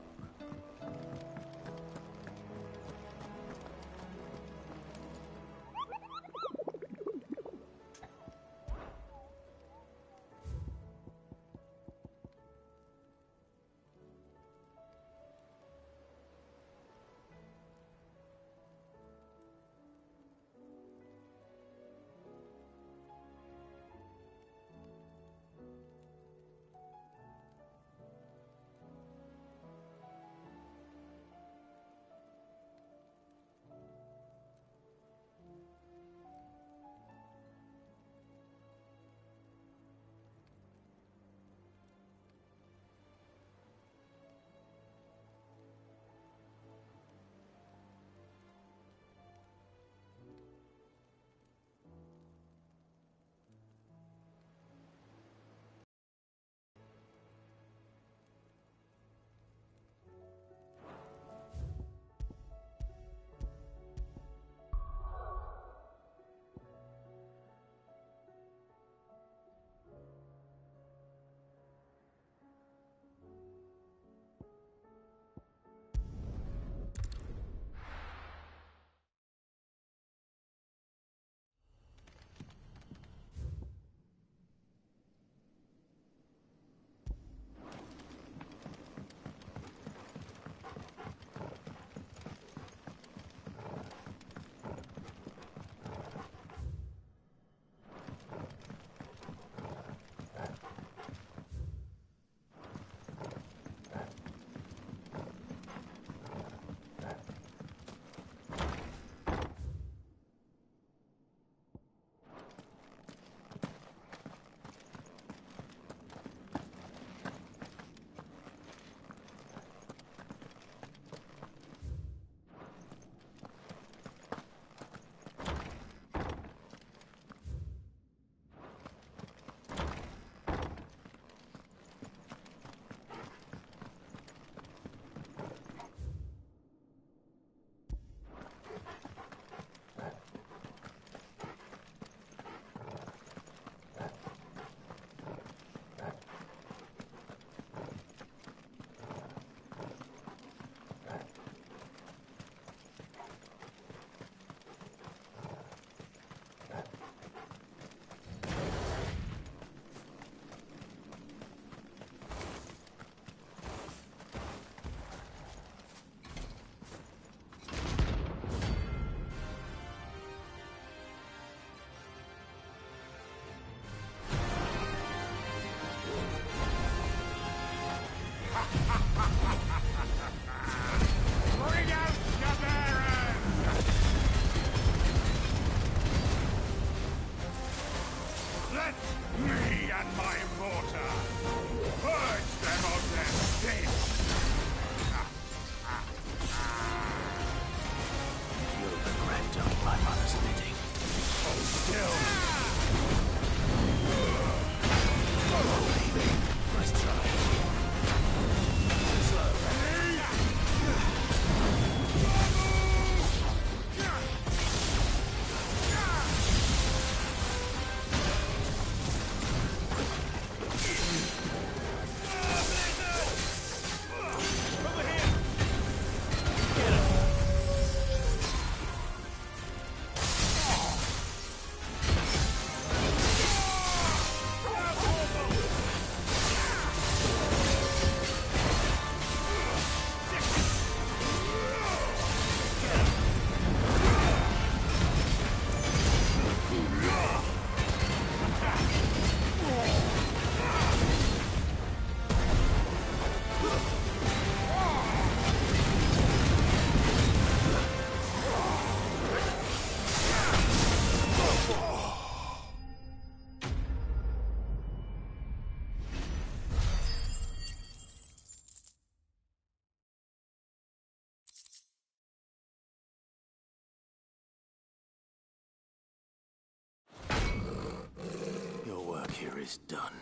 Speaker 1: Nice try. Slow. Your work here is done.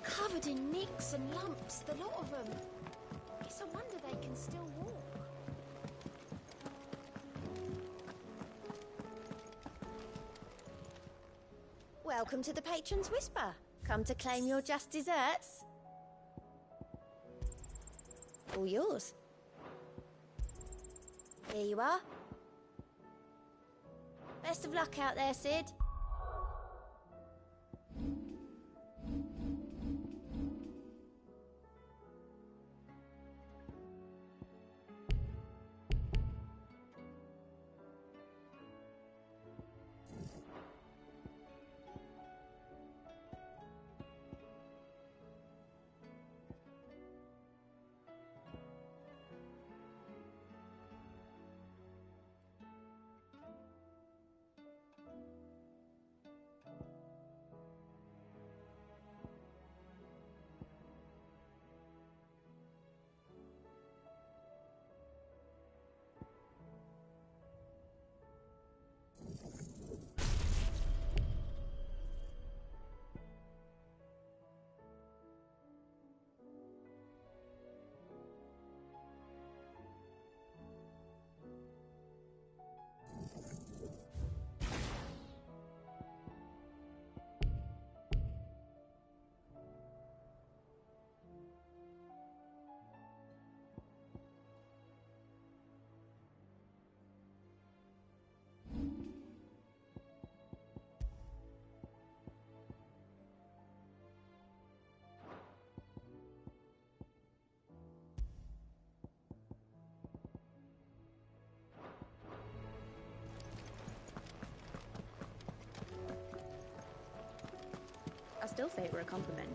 Speaker 10: Covered in nicks and lumps, the lot of them. It's a wonder they can still walk.
Speaker 17: Welcome to the Patron's Whisper. Come to claim your just desserts. All yours. Here you are. Best of luck out there, Sid.
Speaker 5: I still say it were a compliment.